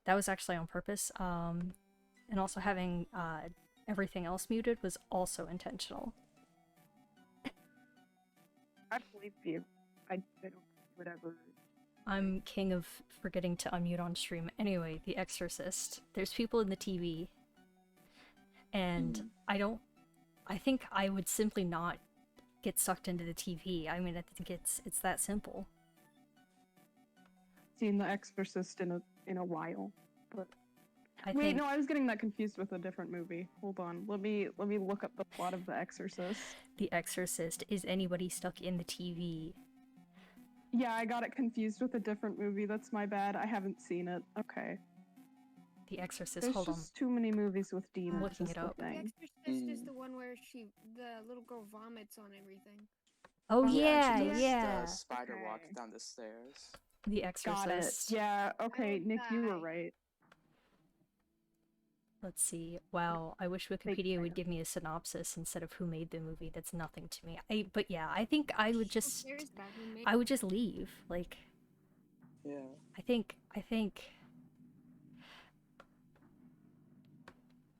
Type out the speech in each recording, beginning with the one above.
That was actually on purpose. And also having everything else muted was also intentional. I believe you. I don't whatever. I'm king of forgetting to unmute on stream. Anyway, The Exorcist. There's people in the TV, and I think I would simply not get sucked into the TV. I mean, I think it's that simple. Seen The Exorcist in a while, but I wait, think no, I was getting that confused with a different movie. Hold on, let me look up the plot of The Exorcist. The Exorcist is anybody stuck in the TV. Yeah, I got it confused with a different movie. That's my bad. I haven't seen it. Okay. The Exorcist. There's Hold on. just too many movies with demons. Looking it up. The Exorcist is the one where the little girl vomits on everything. Oh Yeah, yeah, and she yeah. does the spider walk Okay. down the stairs. The Got it. Exorcist. Yeah. Okay, Oh, Nick, you were die. right. Let's see. Wow, I wish Wikipedia would give me a synopsis instead of who made the movie. That's nothing to me. But yeah, I think I would just Who cares about who made I would just leave. Like Yeah. I think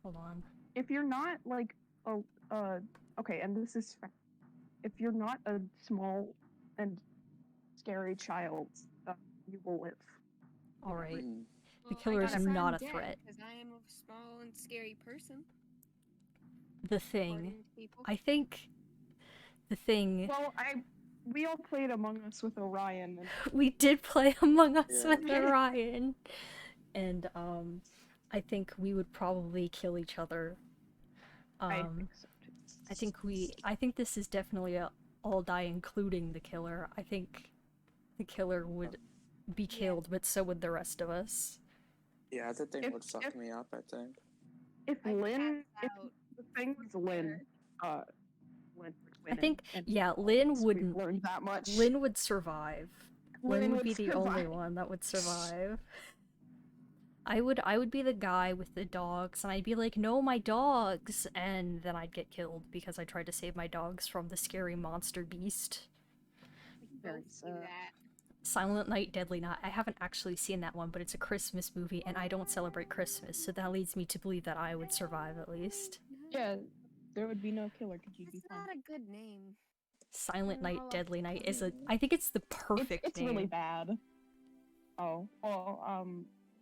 hold on. If you're not like okay, and this is if you're not a small and scary child, you will live. All right. Mm. The Well, killer I is guess not I'm a dead, threat. Because I am a small and scary person. The Thing. According to people. I think The Thing. Well, we all played Among Us with Orion. And We did play Among Us Yeah. with Orion. And I think we would probably kill each other. I think so too. I think this is definitely a all die including the killer. I think the killer would be killed, but so would the rest of us. Yeah, that thing If- would fuck if- me up, I think. If I Lynn, passed if out. the thing was Lynn, Lynn would win. I think and yeah, Lynn we've wouldn't. learned that much. Lynn would survive. Lynn would be the only survive. one that would survive. I would be the guy with the dogs, and I'd be like, no, my dogs, and then I'd get killed because I tried to save my dogs from the scary monster beast. Very Both do sad. that. Silent Night, Deadly Night. I haven't actually seen that one, but it's a Christmas movie, and I don't celebrate Christmas, so that leads me to believe that I would survive at least. Yeah, there would be no killer because you'd be That's fine. not a good name. Silent don't Night, know what Deadly Night is to a. do. I think it's the perfect It's name. really bad. Oh, well,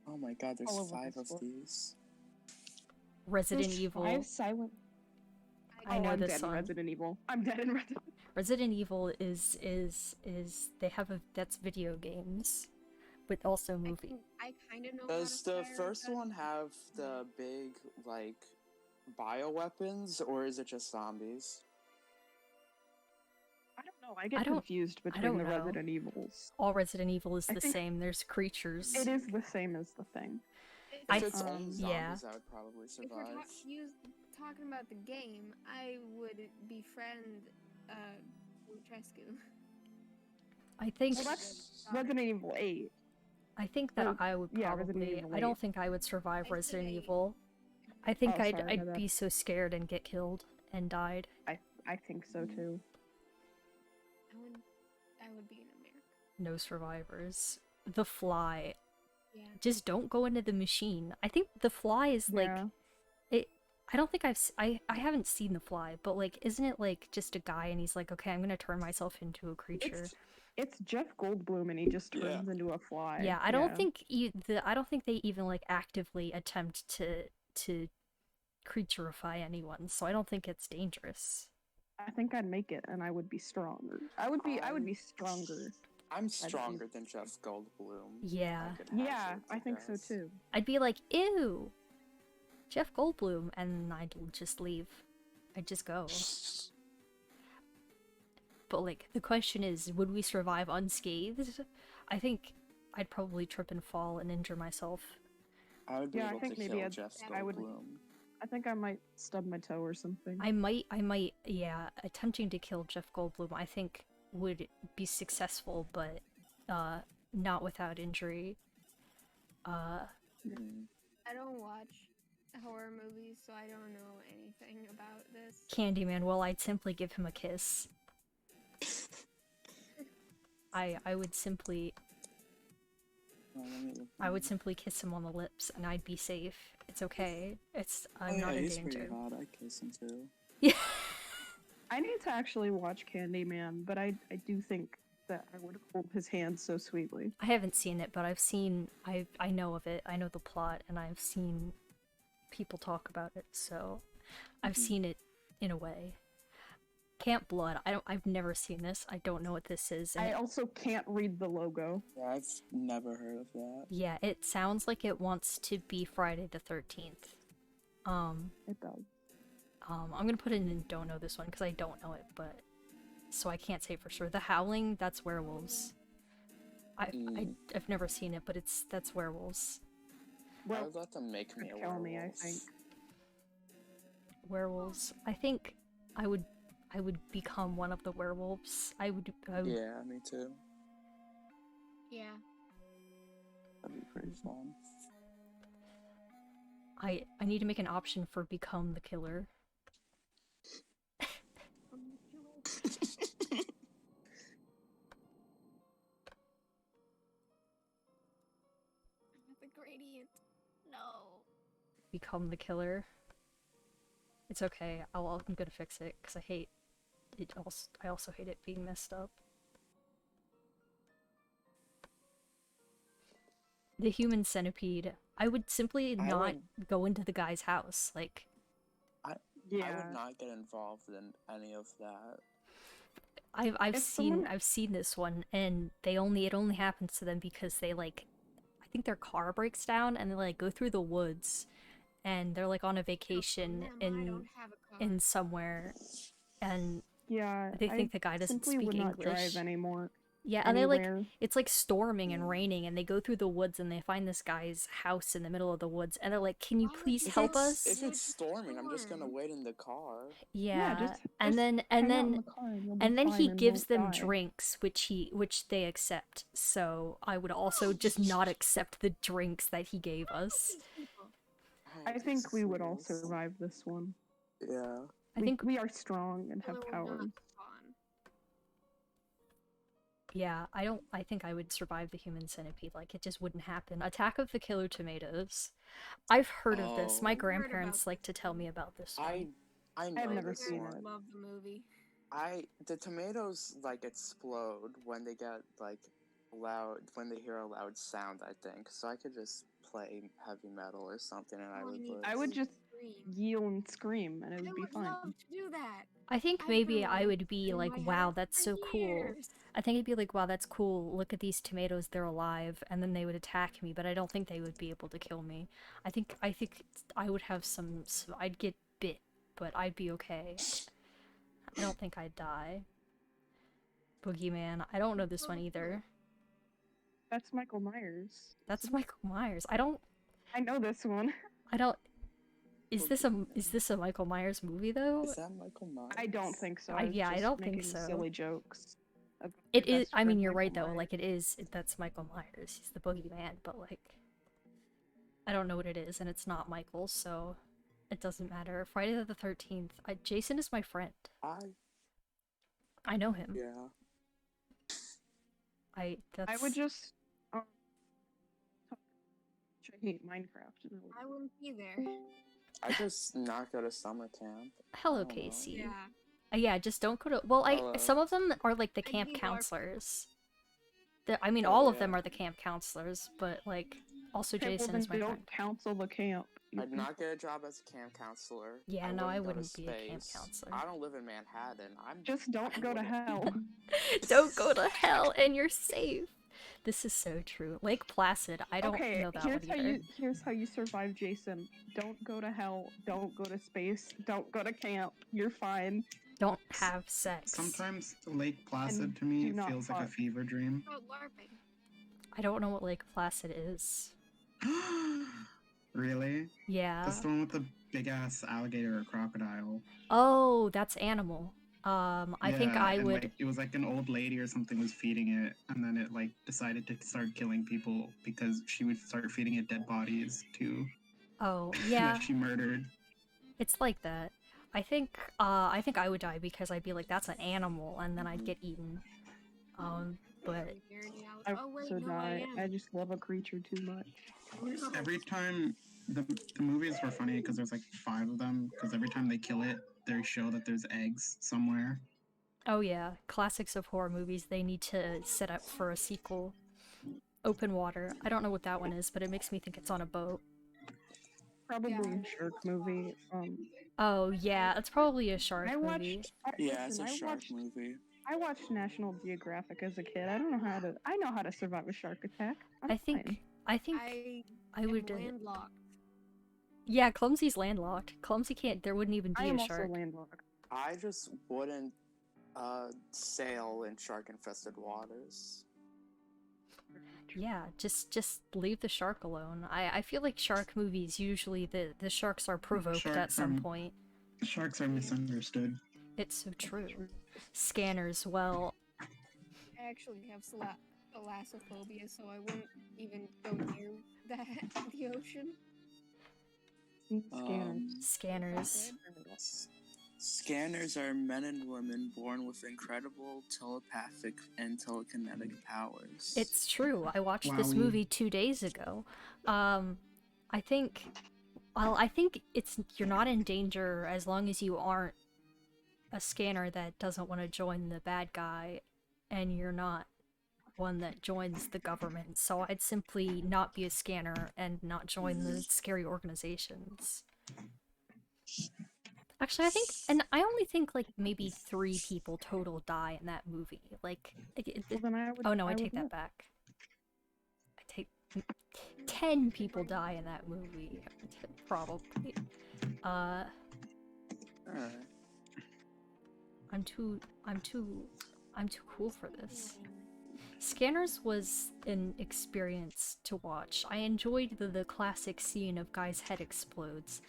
Oh my god, there's All over 5 the of floor. these. Resident there's Evil. 5 silent. I know I'm this dead song. in Resident Evil. I'm dead in Resident. Resident Evil is they have that's video games, but also movie. I kind of know. Does how to the fire first a gun. one have the big, like, bioweapons, or is it just zombies? I don't know. I get I don't- confused between don't the know. Resident Evils. All Resident Evil is I the think same. There's creatures. It is the same as the thing. I- If it's only zombies, yeah. I would probably If we're survive. talking about the game, I would befriend Luchescu. I think Well, that's Resident Evil 8. I think that Oh, I would yeah, Resident probably. Evil I don't 8. think I would survive I said Resident 8. Evil. I think Oh, I'd sorry, my I'd bad. be so scared and get killed and died. I think so too. I would be in America. No survivors. The Fly. Yeah. Just don't go into the machine. I think The Fly is like Yeah. it. I don't think I haven't seen The Fly, but like, isn't it like just a guy and he's like, okay, I'm gonna turn myself into a creature. It's Jeff Goldblum and he just Yeah. turns into a fly. Yeah, I don't think I don't think they even like actively attempt to creatureify anyone, so I don't think it's dangerous. I think I'd make it and I would be stronger. I would be stronger. I'm stronger than Jeff Goldblum. Yeah. I could Yeah, hazard I to think so guess. too. I'd be like, ew, Jeff Goldblum, and I'd just leave. I'd just go. But like, the question is, would we survive unscathed? I think I'd probably trip and fall and injure myself. I would be Yeah, I able think to maybe kill I'd- Jeff I would- Goldblum. I think I might stub my toe or something. I might, yeah, attempting to kill Jeff Goldblum, I think would be successful, but not without injury. Mm. I don't watch horror movies, so I don't know anything about this. Candyman, well, I'd simply give him a kiss. I would simply let me look I at would it. simply kiss him on the lips and I'd be safe. It's okay. I'm Oh yeah, not in he's danger. pretty hot. I kiss him too. Yeah. I need to actually watch Candyman, but I do think that I would hold his hand so sweetly. I haven't seen it, but I know of it. I know the plot and I've seen people talk about it, so I've Mhm. seen it in a way. Camp Blood. I've never seen this. I don't know what this is. And I also can't read the logo. Yeah, I've never heard of that. yeah, it sounds like it wants to be Friday the 13th. It does. I'm gonna put it in don't know this one because I don't know it, but so I can't say for sure. The Howling, that's werewolves. I've never seen it, but that's werewolves. I Well, would let them make me could a kill werewolf. me, I think. Werewolves. I think I would become one of the werewolves. I would Yeah, me too. Yeah. That'd be pretty fun. I need to make an option for become the killer. The gradient. No. Become the killer. It's okay. I'm gonna fix it because I hate it. I also hate it being messed up. The human centipede. I would simply I not would- go into the guy's house. Like, I Yeah. would not get involved in any of that. I've If seen someone- I've seen this one, and it only happens to them because they like, I think their car breaks down and they like go through the woods, and they're like on a vacation Them, I in don't have a car. somewhere, and Yeah. they think I the guy doesn't simply speak would not English. drive anymore. Yeah, and they like Anywhere. it's like storming and Yeah. raining, and they go through the woods and they find this guy's house in the middle of the woods, and they're like, "Can you Why would please you help do us?" If Yeah, it's storming, I'm just gonna storm. wait in the car. Yeah, just and then hang out in the car and you'll be and then fine he and gives won't them die. drinks, which they accept. So I would also just not accept the drinks that he gave us. These people. I think we would all Jesus. survive this one. Yeah. I think we are strong and have Killer would powers. not spawn. yeah, I think I would survive the human centipede. Like it just wouldn't happen. Attack of the Killer Tomatoes. I've heard of this. My Oh. Heard grandparents about like to tell me about this one. I know never this seen I one. love the movie. The tomatoes like explode when they get like loud when they hear a loud sound, I think. So I could just play heavy metal or something and I All would need live. I would just Scream. yell and scream and it I would be would fine. love to do that. I think I've maybe been I wanting would to be in like, my wow, head that's for so cool. years. I think it'd be like, wow, that's cool. Look at these tomatoes, they're alive, and then they would attack me, but I don't think they would be able to kill me. I think I would have some I'd get bit, but I'd be okay. I don't think I'd die. Boogeyman. I don't know this one either. That's Michael Myers. That's Michael Myers. I know this one. I don't is this a Michael Myers movie though? Is that Michael Myers? I don't think so. I- I was yeah, I just don't think making so. silly jokes. about It my is best I mean friend you're right Michael though, Myers. like that's Michael Myers. He's the boogeyman, but like I don't know what it is and it's not Michael, so it doesn't matter. Friday the 13th. Jason is my friend. I know him. Yeah. I would just I hate Minecraft. and I wouldn't be there. I just not go to summer camp. Hello, I don't know. Casey. Yeah. Yeah, just don't go to. Well, Hello. some of them are like the I'd camp be LARPing. counselors. I mean, Oh, all of yeah. them are the camp counselors, but like also Okay, well, Jason then is my don't friend. counsel the camp. I'd not get a job as a camp counselor. Yeah, no, I go to wouldn't be a camp space. counselor. I don't live in Manhattan. Just don't go to hell. Don't go to hell, and you're safe. This is so true. Lake Placid. I don't Okay, know that here's one how either. here's how you survive, Jason. Don't go to hell. Don't go to space. Don't go to camp. You're fine. Don't have sex. Sometimes Lake Placid And to me do not feels like a fuck. fever dream. About LARPing. I don't know what Lake Placid is. Really? Yeah. That's the one with the big ass alligator or crocodile. Oh, that's Animal. I think Yeah, I and, would. Like, it was like an old lady or something was feeding it, and then it like decided to start killing people because she would start feeding it dead bodies too. Oh, yeah. that she murdered. It's like that. I think I would die because I'd be like, that's an animal, and then I'd get eaten. but I Oh wait, also no, I die. am. I just love a creature too much. Oh, no. Every time the movies were funny because there's like 5 of them. Because every time they kill it, they show that there's eggs somewhere. oh yeah, classics of horror movies, they need to set up for a sequel. Open Water. I don't know what that one is, but it makes me think it's on a boat. Probably Yeah. a shark movie. Oh yeah, it's probably a shark I movie. watched. Yeah, Listen, it's a I shark watched. movie. I watched National Geographic as a kid. I don't know how to. I know how to survive a shark attack. I'm I think fine. I I would am landlocked. yeah, Clumsy's landlocked. Clumsy can't, there wouldn't even I be am a also shark. landlocked. I just wouldn't sail in shark-infested waters. Yeah, just leave the shark alone. I feel like shark movies usually the sharks are provoked at Sharks some are- point. Sharks are misunderstood. It's so true. Scanners, well, I actually have thalassophobia, so I wouldn't even go near that the ocean. Scanners. scanners. Scanners are men and women born with incredible telepathic and telekinetic powers. It's true. I watched this Wowie. movie 2 days ago. I think I think it's you're not in danger as long as you aren't a scanner that doesn't want to join the bad guy and you're not one that joins the government. So I'd simply not be a scanner and not join the scary organizations. Actually, I only think like maybe 3 people total die in that movie. Like, Well, then I would. oh no, I take would that back. I take 10 people die in that movie, probably. Alright. I'm too cool for this. Scanners was an experience to watch. I enjoyed the classic scene of guy's head explodes.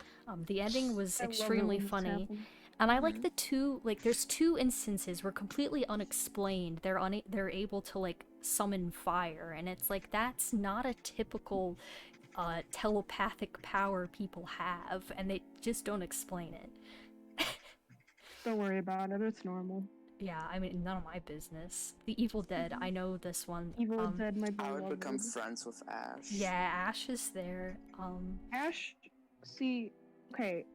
The ending was I love it extremely when this funny. happens. And I like the two, like, there's 2 instances where completely unexplained, they're able to, like, summon fire, and it's like, that's not a typical, telepathic power people have, and they just don't explain it. Don't worry about it. It's normal. Yeah, I mean, none of my business. The Evil Dead, I know this one. Evil Dead, my I beloved. would become friends with Ash. Yeah, Ash is there. Ash. See, okay.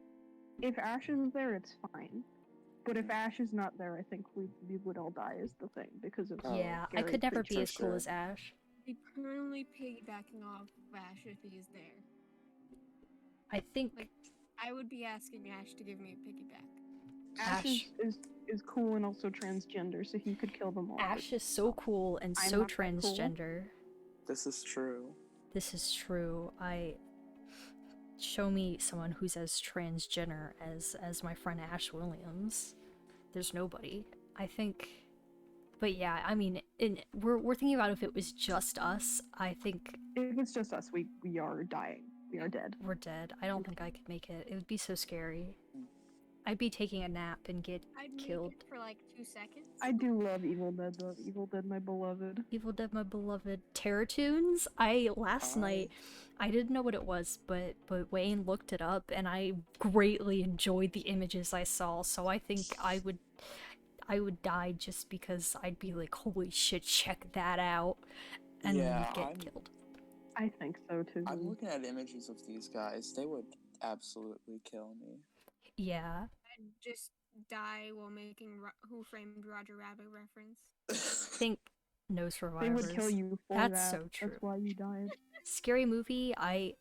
If Ash is there, it's fine. But if Ash is not there, I think we would all die. Is the thing because of Yeah, I scary could never be creatures. as cool sure. as Ash. Be permanently piggybacking off of Ash if he is there. I think Like, I would be asking Ash to give me a piggyback. Ash Ash- is cool and also transgender, so he could kill them all. Ash is so cool and I'm so not that cool. transgender. This is true. This is true. Show me someone who's as transgender as my friend Ash Williams. There's nobody. I think, but yeah, I mean, we're thinking about if it was just us. I think If it's just us, we are dying. We are dead. we're dead. I don't think I could make it. It would be so scary. I'd be taking a nap and get I'd killed. make it for like 2 seconds. I do love Evil Dead, though. Evil Dead, my beloved. Evil Dead, my beloved. Terratunes. Last night, I didn't know what it was, but Wayne looked it up, and I greatly enjoyed the images I saw. So I think I would die just because I'd be like, holy shit, check that out, and then Yeah, you'd get I'm- killed. I think so too. I'm looking at images of these guys. They would absolutely kill me. Yeah, I'd just die while making Who Framed Roger Rabbit reference. I think no They survivors. would kill you for That's that. so true. That's why you died. Scary Movie. I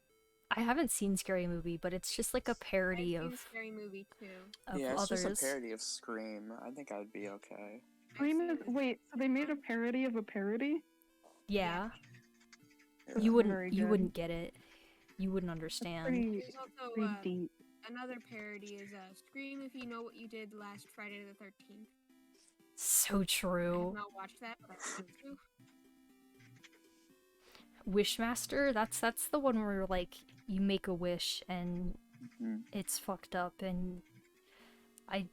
haven't seen Scary Movie, but it's just like a parody I've seen of Scary Movie too. Yeah, it's others. just a parody of Scream. I think I'd be okay. Scream I've is seen- wait. So they made a parody of a parody. Yeah, That's you very wouldn't good. get it. You wouldn't understand. Pretty, There's also pretty deep. another parody is Scream If You Know What You Did Last Friday the 13th. So I have true. not watched that, but I want to. Wishmaster. That's the one where like you make a wish and Mhm. it's fucked up, and I've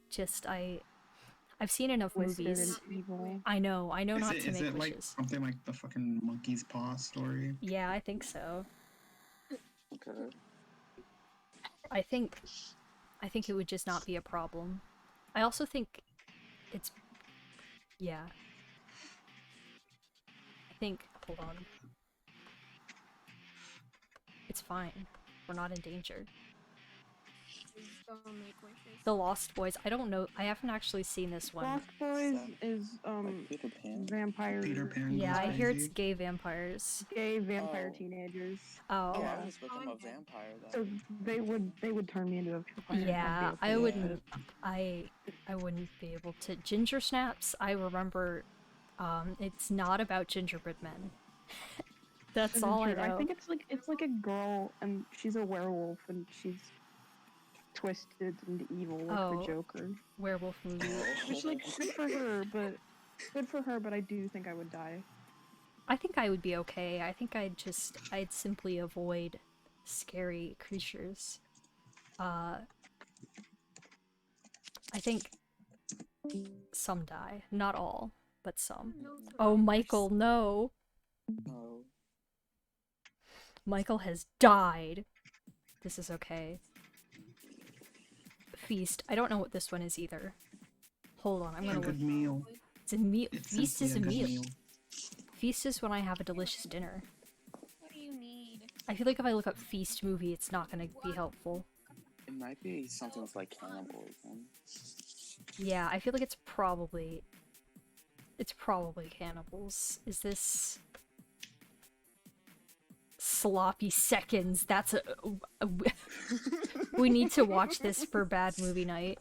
seen enough Twisted movies. and evil. I know not to Is make it like wishes. something like the fucking monkey's paw story? Yeah, I think so. Okay. I think it would just not be a problem. I also think it's yeah. think. Hold on. It's fine. We're not in danger. Please don't make wishes. The Lost Boys. I don't know. I haven't actually seen this one. Lost Boys So, is Like Peter Pan. vampire. Peter Pan. Yeah, I goes hear it's crazy. gay vampires. Gay vampire Oh. teenagers. Oh. Oh, Yeah. I was become a vampire So then. they would turn me into a vampire. Yeah, I'd be I okay with wouldn't. it. I wouldn't be able to. Ginger snaps. I remember. It's not about gingerbread men. That's This is all I true. know. I think it's like a girl and she's a werewolf and she's twisted and evil like Oh. the Joker. Werewolf movie. Which like good for her, but I do think I would die. I think I would be okay. I think I'd simply avoid scary creatures. I think some die. Not all, but some. No Oh, survivors. Michael, no. Oh. Michael has died. This is okay. Feast. I don't know what this one is either. Hold on, I'm A gonna look. good meal. It's a meal. It's Feast simply is a good meal. Feast is when I have a delicious dinner. What do you need? I feel like if I look up feast movie, it's not gonna be helpful. It might be something with like cannibalism. Yeah, I feel like it's probably cannibals. Is this sloppy seconds? That's we need to watch this for bad movie night.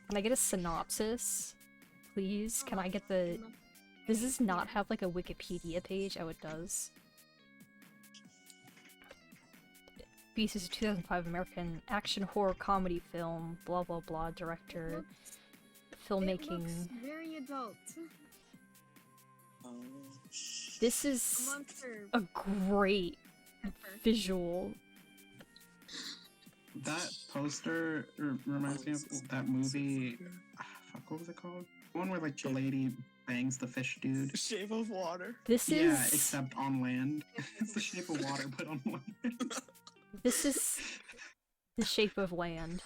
Can I get a synopsis, please? Can I get the? Does this not have like a Wikipedia page? Oh, it does. Beast is a 2005 American action horror comedy film. Blah blah blah. Director. It Filmmaking. looks very adult. Oh. This is Monster a great pepper. visual. That poster reminds me of that movie. Fuck, what was it called? The one where like the lady bangs the fish dude. Shape of Water. This Yeah, is except on land. It's the Shape of Water, but on land. this is The Shape of Land.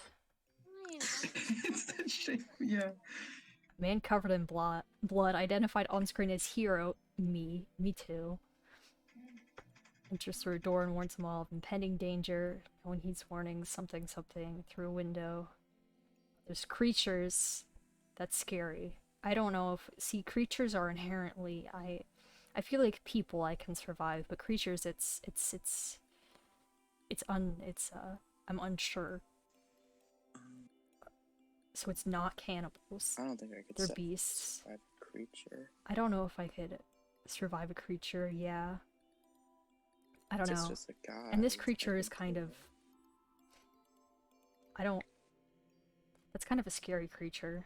Yeah. It's the shape. Yeah. Man covered in blood identified on screen as hero. Me too. Enters through a door and warns them all of impending danger. When he's warning something through a window. There's creatures. That's scary. I don't know if creatures are inherently I feel like people I can survive, but creatures I'm unsure. So it's not cannibals. I don't think I could They're set beasts. that creature. I don't know if I could survive a creature, yeah. I don't It's know. just a guy. And this I creature is think kind of that's kind of a scary creature.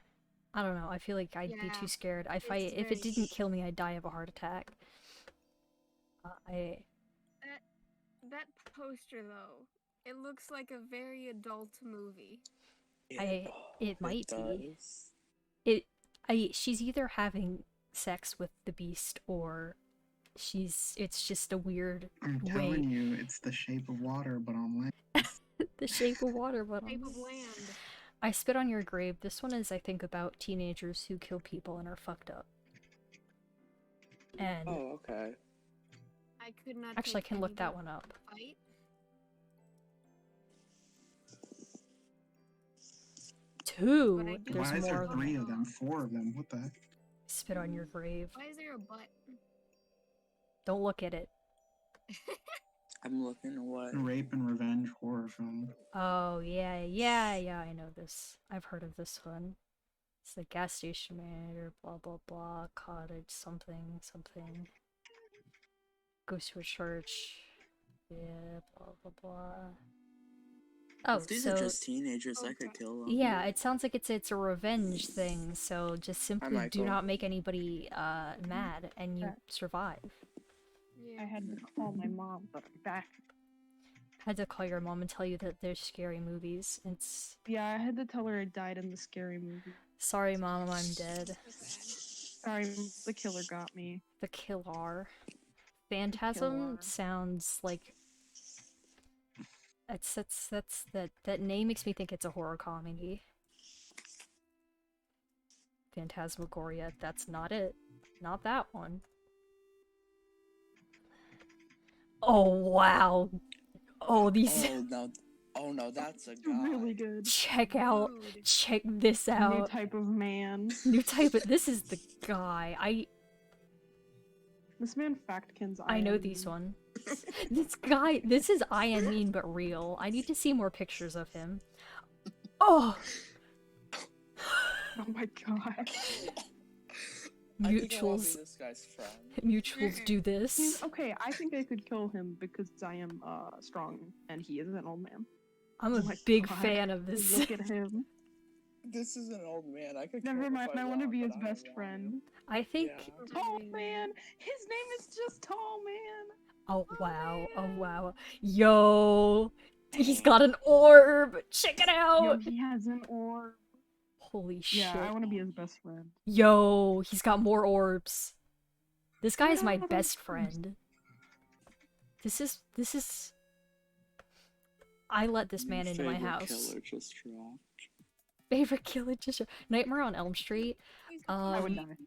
I don't know. I feel like I'd be Yeah, too scared. it's If it very- didn't kill me, I'd die of a heart attack. That poster though, it looks like a very adult movie. It might be. does. She's either having sex with the beast or it's just a weird I'm way. telling you, it's the Shape of Water, but on land. The Shape of Water, but Shape of Land. I Spit on Your Grave. This one is, I think, about teenagers who kill people and are fucked up. And Oh, okay. I could not. actually, I take can look that anybody one up. to fight. Two. But I do- There's Why is there more than 3 of them? 4 of them? What the heck? Spit on Your Grave. Why is there a butt? Don't look at it. I'm looking at what. Rape and revenge horror film. Oh, yeah, I know this. I've heard of this one. It's the gas station manager, blah, blah, blah, cottage, something. Goes to a church. Yeah, blah, blah, blah. Oh, If these so are just teenagers, I could Okay. kill them. yeah, it sounds like it's a revenge thing. So just simply do Michael. not make anybody mad, and you Yeah. survive. Yeah. I had to call my mom, but I'm back. Had to call your mom and tell you that there's scary movies. It's Yeah, I had to tell her I died in the scary movie. sorry, mom, I'm dead. Sorry, the killer got me. The Killer. Phantasm Killer. sounds like that name makes me think it's a horror comedy. Phantasmagoria, that's not it. Not that one. Oh wow. Oh these Oh no, that's a It's guy. really good. Rude. check this New out. type of man. New type of this is the guy. This man factkins. I know these one. This guy, this is I Am Mean but real. I need to see more pictures of him. Oh, Oh my god. I think I wanna be mutuals, this guy's friend. mutuals do this. He's okay. I think I could kill him because I am strong and he is an old man. I'm a Oh my big God. fan of this. Look at him. This is an old man. I could. Never kill him mind. if I want to want, be but his I don't best want friend. I think. Yeah. Tall man. His name is just Tall Man. Oh wow! Oh wow! Yo, he's got an orb. Check it Yo, out. he has an orb. Holy shit! Yeah, I want to be his best friend. Yo, he's got more orbs. This guy is my Yeah, best of course. friend. This is. I let this man into my house. Killer just dropped. Favorite killer just Nightmare on Elm Street. He's I would Um, die.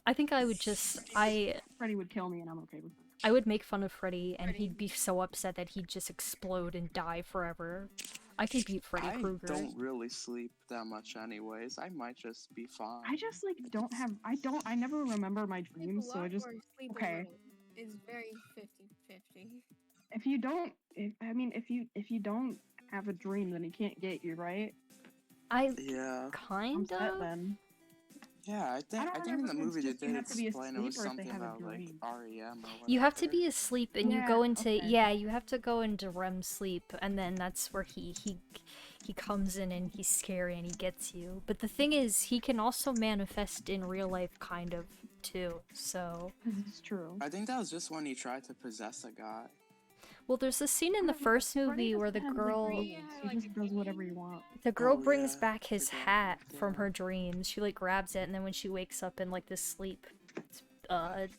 I think I would just Freddy would kill me, and I'm okay with it. I would make fun of Freddy, and Freddy. he'd be so upset that he'd just explode and die forever. I could beat Freddy I Krueger. don't really sleep that much, anyways. I might just be fine. I just like don't have. I never remember my Sleep a dreams, so I lot just. or sleep a okay. little is very 50-50. If you don't, if you don't have a dream, then he can't get you, right? I Yeah. I'm kind set of. then. Yeah, I think don't in the remember if movie it's they just you did have to be explain it was asleep or if they something have a about like dream. REM or whatever. You have to be asleep, and you Yeah, go into okay. yeah. You have to go into REM sleep, and then that's where he comes in and he's scary and he gets you. But the thing is, he can also manifest in real life, kind of too. So. This is true. I think that was just when he tried to possess a guy. Well, there's a scene in the Freddy- first Freddy movie where the doesn't have, like, girl rules. Yeah, He like just a does whatever game. he wants. the girl Oh, brings yeah, back his forgot hat about from that. her dreams. She like grabs it, and then when she wakes up in like this sleep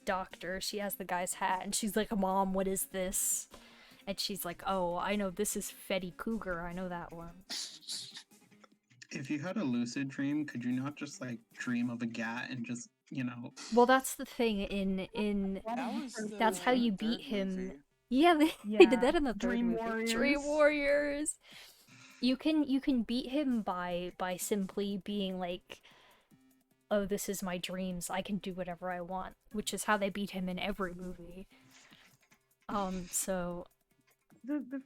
doctor, she has the guy's hat, and she's like, "Mom, what is this?" And she's like, "Oh, I know this is Freddy Krueger. I know that one." If you had a lucid dream, could you not just like dream of a gat and just, you know, Well, that's the thing in That was the that's how you third beat him. movie. Yeah, they Yeah, did that in the third Dream movie. Warriors. Dream Warriors. You can beat him by simply being like, "Oh, this is my dreams. I can do whatever I want," which is how they beat him in every movie. So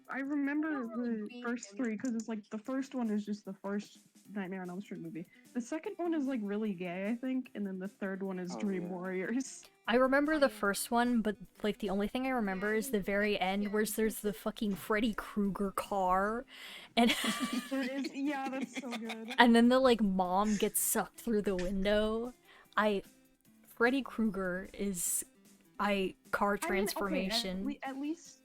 I remember don't really the beat first him. three because it's like the first one is just the first Nightmare on Elm Street movie. The second one is like really gay, I think, and then the third one is Oh, Dream yeah. Warriors. I remember the Yeah. first one, but like the only thing I remember is the very end where there's the fucking Freddy Krueger car, and There is, yeah, that's so good. and then the like mom gets sucked through the window. Freddy Krueger is car I mean, okay, transformation. at least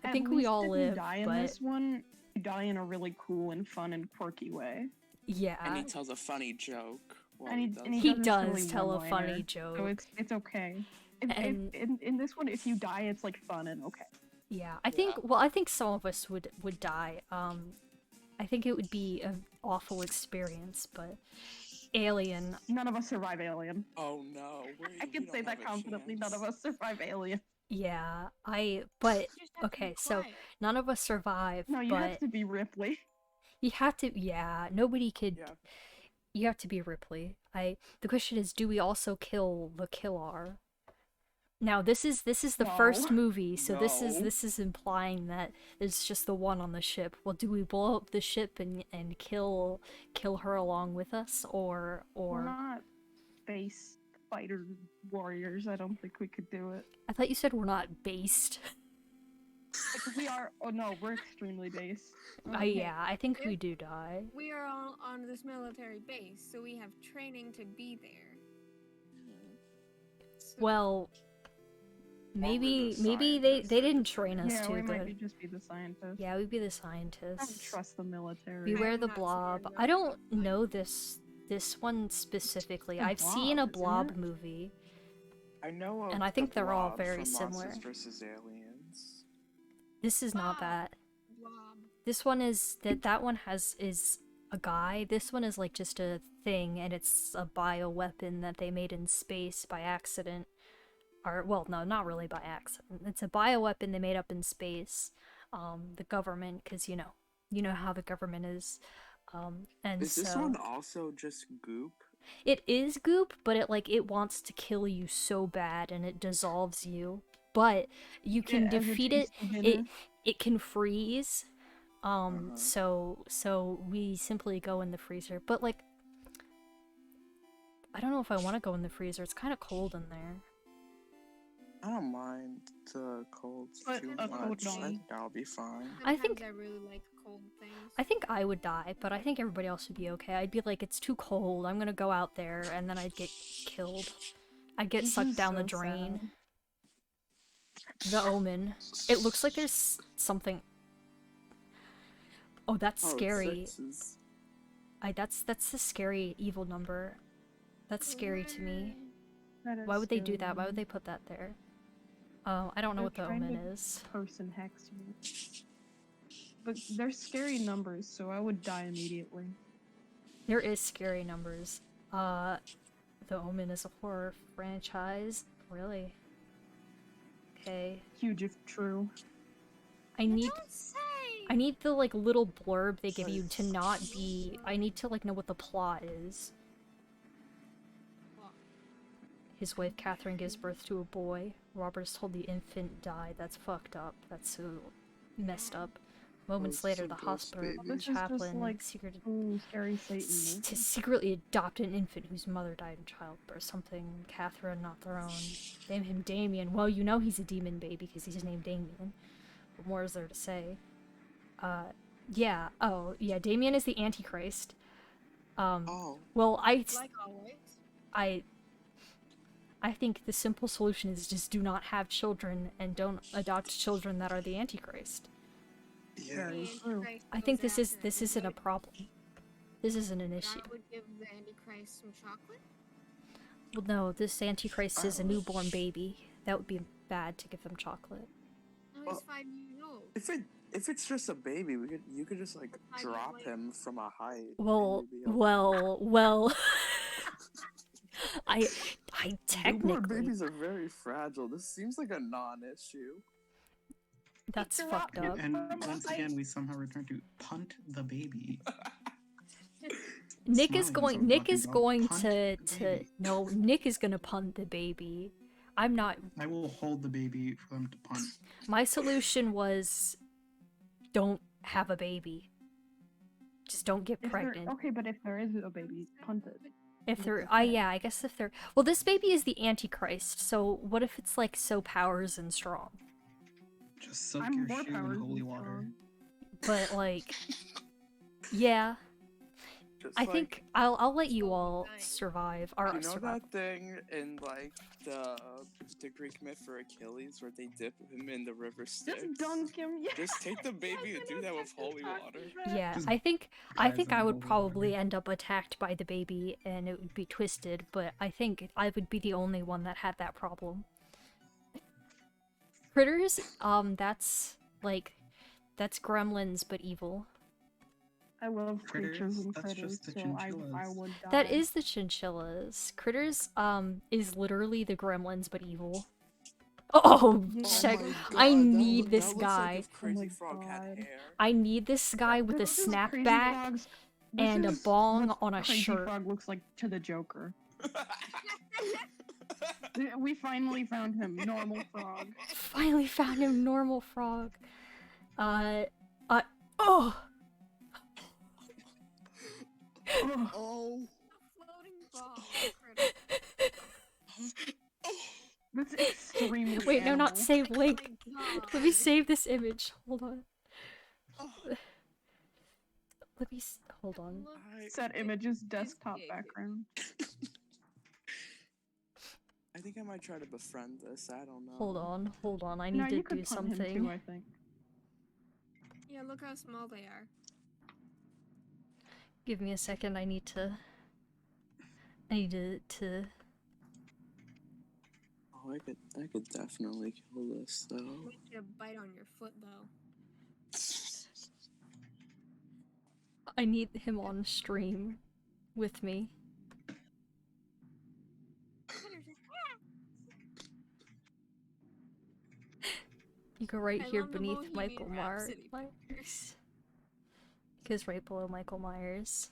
I at think we least all if you live, die in but this one, you die in a really cool and fun and quirky way. And yeah, he tells a funny joke. while And he- does and he does this does really tell a one-liner, funny So joke. it's okay. And- In this one, if you die, it's like fun and okay. Yeah, I think I think some of us would die. I think it would be an awful experience, but Alien, None of us survive Alien. Oh no! I can say that confidently. None of us survive Alien. yeah, but You just have to be okay, so quiet. none of us survive, No, you but have to be Ripley. you have to, yeah, nobody could, Yeah. you have to be Ripley. The question is, do we also kill the killer? Now, this is the first No. movie, so this No. is implying that there's just the one on the ship. Well, do we blow up the ship and kill her along with us, We're or not space fighter warriors. I don't think we could do it. I thought you said we're not based. Like, we are. Oh no, we're extremely based. Yeah, I think we do die. We are all on this military base, so we have training to be there. So- Well, maybe the they scientists didn't at the train us Yeah, to we might the. be just be the scientists. Yeah, we'd be the I don't scientists. trust the military. Beware I'm the not blob. scared, I though. don't know this one specifically. The I've seen a Blob, isn't blob movie. I know. And I of think the they're all Blob very from similar. Monsters vs. Aliens. This is not Blob. that. Blob. This one is that one is a guy. This one is like just a thing, and it's a bioweapon that they made in space by accident. are, well, no, not really by accident. It's a bioweapon they made up in space. The government, because you know how the government is. And Is this so one also just goop? it is goop, but it wants to kill you so bad and it dissolves you. But you can as a defeat it. tasty dinner. It can freeze. Uh-huh. So we simply go in the freezer. But I don't know if I want to go in the freezer. It's kind of cold in there. I don't mind the cold But too a cold much. I dog. think I'll be fine. I think- Sometimes I really like cold things. I think I would die, but I think everybody else would be okay. I'd be like, it's too cold. I'm gonna go out there, and then I'd get killed. I'd get This sucked is down the so drain. sad. The Omen. It looks like there's something. Oh, that's Oh, scary. 6 is... That's a scary evil number. That's scary to me. That is Why would they do that? Why scary. would they put that there? I don't know They're what the trying Omen to is. Person hex you. But they're scary numbers, so I would die immediately. There is scary numbers. The Omen is a horror franchise. Really? Okay. Huge if true. I need Don't say. I need the little blurb they give you to not be. I need to know what the plot is. His wife Catherine gives birth to a boy. Robert is told the infant died. That's fucked up. That's so messed up. Moments it's later, a the ghost hospital baby. This is just chaplain like secret scary Satan. to secretly adopt an infant whose mother died in childbirth. Something Catherine not their own. Name him Damien. Well, you know he's a demon baby because he's named Damien. What more is there to say? Yeah. Oh, yeah. Damien is the Antichrist. Oh, Well, Like always. I think the simple solution is just do not have children and don't adopt children that are the Antichrist. Yeah. Very The true. Antichrist I think goes this after isn't a everybody. problem. This isn't an issue. That would give the Antichrist some chocolate. Well, no, this Antichrist is a Oh. newborn baby. That would be bad to give them chocolate. No, he's Well, 5 years old. if it's just a baby, you could just I drop like- him from a height. and Well, you'd be okay. well. I Newborn technically babies are very fragile. This seems like a non-issue. that's Drop fucked him. up. And From a once height. again, we somehow return to punt the baby. Nick is Smiling so Nick is fucking going punt to the baby. no, Nick is gonna punt the baby. I'm not. I will hold the baby for them to punt. My solution was don't have a baby. Just don't get If there- pregnant. okay, but if there is a baby, punt it. If they're, okay. yeah, I guess if they're, well, this baby is the Antichrist. So what if it's so powers and strong? Just soak I'm your more shoe in powers holy than water. strong. But yeah, Just I think I'll let you So all nice. survive. Or you know survive. that thing in the Greek myth for Achilles where they dip him in the river Styx? Just dunk him. Yeah. Just take the baby and do that with holy water. Yeah, Just I think dives I in would holy probably water. end up attacked by the baby and it would be twisted, but I think I would be the only one that had that problem. Critters, that's gremlins but evil. I love creatures Critters, and that's critters, just the so I chinchillas. would die. That is the chinchillas. Critters, is literally the gremlins but evil. Oh, Oh check. my I God, need that this looks guy. Like if Crazy Oh my Frog had God. hair. I need this guy with a This is Crazy snapback Frog's- this and a is bong what on a Crazy shirt. Frog looks like to the Joker. We finally found him, normal frog. Finally found him, normal frog. Oh! Ugh. Oh. Floating ball. critter. This is extremely. Wait, no, not animal. save Oh link. my Let me God. save this image. Hold on. Oh. Let me. Hold on. Look, Set images This desktop big. background. I think I might try to befriend this. I don't know. Hold on. I No, need you to could do punt him something. too, I think. Yeah, look how small they are. Give me a second. I need to. Oh, I could definitely kill this though. Might get a bite on your foot though. I need him on stream with me. You go right I here love the beneath Bohemian Michael Rhapsody Myers. pictures. Because right below Michael Myers.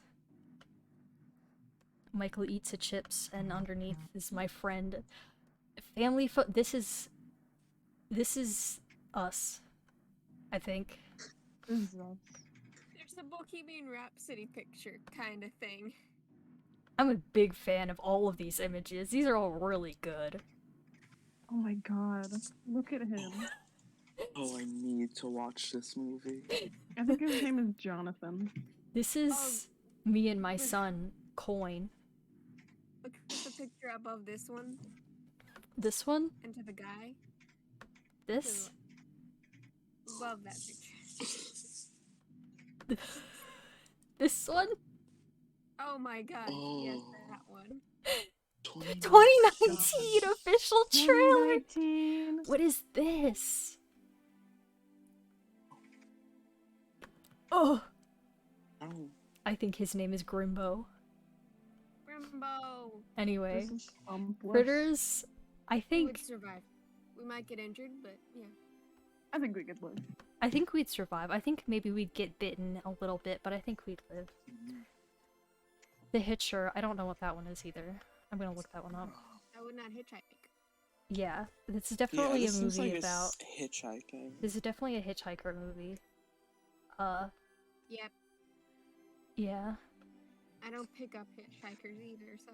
Michael eats a chips, and underneath is my friend. Family this is us, I think. This is us. There's a Bohemian Rhapsody picture kind of thing. I'm a big fan of all of these images. These are all really good. Oh my god. Look at him. Oh, I need to watch this movie. I think his name is Jonathan. This is me and my son, Coin. Look at the picture above this one, This one? and to the guy. This? Love that picture. This one? Oh my god, yes, Oh. that one. 2019 official trailer! 2019. What is this? Oh! Oh, I think his name is Grimbo. Grimbo! Anyway, This is Bumbless. Critters, I We would think survive. We might get injured, but yeah. I think we could live. we'd survive. I think maybe we'd get bitten a little bit, but I think we'd live. The Hitcher, I don't know what that one is either. I'm gonna look that one up. I would not hitchhike. Yeah, this is definitely a this seems movie like about. hitchhiking. This is definitely a hitchhiker movie. Yep, Yeah. I don't pick up hitchhikers either, so.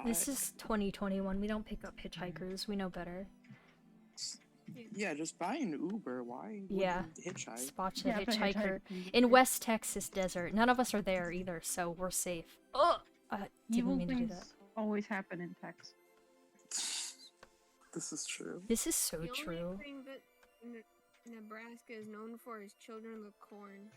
This is 2021. We don't pick up hitchhikers. We know better. Yeah, just buy an Uber. Why? would Yeah. you hitchhike? Spot a Yeah, if I hitchhiker hitchhike, in West Texas desert. None of us are there either, so we're safe. Oh, didn't Evil mean to do things that. always happen in Texas. This is true. This is so The true. only thing that Nebraska is known for is Children of the Corn.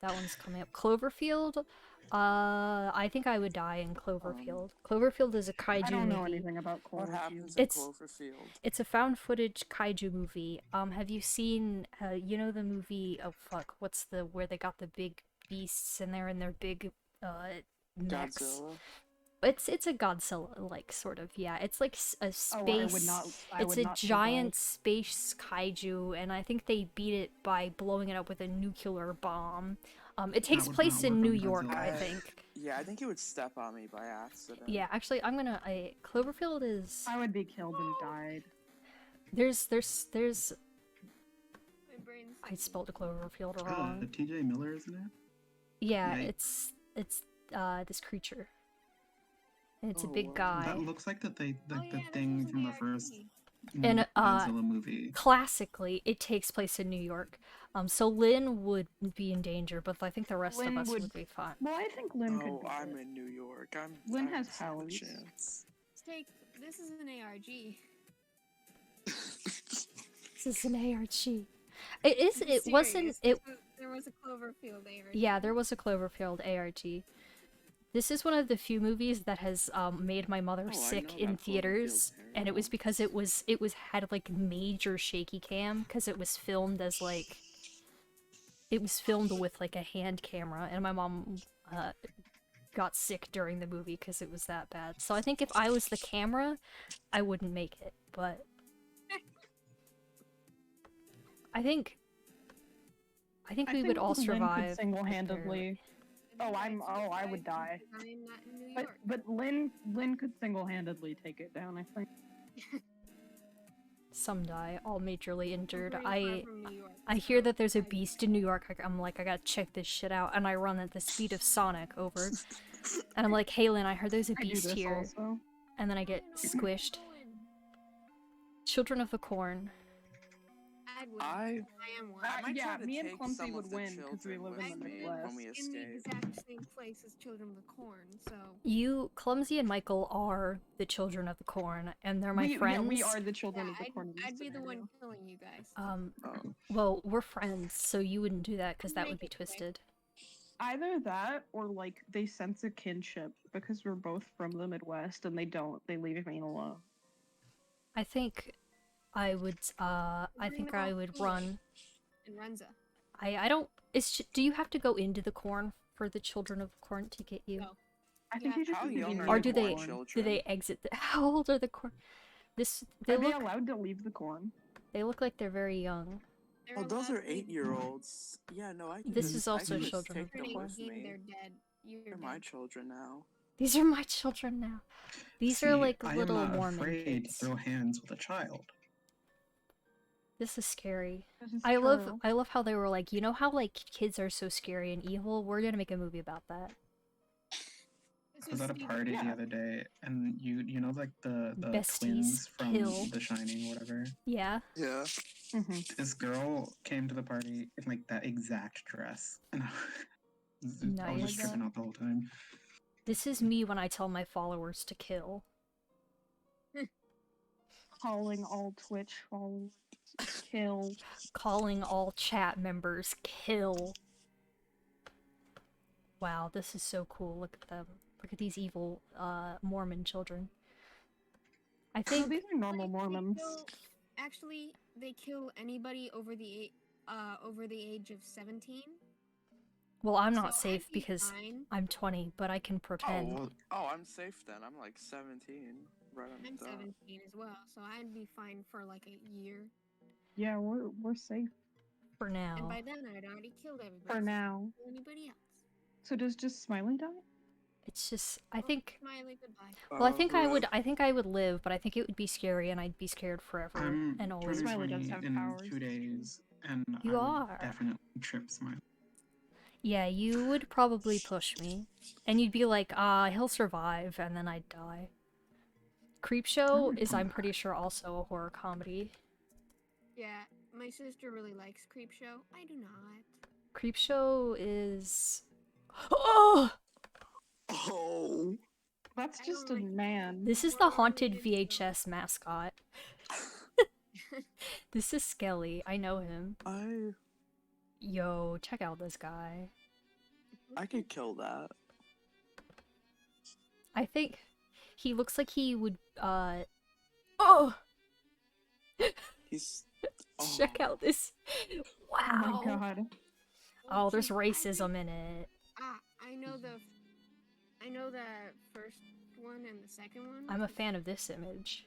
That one's coming up. Cloverfield. I think I would die in Cloverfield. Cloverfield is a kaiju I don't know movie. anything about What Cloverfield. happens in It's- Cloverfield? It's a found footage kaiju movie. Have you seen you know the movie, oh fuck, what's the where they got the big beasts and they're in their big mechs? Godzilla. It's a Godzilla like sort of, yeah. It's like a space Oh, I would not. I it's would a not giant space kaiju, and I think they beat it by blowing it up with a nuclear bomb. It takes would place not in work New on York, Godzilla. I think. Yeah, I think he would step on me by accident. Yeah, actually, I'm gonna. Cloverfield is. survive. I would be killed and died. There's. My brain's. I spelled Cloverfield The wrong. TJ Miller, isn't it? Yeah, Yikes. it's this creature. And it's a Oh, big wow. guy. That looks like the thing, Oh, the yeah, this thing was from in the first ARG. And, Godzilla movie. Classically, it takes place in New York. So Lynn would be in danger, but I think the rest Lynn of us would- would be fine. Well, I think Lynn could Oh, be I'm good. in New York. Lynn I has stand a powers. chance. This is an ARG. This is an ARG. It is. I'm It wasn't. serious, It. There was a Cloverfield ARG. Yeah, there was a Cloverfield ARG. This is one of the few movies that has made my mother Oh, I sick know in about theaters, Cloverfield and it was terrible. because it was had like major shaky cam because it was filmed as like. It was filmed with like a hand camera, and my mom got sick during the movie because it was that bad. So I think if I was the camera, I wouldn't make it, but I think we think would all Lynn could survive. if single-handedly. And Oh, you guys I survived would die. because I am not in New But York. but Lynn could single-handedly take it down. I think. some die, all majorly I'm injured. pretty far I from New York, I hear so that there's a I- beast in New York. I'm like, I gotta check this shit out, and I run at the speed of Sonic over. And I'm like, hey Lynn, I heard there's a I do beast this here, also. and then I I get don't know where squished. I'm going. Children of the Corn. I'd win. I I am one. I might yeah, try to me and take Clumsy some would of the win 'cause we children live in with the me Midwest. when we in the escape. exact same place as Children of the Corn, so You, Clumsy, and Michael are the Children of the Corn, and they're my friends. Yeah, we are the children yeah, of the corn. in this I'd be the scenario. one killing you guys. Oh. Well, we're friends, so you wouldn't do that because that Make would be it quick. twisted. Either that or like they sense a kinship because we're both from the Midwest and they don't. They leave me alone. I think I would. I think I would run. And Renza. I don't. Do you have to go into the corn for the Children of the Corn to get you? No. I think Yeah. you just How have to young be are Or near do the they- corn. Do they exit? How old are the corn? They Are they look. allowed to leave the corn? They look like they're very young. They're Oh, those allowed are to be 8-year-olds. Yeah, no, I can This just, is I also can just children of take them color. with 18, me. they're dead. You're They're dead. my children now. These are my children now. These are See, like I am little not Mormon afraid kids. to throw hands with a child. This is scary. This is I love true. I love how they were like, you know how like kids are so scary and evil? We're gonna make a movie about that. This I was is at a Steven- party the Yeah. other day, and you know like the Besties twins from kill. The Shining, whatever. Yeah. Yeah. Hmm. This girl came to the party in like that exact dress, and I was Nice. just tripping out the whole time. This is me when I tell my followers to kill. Calling all Twitch followers kill. Calling all chat members kill. Wow, this is so cool. Look at them. Look at these evil Mormon children. I So think these are normal They Mormons. actually, they kill anybody over the age of 17. well, I'm So not I'd safe be because fine. I'm 20, but I can pretend. Oh, I'm safe then. I'm like 17. Right on I'm the dot. 17 as well, so I'd be fine for like a year. Yeah, we're safe For And now. by then, I'd already killed everybody. for so now. kill anybody else. So does just Smiley die? It's just I Oh, think Smiley, goodbye. well, I think I rip. would live, but I think it would be scary and I'd be scared forever I'm and always. turning Smiley does 20 have in powers. 2 days, and You I would are. definitely trip Smiley. Yeah, you would probably push me. And you'd be like, he'll survive, and then I'd die. Creepshow would is, come I'm pretty sure, also a horror comedy. Yeah, my sister really likes Creepshow. I do not. Creepshow is. Oh! Oh. That's I just don't a like- man. This is the haunted VHS mascot. This is Skelly. I know him. Yo, check out this guy. I could kill that. I think he looks like he would, Oh! He's. Check out this. Oh Wow. my god. Oh, there's Okay, I racism think- in it. I know the first one and the second one. I'm a fan of this image.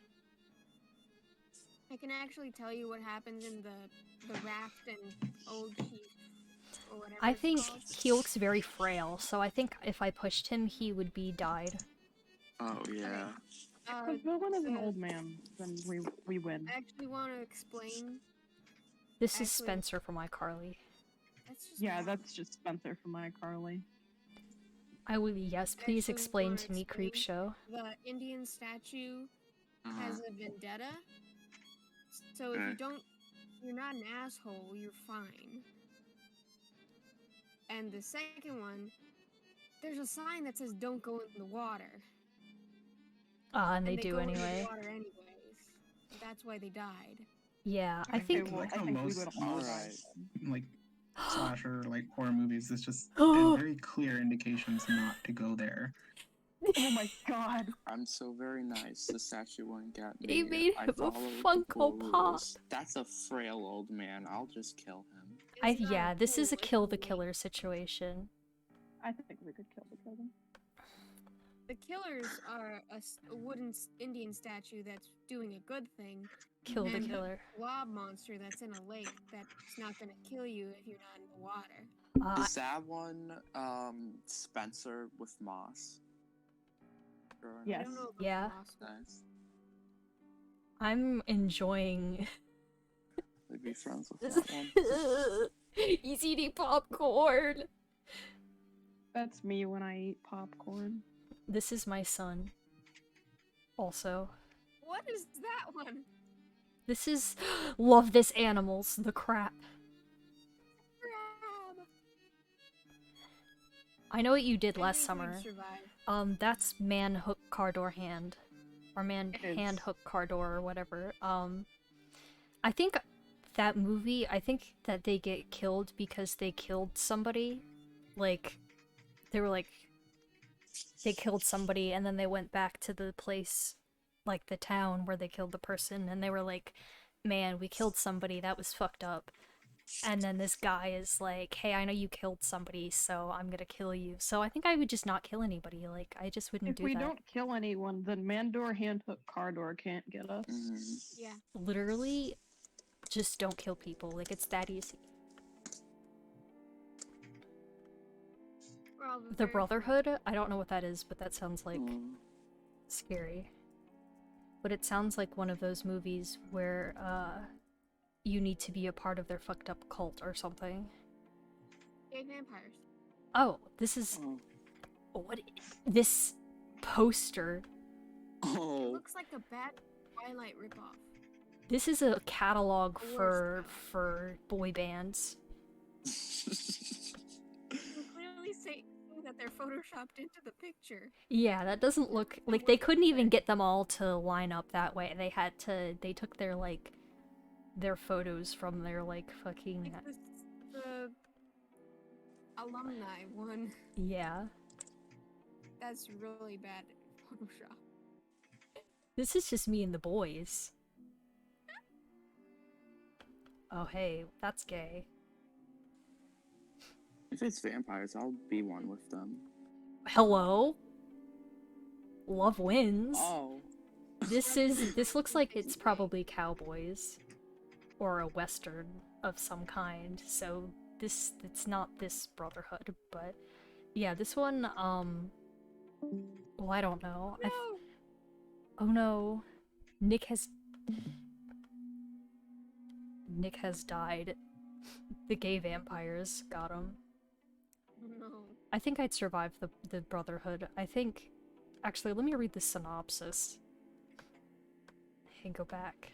I can actually tell you what happens in the raft and old chief or whatever. I it's think called. he looks very frail, so I think if I pushed him, he would be died. Oh yeah. If the villain is an the- old man, then we win. I actually want to explain. This is Actually- Spencer from iCarly. That's just Yeah, wrong. that's just Spencer from iCarly. I would, yes, please Actually, explain wanna to me, explain? Creepshow. The Indian statue Uh-huh. has a vendetta. So if you Okay. don't, you're not an asshole. You're fine. And the second one, there's a sign that says "Don't go in the water." And they they do go into the anyway. water anyways. That's why they died. Yeah, I Okay, think. well, like I how think we most would all most- die. like slasher like horror movies, it's just Oh. there's very clear indications not to go there. Oh my god. I'm so very nice. The statue won't get me. He made I him a follow the Funko Pop. rules. That's a frail old man. I'll just kill him. It's not Yeah, this is a cool, it's kill the like- killer situation. I think we could kill the killer. The killers are a wooden Indian statue that's doing a good thing. Kill the And the killer. blob monster that's in a lake that's not gonna kill you if you're not in the water. Is that one Spencer with Moss? Or I Yes. don't know about Yeah. the lost one. Nice. I'm enjoying. We'd be friends with This that one. He's eating popcorn. That's me when I eat popcorn. This is my son. Also, What is that one? this is love this animals. The crap. Crab. I know what you did I last think we'd summer. survive. That's man hook car door hand, or man It is. hand hook car door or whatever. I think that movie. I think that they get killed because they killed somebody. Like, they were like, they killed somebody and then they went back to the place, like the town where they killed the person, and they were like, "Man, we killed somebody. That was fucked up." And then this guy is like, "Hey, I know you killed somebody, so I'm gonna kill you." So I think I would just not kill anybody. Like, I just wouldn't If do we that. don't kill anyone, then Mandor Handhook Cardor can't get us. Mhm. Yeah. Literally, just don't kill people. Like, it's that easy. We're all The very Brotherhood? I don't know what that is, but that sounds like Mm. scary. But it sounds like one of those movies where you need to be a part of their fucked up cult or something. gay vampires. Oh, this is Oh. what this poster. It Oh. looks like a bad Twilight ripoff. This is a catalog The for worst boy bands. You can clearly see that they're photoshopped into the picture. Yeah, that doesn't look like they couldn't even get them all to line up that way. They took their like their photos from their like fucking Like the alumni one. yeah. That's really bad Photoshop. This is just me and the boys. Oh hey, that's gay. If it's vampires, I'll be one with them. Hello? Love wins. Oh. This looks like it's probably cowboys or a western of some kind. So it's not this Brotherhood, but yeah, this one well, I don't know. No! Oh no. Nick has died. The gay vampires got him. No. I think I'd survive the Brotherhood. I think... Actually, let me read the synopsis. And go back.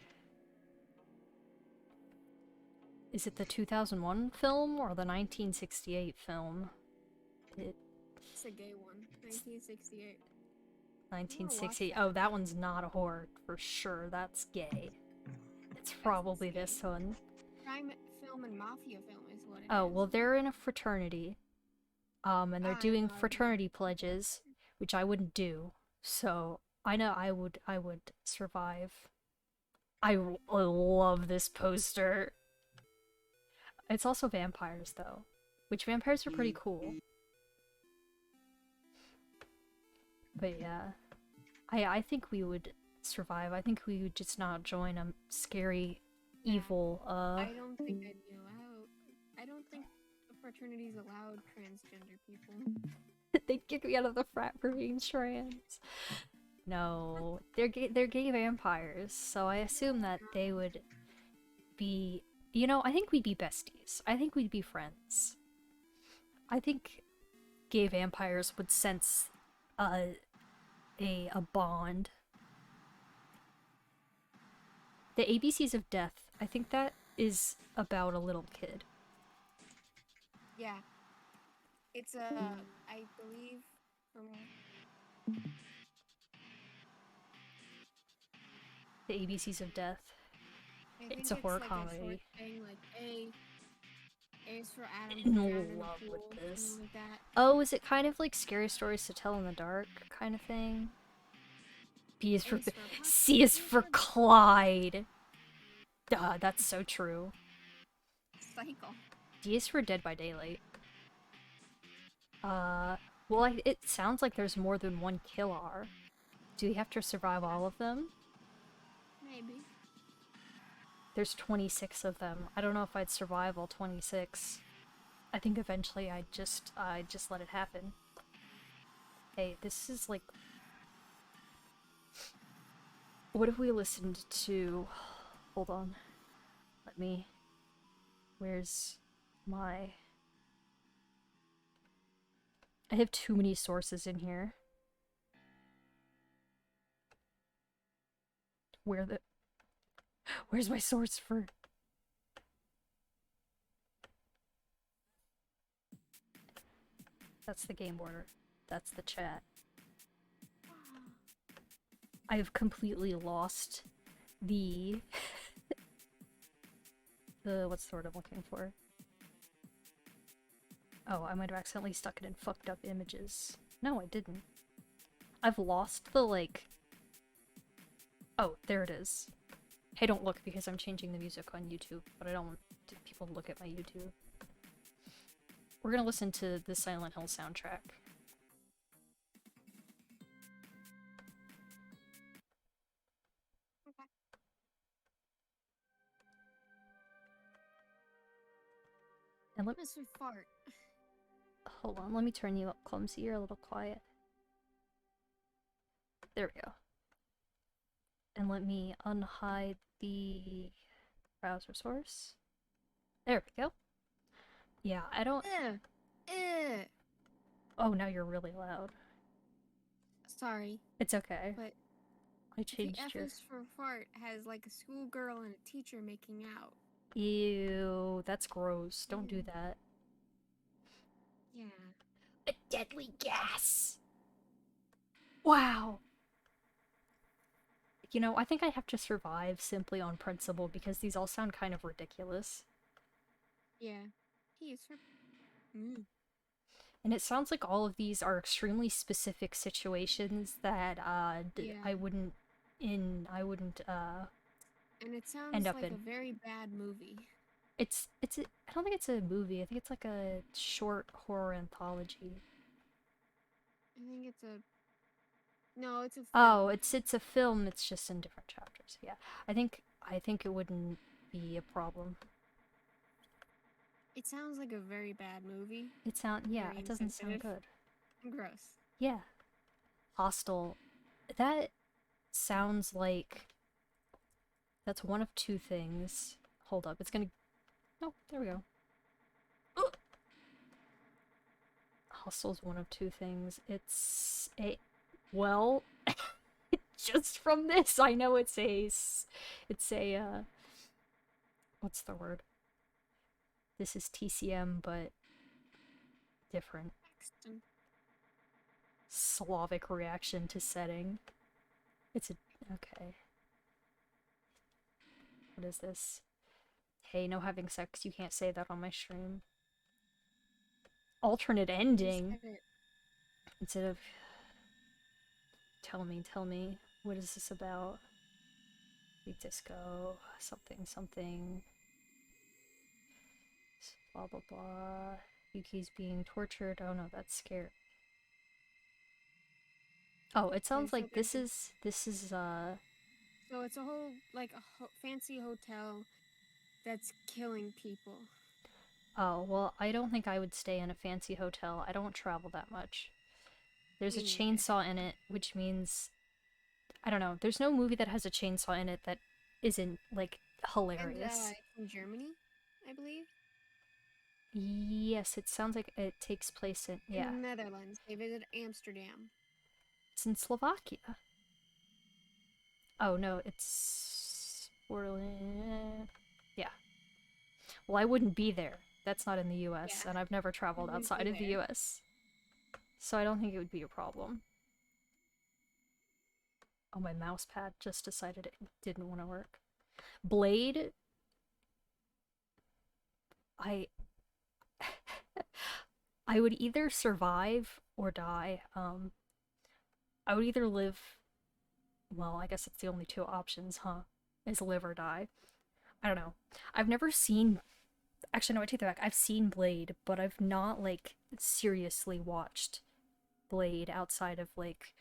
Is it the 2001 film or the 1968 film? It's a gay one. 1968. 1960. that. Oh, that one's not a horror for sure. That's gay. It's probably this one. Crime film and mafia film is what it is. Oh, well, they're in a fraternity. And they're doing I- fraternity pledges, which I wouldn't do. So I know I would survive. I love this poster. It's also vampires though, which vampires are pretty cool. But yeah, I think we would survive. I think we would just not join a scary, evil. I don't think I'd be allowed. I don't think the fraternities allowed transgender people. They'd kick me out of the frat for being trans. No, they're gay vampires, so I assume that they would be. You know, I think we'd be besties. I think we'd be friends. I think gay vampires would sense a bond. The ABCs of Death. I think that is about a little kid. Yeah. It's I believe from The ABCs of Death. I think It's a horror like comedy. A short thing, like A is for Adam. In who drowned in the love with pool, this. something like that. Oh, is it kind of like Scary Stories to Tell in the Dark kind of thing? B is for... A is for C is for Clyde! Duh, that's so true. Cycle. D is for Dead by Daylight. Well, it sounds like there's more than one killer. Do we have to survive all of them? Maybe. There's 26 of them. I don't know if I'd survive all 26. I think eventually I'd just let it happen. Hey, this is like... What if we listened to... Hold on. Let me... Where's my... I have too many sources in here. Where's my source for... That's the game border. That's the chat. I've completely lost the... what's the word I'm looking for? Oh, I might have accidentally stuck it in fucked up images. No, I didn't. I've lost the, like... Oh, there it is. Hey, don't look because I'm changing the music on YouTube, but I don't want people to look at my YouTube. We're gonna listen to the Silent Hill soundtrack. And let Mr. Fart. hold on, let me turn you up, Clumsy. You're a little quiet. There we go. And let me unhide the browser source. There we go. Yeah, I don't. Oh, now you're really loud. Sorry, It's okay. but I the changed F your. is for fart has like a schoolgirl and a teacher making out. Ew, that's gross. Don't do that. Yeah. A deadly gas! Wow! You know, I think I have to survive simply on principle because these all sound kind of ridiculous. Yeah. He is for. And it sounds like all of these are extremely specific situations that Yeah. I wouldn't And it end sounds up like a in. very bad movie. I don't think it's a movie. I think it's like a short horror anthology. I think it's a. No, it's a film. Oh, it's a film. It's just in different chapters. Yeah, I think it wouldn't be a problem. It sounds like a very bad movie. Yeah, Very it doesn't sound insensitive. good. Gross. Yeah, Hostel. That sounds like that's one of two things. Hold up, it's gonna. Oh, there we go. Hostel's one of two things. It's a. Well, just from this, I know it's a. What's the word? This is TCM, but different. Paxton. Slavic reaction to setting. It's a. Okay. What is this? Hey, no having sex. You can't say that on my stream. Alternate ending. Instead of. Tell me. What is this about? Big disco. Something. Blah blah blah. Yuki's being tortured. Oh no, that's scary. Oh, it sounds Okay, like this is So it's a whole like a fancy hotel that's killing people. Oh, well, I don't think I would stay in a fancy hotel. I don't travel that much. There's a Me neither. chainsaw in it, which means I don't know. There's no movie that has a chainsaw in it that isn't like hilarious. And in Germany, I believe. Yes, it sounds like it takes place in In the Netherlands. They visited Amsterdam. It's in Slovakia. Oh no, it's yeah. Well, I wouldn't be there. That's not in the US, Yeah. and I've never traveled wouldn't outside be of the there. US. So I don't think it would be a problem. Oh, my mouse pad just decided it didn't want to work. Blade. I would either survive or die. I would either live. Well, I guess it's the only two options, huh? Is live or die. I don't know. I've never seen. Actually, no, I take that back. I've seen Blade, but I've not like seriously watched Blade outside of like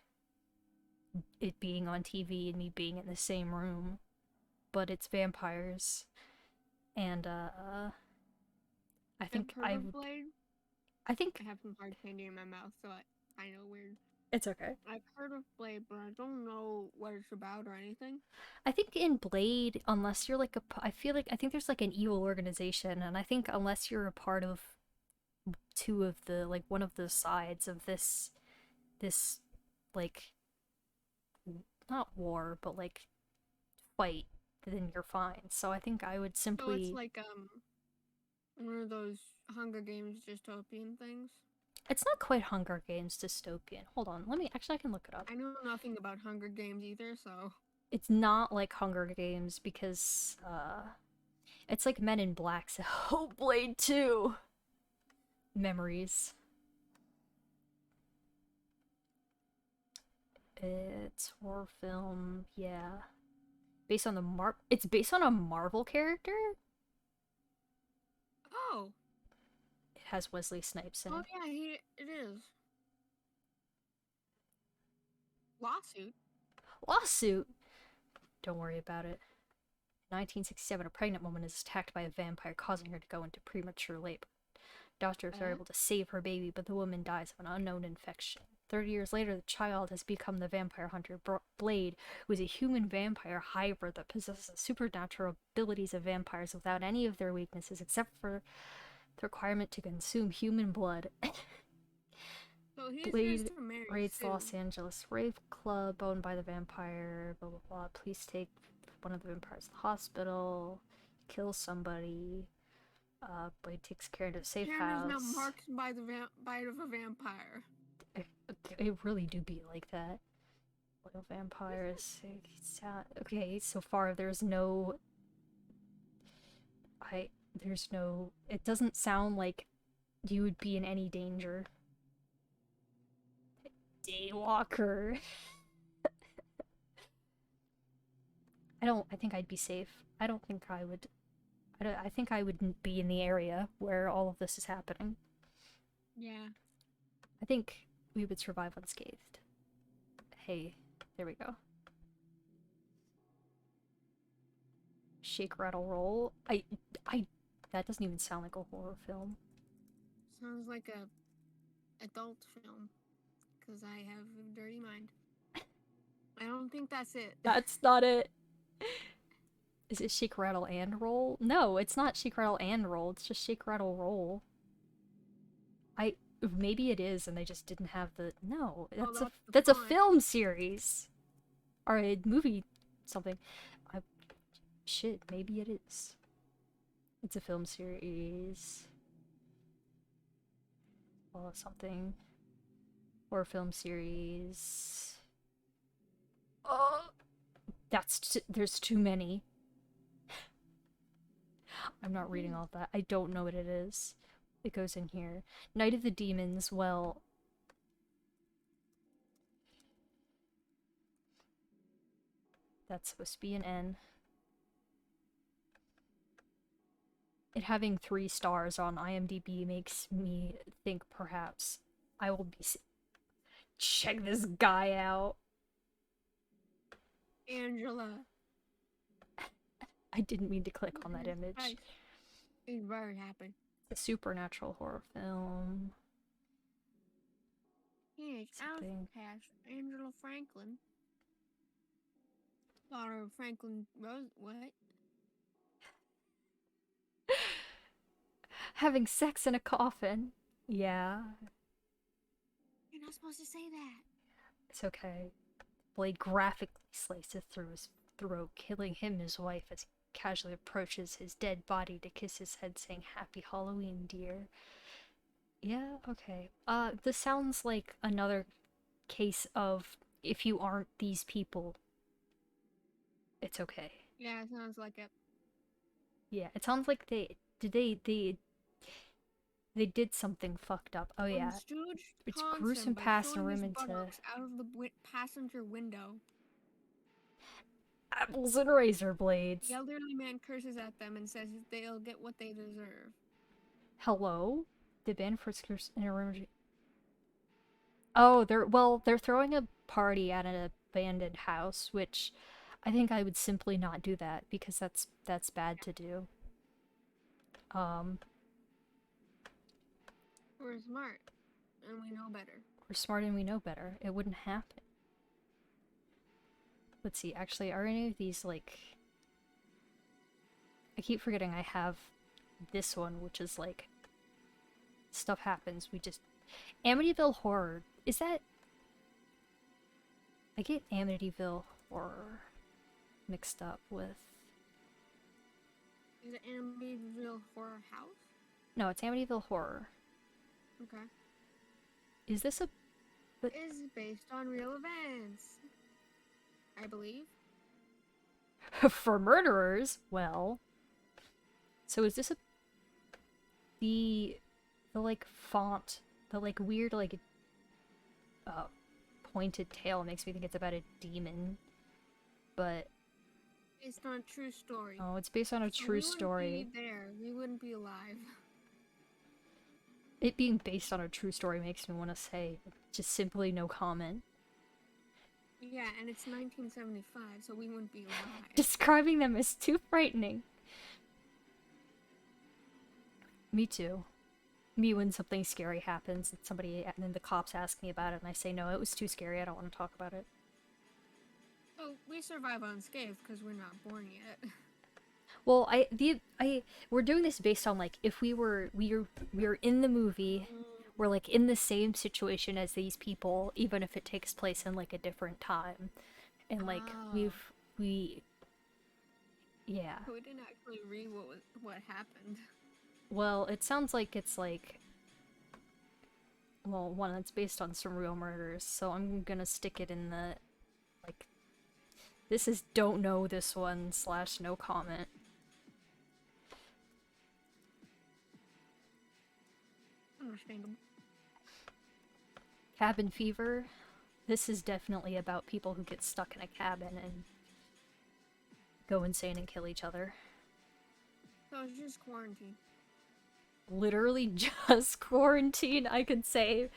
it being on TV and me being in the same room. But it's vampires, and I think I would. Blade? I think I have some hard candy in my mouth, so I know weird. it's okay. I've heard of Blade, but I don't know what it's about or anything. I think in Blade, unless you're like I think there's like an evil organization, and I think unless you're a part of two of the like one of the sides of this like not war but like fight, then you're fine. So I think I would So simply. it's like one of those Hunger Games dystopian things. It's not quite Hunger Games dystopian. Hold on, let me actually I can look it up. I know nothing about Hunger Games either, so It's not like Hunger Games because it's like Men in Black. So oh, Blade 2 memories. It's horror film, yeah. Based on it's based on a Marvel character? oh, It has Wesley Snipes in it. yeah, it is. Lawsuit? Don't worry about it. In 1967, a pregnant woman is attacked by a vampire, causing her to go into premature labor. Doctors are able to save her baby, but the woman dies of an unknown infection. 30 years later, the child has become the vampire hunter Blade, who is a human vampire hybrid that possesses the supernatural abilities of vampires without any of their weaknesses, except for the requirement to consume human blood. So he's Blade just to marry raids Sue. Los Angeles rave club owned by the vampire, blah blah blah. Please take one of the vampires to the hospital, kill somebody. Blade takes care of a safe Karen is house. now marked by the bite of a vampire. It really do be like that. Little vampires. Okay, so far there's no. There's no. It doesn't sound like you would be in any danger. Daywalker. I think I'd be safe. I don't think I would. I think I wouldn't be in the area where all of this is happening. Yeah. I think we would survive unscathed. Hey, there we go. Shake, rattle, roll. That doesn't even sound like a horror film. Sounds like a adult film. Because I have a dirty mind. I don't think that's it. That's not it. Is it shake, rattle, and roll? No, it's not shake, rattle, and roll. It's just shake, rattle, roll. Maybe it is, and they just didn't have the. No, that's a film series, or a movie, something. Shit, maybe it is. It's a film series. Or something. Or a film series. Oh, there's too many. I'm not reading all that. I don't know what it is. It goes in here. Night of the Demons, well... That's supposed to be an N. It having 3 stars on IMDb makes me think perhaps I will be... Check this guy out. Angela. I didn't mean to click on that image. He's very happy. It's a supernatural horror film. Yes, Something. Outcast. Angela Franklin. Daughter of Franklin Rose. What? Having sex in a coffin. Yeah. You're not supposed to say that. It's okay. Blade graphically slices through his throat, killing him and his wife as he casually approaches his dead body to kiss his head, saying, "Happy Halloween, dear." Yeah, okay. This sounds like another case of if you aren't these people, it's okay. Yeah, it sounds like it. Yeah, it sounds like they did something fucked up. Oh yeah. Scrooge It's taunts gruesome him by past and throwing his room into buttocks out of the passenger window. apples and razor blades. The elderly man curses at them and says they'll get what they deserve. Hello? The band for curse in a room. Oh, they're throwing a party at an abandoned house, which I think I would simply not do that because that's bad to do. We're smart, and we know better. We're smart and we know better. It wouldn't happen. Let's see, actually, are any of these, like... I keep forgetting I have this one, which is, like... Stuff happens, we just... Amityville Horror. Is that... I get Amityville Horror mixed up with... Is it Amityville Horror House? No, it's Amityville Horror. Okay. Is this a... It is based on real events, I believe. For murderers? Well... So is this a... The like, font... The, like, weird, like... pointed tail makes me think it's about a demon. But... Based on a true story. Oh, it's based on a true story. We wouldn't be there. We wouldn't be alive. It being based on a true story makes me want to say just simply no comment. Yeah, and it's 1975, so we wouldn't be alive. Describing them as too frightening. Me too. me when something scary happens and then the cops ask me about it and I say no, it was too scary, I don't want to talk about it. Oh, we survive unscathed because we're not born yet. Well, we're doing this based on like if we're in the movie, we're like in the same situation as these people, even if it takes place in like a different time, and like Oh. we yeah. We didn't actually read what happened. Well, it sounds like it's like well, one that's based on some real murders, so I'm gonna stick it in the like this is don't know this one / no comment. Understandable. Cabin fever. This is definitely about people who get stuck in a cabin and go insane and kill each other. So it's just quarantine. Literally just quarantine, I could say,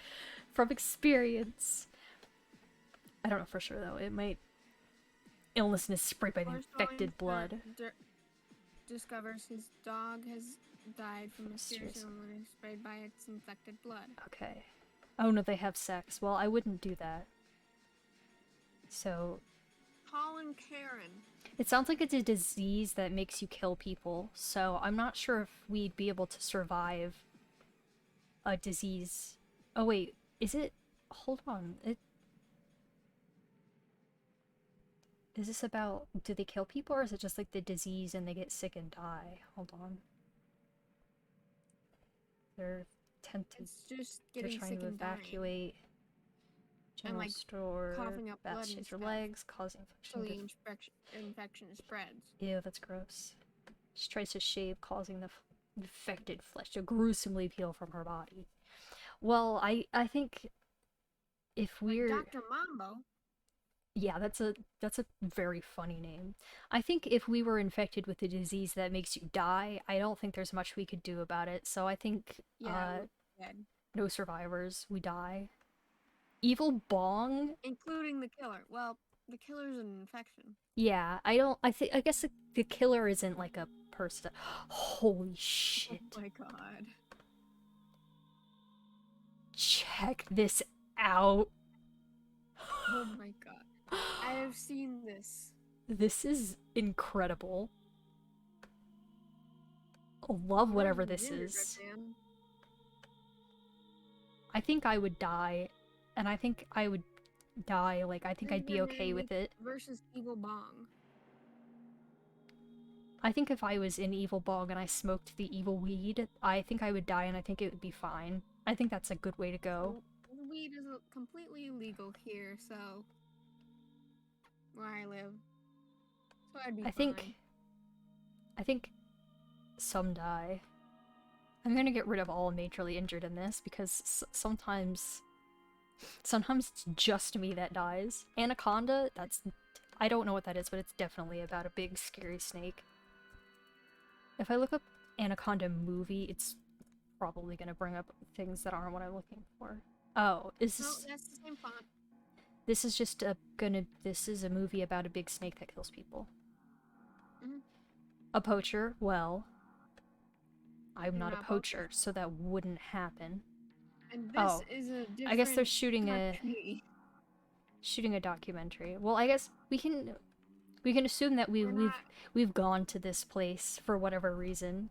from experience. I don't know for sure though. It might illness sprayed by the Forest infected Owens blood. discovers his dog has died from a Mysterious. serious illness sprayed by its infected blood. Okay. Oh no, they have sex. Well, I wouldn't do that. So, Colin Karen. it sounds like it's a disease that makes you kill people, so I'm not sure if we'd be able to survive a disease. Oh wait, is it? Hold on. Is this about, do they kill people or is it just like the disease and they get sick and die? Hold on. They're It's just they're getting trying sick to and dying. evacuate. General like, store, coughing up blood bats and shake their stuff. legs, causing So the infection. infection spreads. Ew, that's gross. She tries to shave, causing the infected flesh to gruesomely peel from her body. Well, I think if we're Like Dr. Mambo. yeah, that's a very funny name. I think if we were infected with a disease that makes you die, I don't think there's much we could do about it. So I think Yeah, we're dead. no survivors, we die. Evil Bong? Including the killer. Well, the killer's an infection. Yeah, I guess the killer isn't like a person. Holy shit. Oh my god. Check this out. Oh my god. I have seen this. This is incredible. Love whatever Where's this the is. gingerbread man? I think I would die, and I think I would die, like, I think I'd be Gingerbread okay Man with it. Versus Evil Bong. I think if I was in Evil Bong and I smoked the evil weed, I think I would die and I think it would be fine. I think that's a good way to go. Well, weed is completely illegal here, so where I live. So I'd be I fine. think some die. I'm gonna get rid of all majorly injured in this because sometimes it's just me that dies. Anaconda, I don't know what that is, but it's definitely about a big scary snake. If I look up Anaconda movie, it's probably gonna bring up things that aren't what I'm looking for. Oh, No, that's the same font. this is just this is a movie about a big snake that kills people. Mhm. A poacher? Well, I'm You're not a not a poacher, so that wouldn't happen. And this Oh, is a different I guess they're shooting country. a documentary. Well, I guess we can assume that We're not- we've gone to this place for whatever reason.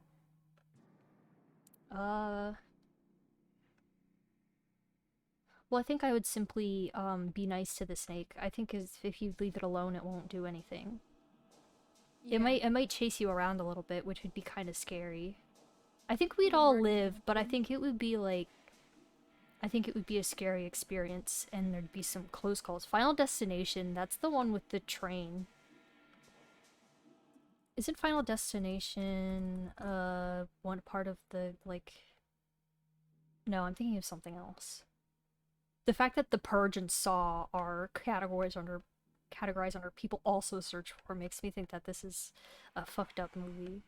Well, I think I would simply be nice to the snake. I think if you leave it alone, it won't do anything. Yeah. It might chase you around a little bit, which would be kind of scary. I think we'd Little all birdie live, but I thing. think it would be like I think it would be a scary experience and there'd be some close calls. Final Destination, that's the one with the train. Isn't Final Destination one part of the like No, I'm thinking of something else. The fact that The Purge and Saw are categorized under people also search for makes me think that this is a fucked up movie.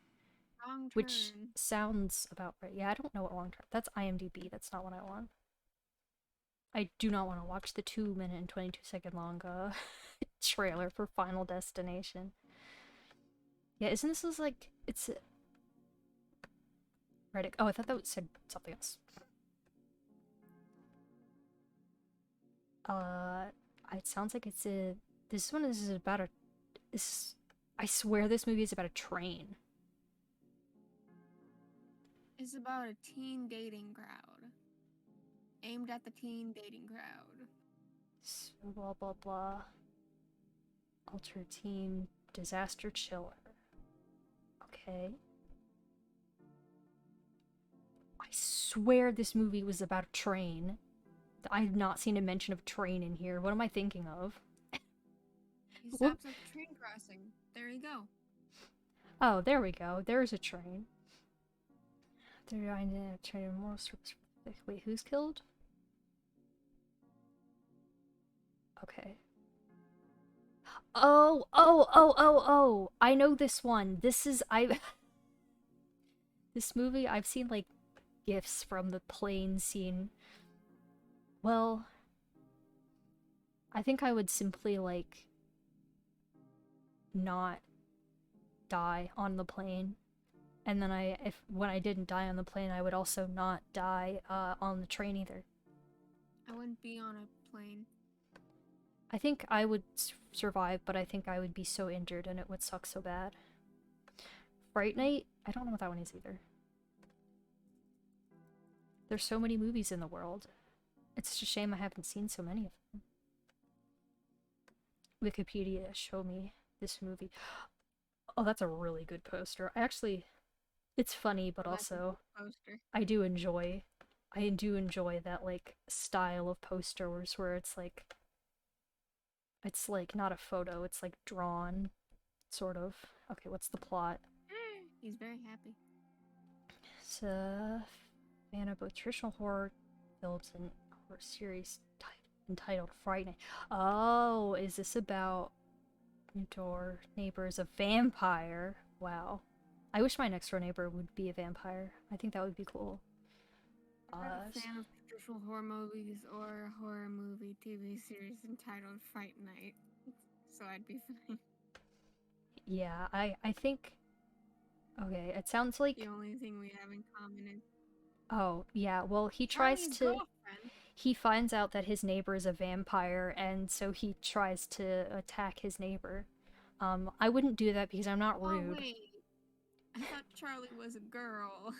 Wrong Which turn. sounds about right. Yeah, I don't know what long term. That's IMDb. That's not what I want. I do not want to watch the 2-minute and 22-second long trailer for Final Destination. Yeah, isn't this like it's Right. Oh, I thought that said something else. It sounds like it's a. This one is about a. This. I swear this movie is about a train. It's about a teen dating crowd. Aimed at the teen dating crowd. So blah blah blah. Ultra Teen Disaster Chiller. Okay. I swear this movie was about a train. I have not seen a mention of train in here. What am I thinking of? He stops at the train crossing. There you go. Oh, there we go. There's a train. They're trying to train more service. Wait, who's killed? Okay. Oh! I know this one. This is this movie, I've seen like gifs from the plane scene. Well, I think I would simply like not die on the plane. And then when I didn't die on the plane, I would also not die on the train either. I wouldn't be on a plane. I think I would survive, but I think I would be so injured and it would suck so bad. Fright Night? I don't know what that one is either. There's so many movies in the world. It's just a shame I haven't seen so many of them. Wikipedia, show me this movie. Oh, that's a really good poster. It's funny, but That's a also good poster. I do enjoy that like style of posters where it's like not a photo, it's like drawn, sort of. Okay, what's the plot? He's very happy. It's a fan of both traditional horror films and horror series entitled Fright Night. Oh, is this about your door neighbor's a vampire? Wow. I wish my next door neighbor would be a vampire. I think that would be cool. I'm not a fan of traditional horror movies or a horror movie TV series entitled Fright Night, so I'd be fine. Yeah, I think... Okay, it sounds like... The only thing we have in common is Oh, yeah, well, he tries Charlie's to... girlfriend. He finds out that his neighbor is a vampire, and so he tries to attack his neighbor. I wouldn't do that because I'm not Oh rude. wait, I thought Charlie was a girl.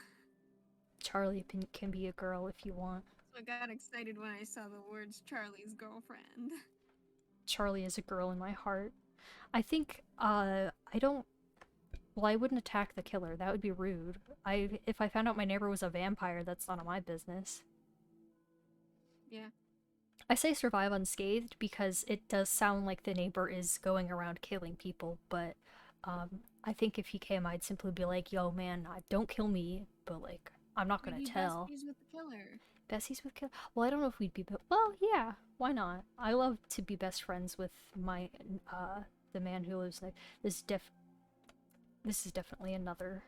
Charlie can be a girl if you want. So I got excited when I saw the words Charlie's girlfriend. Charlie is a girl in my heart. I think, I don't... Well, I wouldn't attack the killer. That would be rude. If I found out my neighbor was a vampire, that's none of my business. Yeah. I say survive unscathed because it does sound like the neighbor is going around killing people, but I think if he came, I'd simply be like, yo, man, don't kill me, but, like, I'm not gonna Maybe tell. besties with the killer. Besties with killer? Well, I don't know if we'd be... Well, yeah, why not? I love to be best friends with my, the man who lives next... This is definitely another,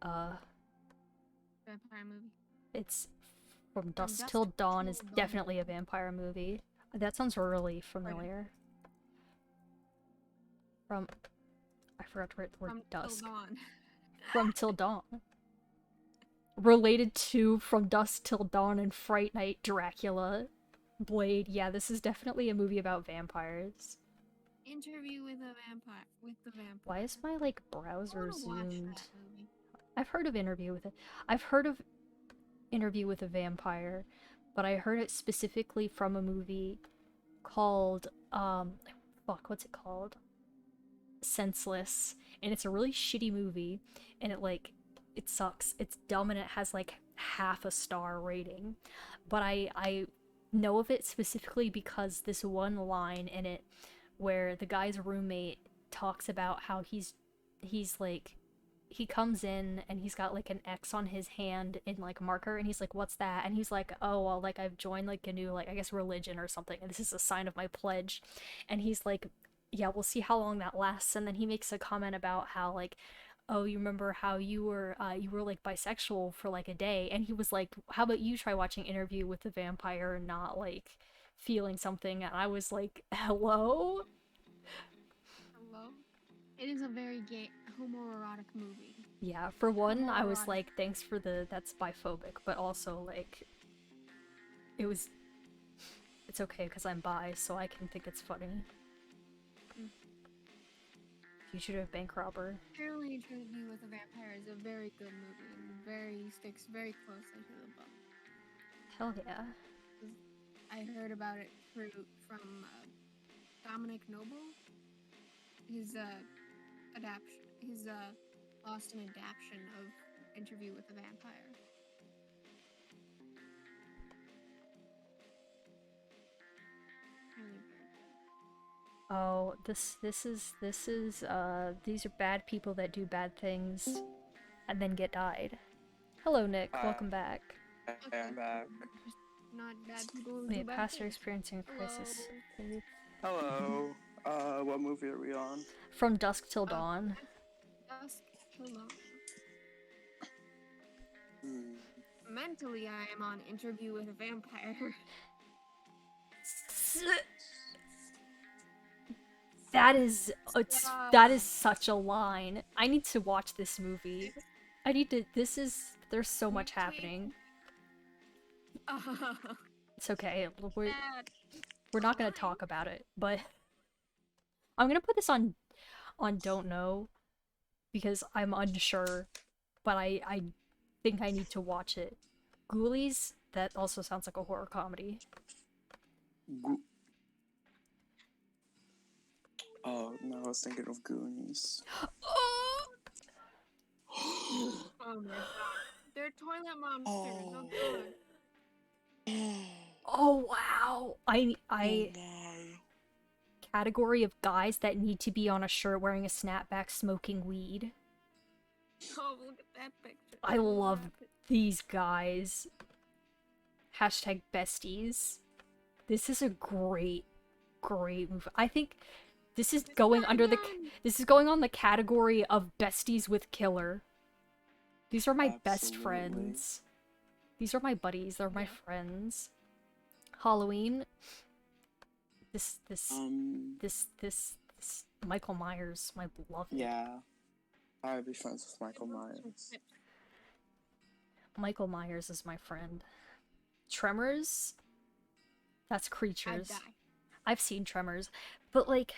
Vampire movie. it's From Dusk Dusk Till Dawn is Till Dawn. definitely a vampire movie. That sounds really familiar. From... I forgot to write the word From dusk. Till Dawn. From Till Dawn. Related to From Dusk Till Dawn and Fright Night, Dracula, Blade. Yeah, this is definitely a movie about vampires. Interview with a Vampire. With the Vampire. Why is my, like, I browser wanna watch zoomed? that movie. I've heard of Interview with it. I've heard of Interview with a Vampire, but I heard it specifically from a movie called, fuck, what's it called? Senseless. And it's a really shitty movie, and it sucks. It's dumb, and it has, like, half a star rating. But I know of it specifically because this one line in it where the guy's roommate talks about how he's like, he comes in and he's got like an X on his hand in like marker, and he's like, what's that? And he's like, oh, well, like I've joined like a new, like, I guess religion or something, and this is a sign of my pledge. And he's like, yeah, we'll see how long that lasts. And then he makes a comment about how, like, oh, you remember how you were like bisexual for like a day? And he was like, how about you try watching Interview with the Vampire and not like feeling something? And I was like, hello? Hello? It is a very gay homoerotic movie. Yeah, for one, I was Homoerotic. like, thanks for that's biphobic, but also, like, it's okay because I'm bi, so I can think it's funny. Mm. Fugitive Bank Robber. Apparently, Interview with a Vampire is a very good movie and sticks very closely to the book. Hell yeah. I heard about it from Dominic Noble. His lost an adaptation of Interview with a Vampire. Really very good. Oh, these are bad people that do bad things and then get died. Hello, Nick. Welcome back. I'm back. Just not bad people who Wait, do bad past or things. experiencing a crisis. Hello. What movie are we on? From Dusk Till Dawn. Dusk Till Dawn. Hmm. Mentally, I am on Interview with a Vampire. That is such a line. I need to watch this movie. There's so much happening. It's okay. We're not gonna talk about it, but I'm gonna put this on Don't Know because I'm unsure, but I think I need to watch it. Ghoulies, that also sounds like a horror comedy. Oh no, I was thinking of Goonies. Oh my god. They're toilet monsters. Oh, god. Oh wow! I my. category of guys that need to be on a shirt wearing a snapback smoking weed. Oh, look at that picture. I love these guys. Hashtag besties. This is a great movie. I think this is going under this is going on the category of besties with killer. These are my best Absolutely. friends. These are my buddies. They're my friends. Halloween. This Michael Myers, my beloved. Yeah. I would be friends with Michael Myers. Michael Myers is my friend. Tremors? That's creatures. I'd die. I've seen Tremors, but like,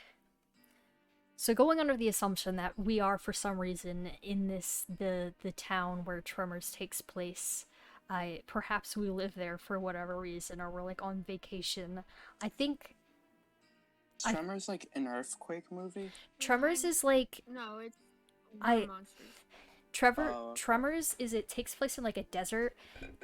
so going under the assumption that we are for some reason in the town where Tremors takes place, perhaps we live there for whatever reason, or we're like on vacation. I think Tremors like an earthquake movie? Tremors is like No, it's monsters. Tremors it takes place in like a desert,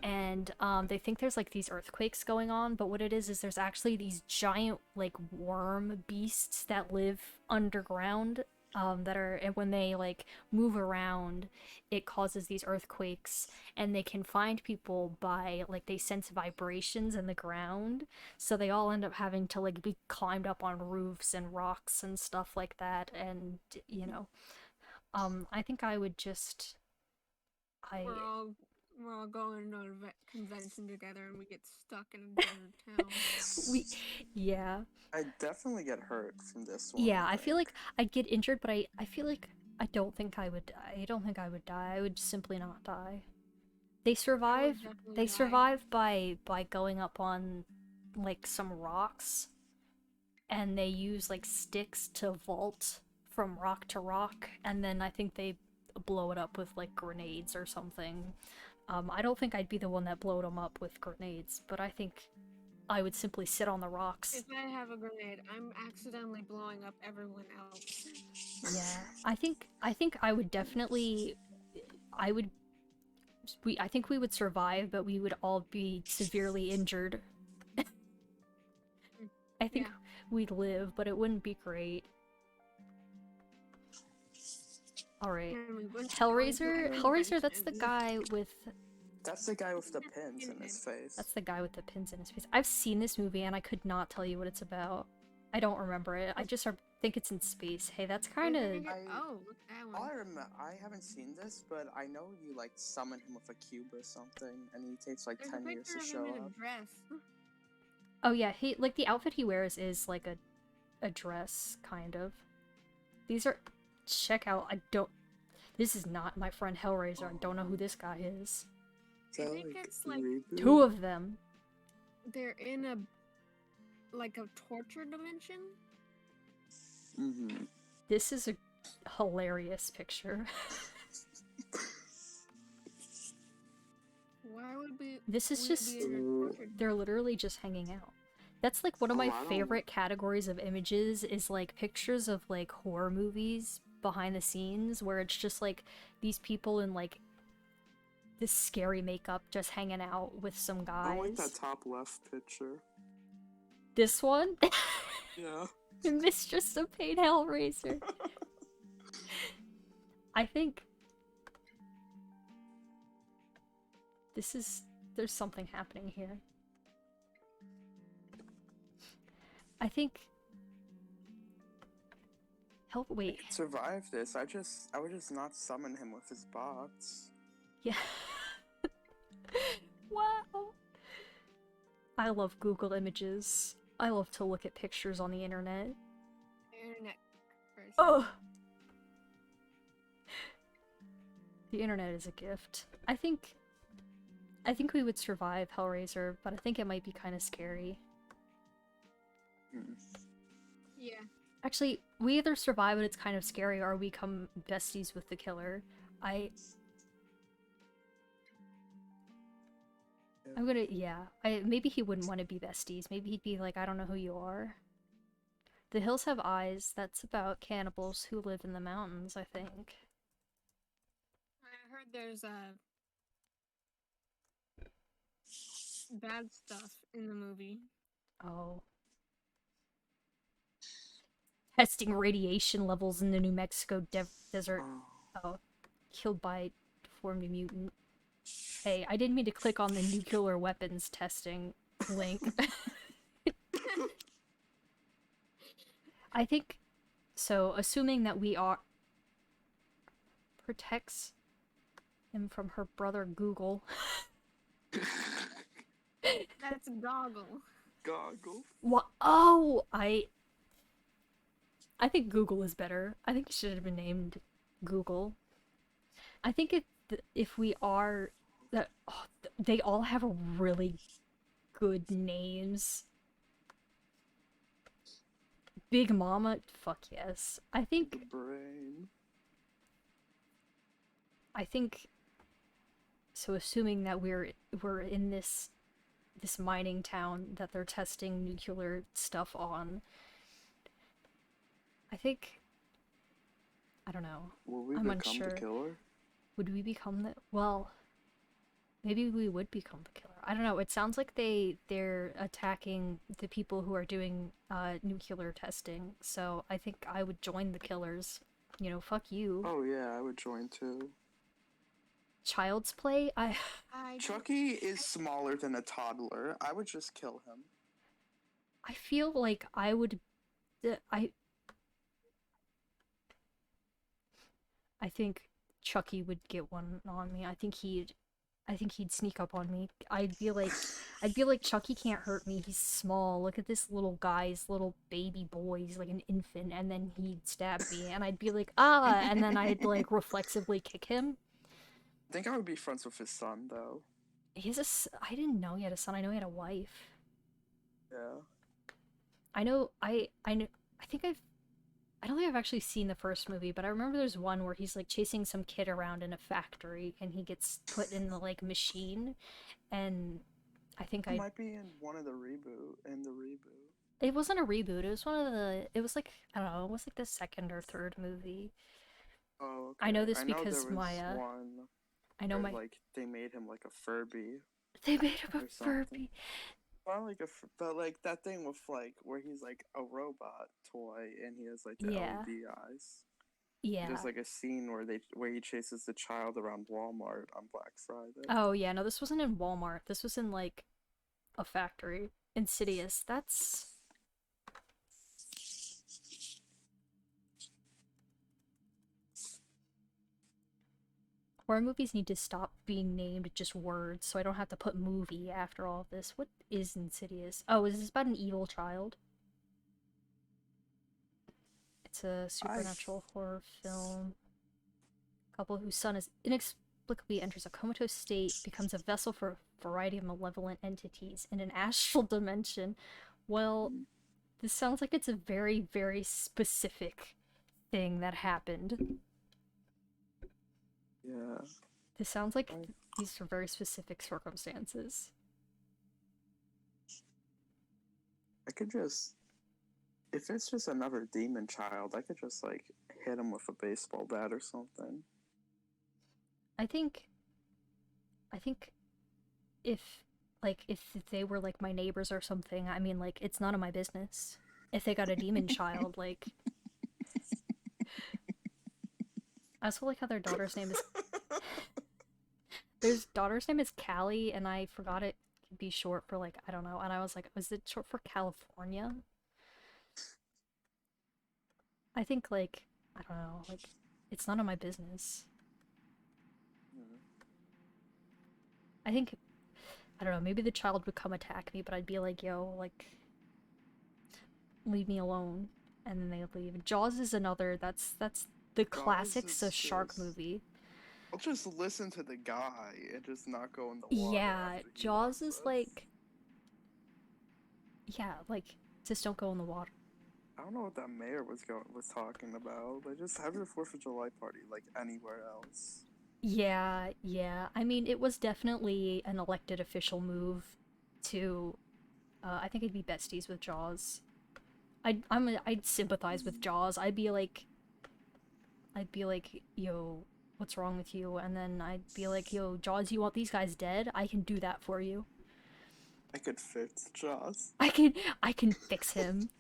and they think there's like these earthquakes going on, but what it is there's actually these giant like worm beasts that live underground, that are, and when they like move around it causes these earthquakes, and they can find people by like they sense vibrations in the ground, so they all end up having to like be climbed up on roofs and rocks and stuff like that, and you know, I think I would just We're all going to a convention together and we get stuck in a desert town. yeah. I'd definitely get hurt from this one. Yeah, I feel like I'd get injured, but I feel like I don't think I would die. I would simply not die. They survive by going up on like some rocks, and they use like sticks to vault from rock to rock, and then I think they blow it up with like grenades or something. I don't think I'd be the one that blowed them up with grenades, but I think I would simply sit on the rocks. If I have a grenade, I'm accidentally blowing up everyone else. Yeah, I think I would definitely, I think we would survive, but we would all be severely injured. I think we'd live, but it wouldn't be great. Alright. Hellraiser, that's the guy with... That's the guy with the pins in his face. That's the guy with the pins in his face. I've seen this movie and I could not tell you what it's about. I don't remember it. I just think it's in space. Hey, that's kind of... Oh, look at that one. I haven't seen this, but I know you like summon him with a cube or something, and he takes like There's 10 a years to picture show of him in a up. dress. Oh yeah, he like the outfit he wears is like a dress, kind of. These are... Check out, This is not my friend Hellraiser. I don't know who this guy is. Is that, think it's, like, reboot? 2 of them. They're in a torture dimension. Mm-hmm. This is a hilarious picture. Why would we? This is we just- be in a torture They're literally just hanging out. That's like one of Oh, my I don't- favorite categories of images is like pictures of like horror movies behind the scenes where it's just like these people in like this scary makeup just hanging out with some guys. I like that top left picture. This one? Yeah. Mistress of Pain Hellraiser. I think there's something happening here. I think wait. Survive this. I would just not summon him with his bots. Yeah. Wow. I love Google Images. I love to look at pictures on the internet. internet person. Oh. The internet is a gift. I think we would survive Hellraiser, but I think it might be kind of scary. Hmm. Yeah. Actually, we either survive and it's kind of scary, or we become besties with the killer. I'm gonna, yeah. Maybe he wouldn't want to be besties. Maybe he'd be like, I don't know who you are. The Hills Have Eyes, that's about cannibals who live in the mountains, I think. I heard there's bad stuff in the movie. Oh. Testing radiation levels in the New Mexico desert. Oh. Oh. Killed by deformed mutant. Hey, I didn't mean to click on the nuclear weapons testing link. I think, so assuming that we are protects him from her brother Google. That's Goggle. Goggle. What? Oh, I think Google is better. I think it should have been named Google. I think if we are that, they all have really good names. Big Mama, fuck yes. I think Brain. so. Assuming that we're in this mining town that they're testing nuclear stuff on, I think, I don't know. Will we I'm become unsure. the killer? Would we become the, well, maybe we would become the killer. I don't know. It sounds like they're attacking the people who are doing nuclear testing. So I think I would join the killers. You know, fuck you. Oh yeah, I would join too. Child's Play? I Chucky is smaller than a toddler. I would just kill him. I feel like I would I think Chucky would get one on me. I think he'd sneak up on me. I'd be like Chucky can't hurt me. He's small. Look at this little guy's little baby boy. He's like an infant, and then he'd stab me, and I'd be like, ah, and then I'd like reflexively kick him. I think I would be friends with his son though. I didn't know he had a son. I know he had a wife. Yeah. I know. I don't think I've actually seen the first movie, but I remember there's one where he's like chasing some kid around in a factory and he gets put in the like machine, and I think It might be in one of the reboot. it wasn't a reboot. It was it was like, I don't know, it was like the second or third movie. Oh, okay. I know this there because was my one I know where, my like they made him like a Furby. they made him or a something. Furby. Not like but like that thing with like where he's like a robot toy and he has like the Yeah. LED eyes. Yeah. There's like a scene where he chases the child around Walmart on Black Friday. Oh yeah, no, this wasn't in Walmart. This was in like a factory. Insidious. That's horror movies need to stop being named just words, so I don't have to put movie after all of this. What is Insidious? Oh, is this about an evil child? It's a supernatural horror film. couple whose son is inexplicably enters a comatose state, becomes a vessel for a variety of malevolent entities in an astral dimension. Well, this sounds like it's a very, very specific thing that happened. Yeah. This sounds like these are very specific circumstances. I could just, if it's just another demon child, I could just like hit him with a baseball bat or something. I think if they were like my neighbors or something, I mean, like, it's none of my business. If they got a demon child, like, I also like how their daughter's name is their daughter's name is Callie, and I forgot it could be short for, like, I don't know, and I was like, was it short for California? I think, like, I don't know, like, it's none of my business. I think, I don't know, maybe the child would come attack me, but I'd be like, yo, like, leave me alone. And then they leave. Jaws is another, that's the classics of shark movie. I'll just listen to the guy and just not go in the water. Yeah, after he Jaws wants is us. like, yeah, like, just don't go in the water. I don't know what that mayor was talking about. Like, just have your 4th of July party like anywhere else. Yeah, I mean, it was definitely an elected official move to, I think it'd be besties with Jaws. I'd sympathize with Jaws. I'd be like, yo, what's wrong with you? And then I'd be like, yo, Jaws, you want these guys dead? I can do that for you. I could fix Jaws. I can fix him.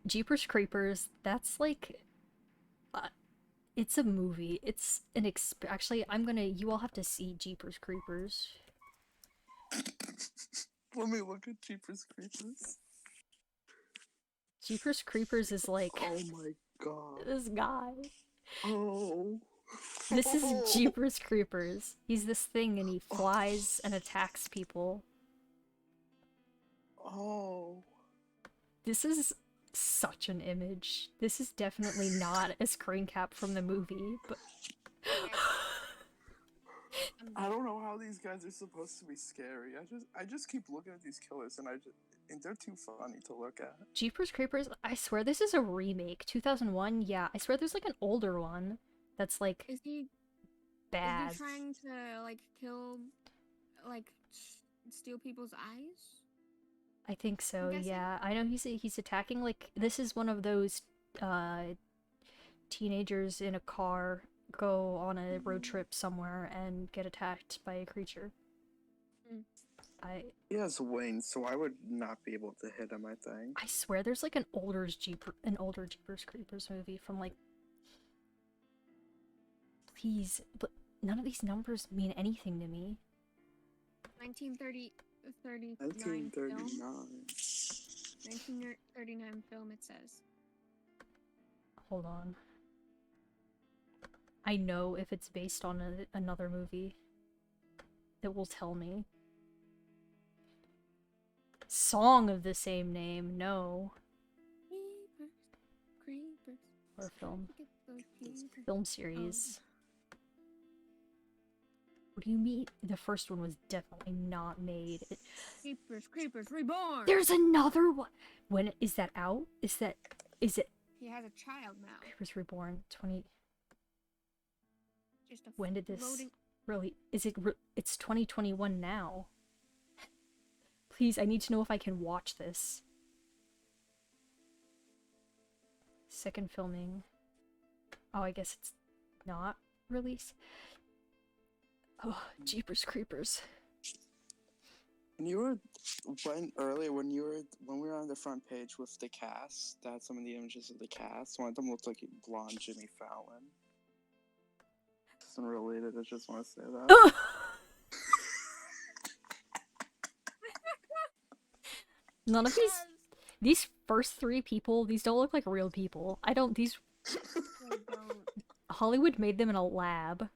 Jeepers Creepers, that's like, it's a movie. It's an actually, you all have to see Jeepers Creepers. Let me look at Jeepers Creepers. Jeepers Creepers is like, Oh my god. this guy. Oh. This is Jeepers Creepers. He's this thing and he flies and attacks people. Oh. This is such an image. This is definitely not a screen cap from the movie, but I don't know how these guys are supposed to be scary. I just keep looking at these killers and they're too funny to look at. Jeepers Creepers, I swear this is a remake. 2001, yeah. I swear there's like an older one that's like Is he bad. trying to like kill, like steal people's eyes? I think so, guessing? yeah. I know he's attacking, like, this is one of those teenagers in a car go on a road trip somewhere and get attacked by a creature. He has wings, so I would not be able to hit him, I think. I swear there's like an older Jeepers Creepers movie from like, please, but none of these numbers mean anything to me. 1939 1939. film. 1939 film, it says. Hold on. I know if it's based on another movie. It will tell me. Song of the same name, no. Creepers. Or film. Look at those creepers. Film series. What do you mean? The first one was definitely not made. Creepers reborn! There's another one! When is that out? Is it He has a child now. Creepers Reborn 20... Just a When did this floating- really... It's 2021 now. Please, I need to know if I can watch this. Second filming. Oh, I guess it's not released. Oh, Jeepers Creepers. When we were on the front page with the cast, that had some of the images of the cast. One of them looked like a blonde Jimmy Fallon. Isn't related, I just want to say that. None of these first three people, these don't look like real people. They don't. Hollywood made them in a lab.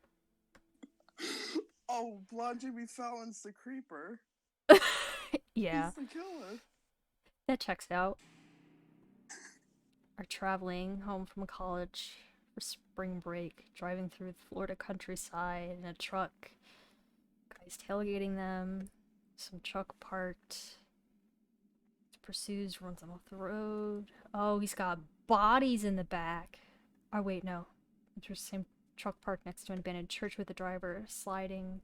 Oh, blonde Jimmy Fallon's the creeper. Yeah, He's the killer. that checks out. are traveling home from college for spring break, driving through the Florida countryside in a truck. Guy's tailgating them. Some truck parked. Pursues, runs them off the road. Oh, he's got bodies in the back. Oh, wait, no. It's the same truck parked next to an abandoned church with the driver sliding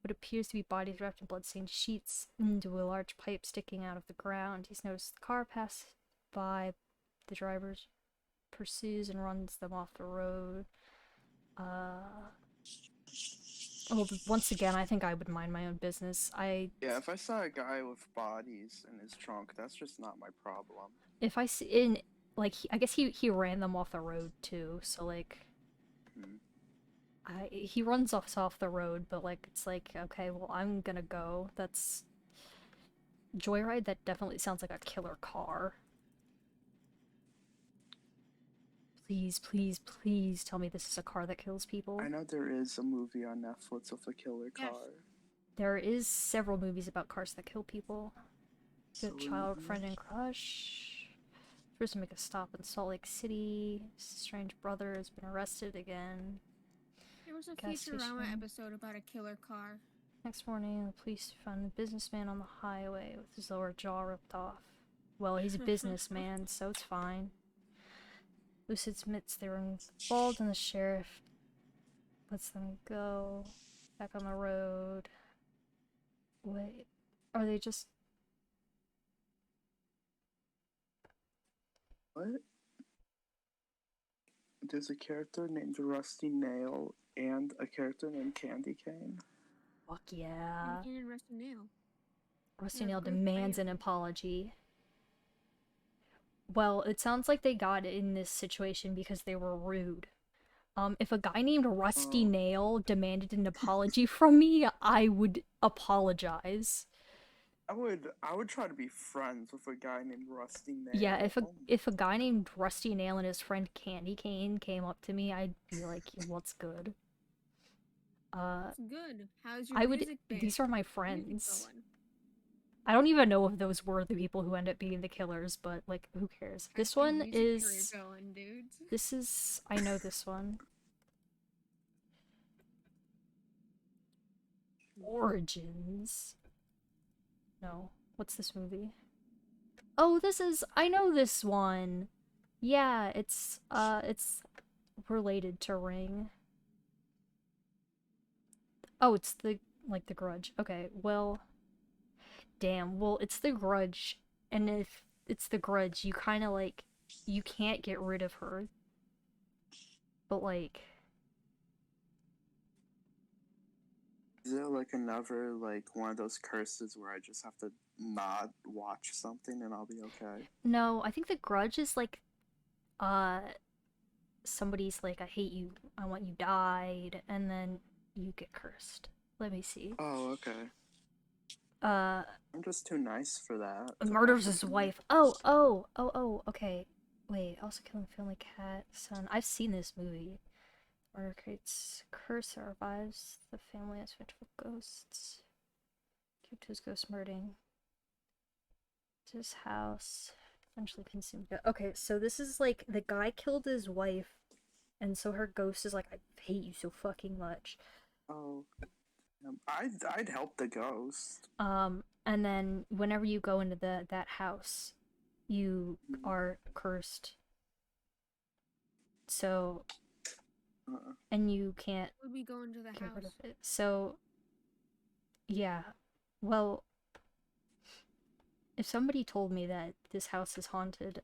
what appears to be bodies wrapped in blood-stained sheets into a large pipe sticking out of the ground. He's noticed the car pass by. The driver pursues and runs them off the road. Well, once again, I think I would mind my own business. Yeah, if I saw a guy with bodies in his trunk, that's just not my problem. If I see in like I guess he ran them off the road too, so like he runs off the road, but like it's like okay, well I'm gonna go. That's Joyride. That definitely sounds like a killer car. Please, please, please tell me this is a car that kills people. I know there is a movie on Netflix with a killer Yes. car. There is several movies about cars that kill people. Good So, Child, Friend, and Crush. First, make a stop in Salt Lake City. Strange brother has been arrested again. There was a Gas Futurama station. episode about a killer car. Next morning, the police found a businessman on the highway with his lower jaw ripped off. Well, he's a businessman, so it's fine. Lucid admits they were involved, and the sheriff lets them go. Back on the road. Wait, are they just... What? There's a character named Rusty Nail and a character named Candy Cane. Fuck yeah. And Cannon Rusty Nail. Rusty Yeah, Nail good demands plan. an apology. Well, it sounds like they got in this situation because they were rude. If a guy named Rusty Oh. Nail demanded an apology from me, I would apologize. I would try to be friends with a guy named Rusty Nail. Yeah, Oh if a guy named Rusty Nail and his friend Candy Cane came up to me, I'd be like, "What's good?" It's good. How's your I would. music band? These are my Music friends. going? I don't even know if those were the people who end up being the killers, but like, who cares? This How's your one music career is. going, dudes? This is. I know this one. Origins. No. What's this movie? Oh, this is. I know this one. Yeah, it's related to Ring. Oh, it's the Grudge. Okay, well, damn. Well, it's the Grudge, and if it's the Grudge, you kind of like you can't get rid of her. But like, Is there like another like one of those curses where I just have to not watch something and I'll be okay? no, I think the Grudge is like, somebody's like, I hate you, I want you died, and then you get cursed. Let me see. Oh, okay. Uh, I'm just too nice for that. to murders have his to be- wife. Okay. Wait, also killing family cat, son. I've seen this movie. Murder creates curse that revives the family as vengeful ghosts. Kept his ghost murdering. To his house. Eventually consumed it. Okay, so this is like the guy killed his wife, and so her ghost is like, I hate you so fucking much. Oh, I'd help the ghost. And then whenever you go into that house, you are cursed. So, and you can't Would we go into the get rid house? of it. So, yeah. Well, if somebody told me that this house is haunted,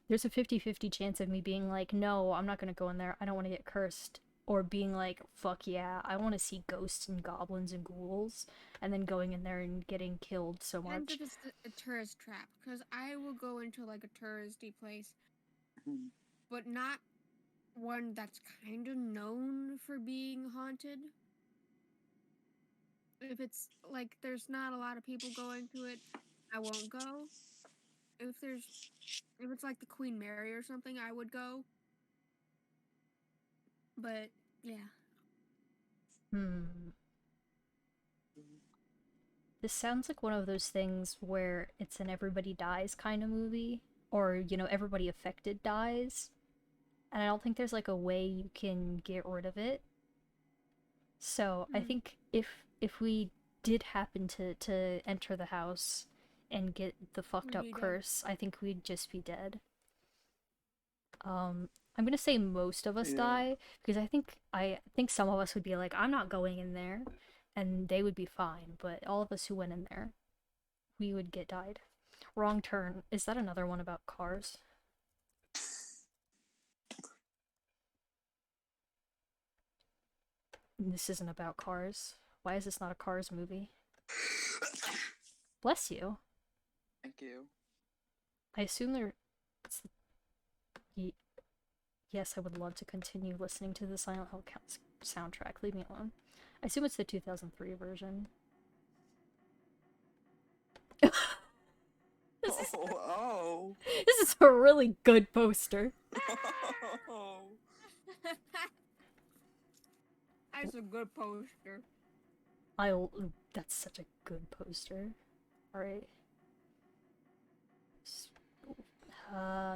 there's a 50-50 chance of me being like, no, I'm not gonna go in there. I don't want to get cursed. Or being like, fuck yeah, I want to see ghosts and goblins and ghouls. And then going in there and getting killed so Depends much. if it's a tourist trap, because I will go into like a touristy place, Mhm. but not one that's kind of known for being haunted. If it's like there's not a lot of people going to it, I won't go. If it's like the Queen Mary or something, I would go. But yeah, This sounds like one of those things where it's an everybody dies kind of movie. or everybody affected dies, and I don't think there's like a way you can get rid of it. So I Mm. think if we did happen to enter the house and get the fucked We'd up be dead. curse, I think we'd just be dead. I'm gonna say most of us Yeah. die because I think some of us would be like, I'm not going in there, and they would be fine. But all of us who went in there, we would get died. Wrong turn. Is that another one about cars? This isn't about cars. Why is this not a Cars movie? Bless you. Thank you. I assume there. It's, yes, I would love to continue listening to the Silent Hill soundtrack. Leave me alone. I assume it's the 2003 version. This is, Oh, this is a really good poster. oh. That's a good poster. That's such a good poster. Alright.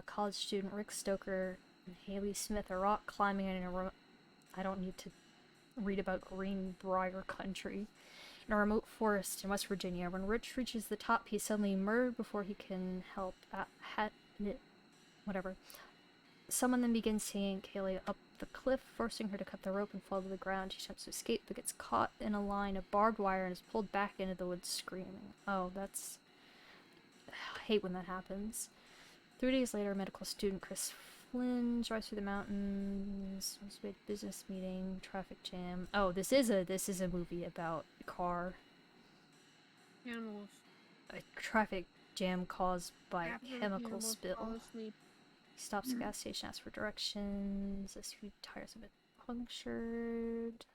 College student Rick Stoker and Haley Smith are rock climbing in a I don't need to read about Greenbrier country. In a remote forest in West Virginia. When Rich reaches the top, he's suddenly murdered before he can help. Whatever. Someone then begins singing Kaylee up the cliff, forcing her to cut the rope and fall to the ground. She attempts to escape, but gets caught in a line of barbed wire and is pulled back into the woods screaming. Oh, that's... I hate when that happens. 3 days later, medical student Chris Flynn drives through the mountains. Business meeting, traffic jam. Oh, this is a movie about car. Animals. A traffic jam caused by After a chemical animals spill. fall asleep. He stops at a gas station, asks for directions. His few tires have been punctured.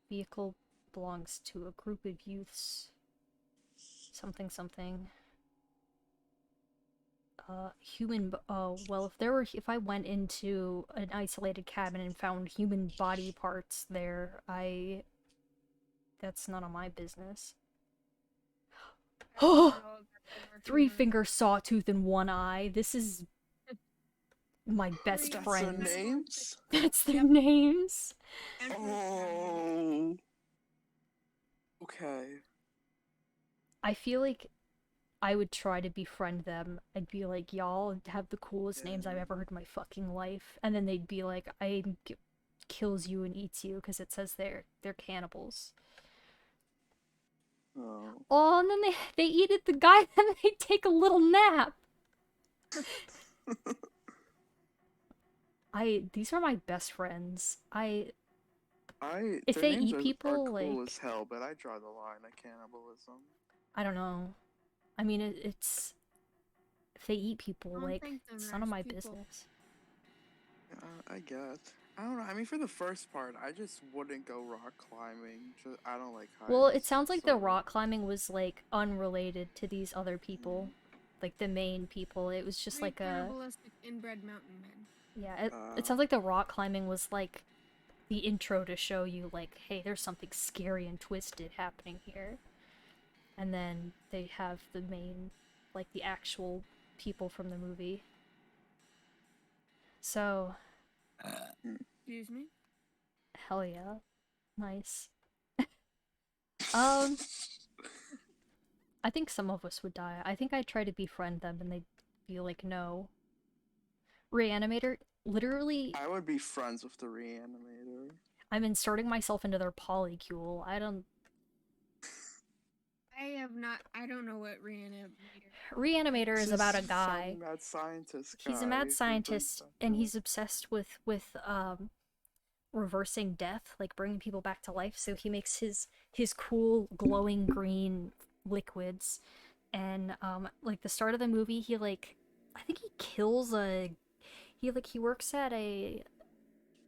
Vehicle belongs to a group of youths. Something something. Oh, well, if I went into an isolated cabin and found human body parts there, that's none of my business. Oh! Three-finger sawtooth and one eye. This is my best That's That's their friends. names? That's their names. Oh. Okay. I feel like I would try to befriend them. I'd be like, y'all have the coolest names I've ever heard in my fucking life. And then they'd be like, kills you and eats you because it says they're cannibals. Oh. Oh, and then they eat it the guy and they take a little nap. These are my best friends. If Their they names eat are people, cool like, as hell, but I draw the line at cannibalism. I don't know. I mean, it's if they eat people, don't like, think they're it's none of my nice people. business. I guess. I don't know. I mean, for the first part, I just wouldn't go rock climbing. I don't like heights. Well, it sounds like the so- rock climbing was like unrelated to these other people, like the main people. It was just Three like a cannibalistic inbred mountain men. yeah. It sounds like the rock climbing was like the intro to show you like, hey, there's something scary and twisted happening here. And then they have the main, like the actual people from the movie. So, Excuse me? hell yeah. Nice. I think some of us would die. I think I'd try to befriend them and they'd be like, no. Reanimator, literally, I would be friends with the reanimator. I'm inserting myself into their polycule. I don't know what Reanimator. Reanimator is This about a some guy. mad scientist He's a guy mad who scientist brings and stuff he's obsessed with reversing death, like bringing people back to life. So he makes his cool glowing green liquids, and like the start of the movie, he like I think he kills he works at a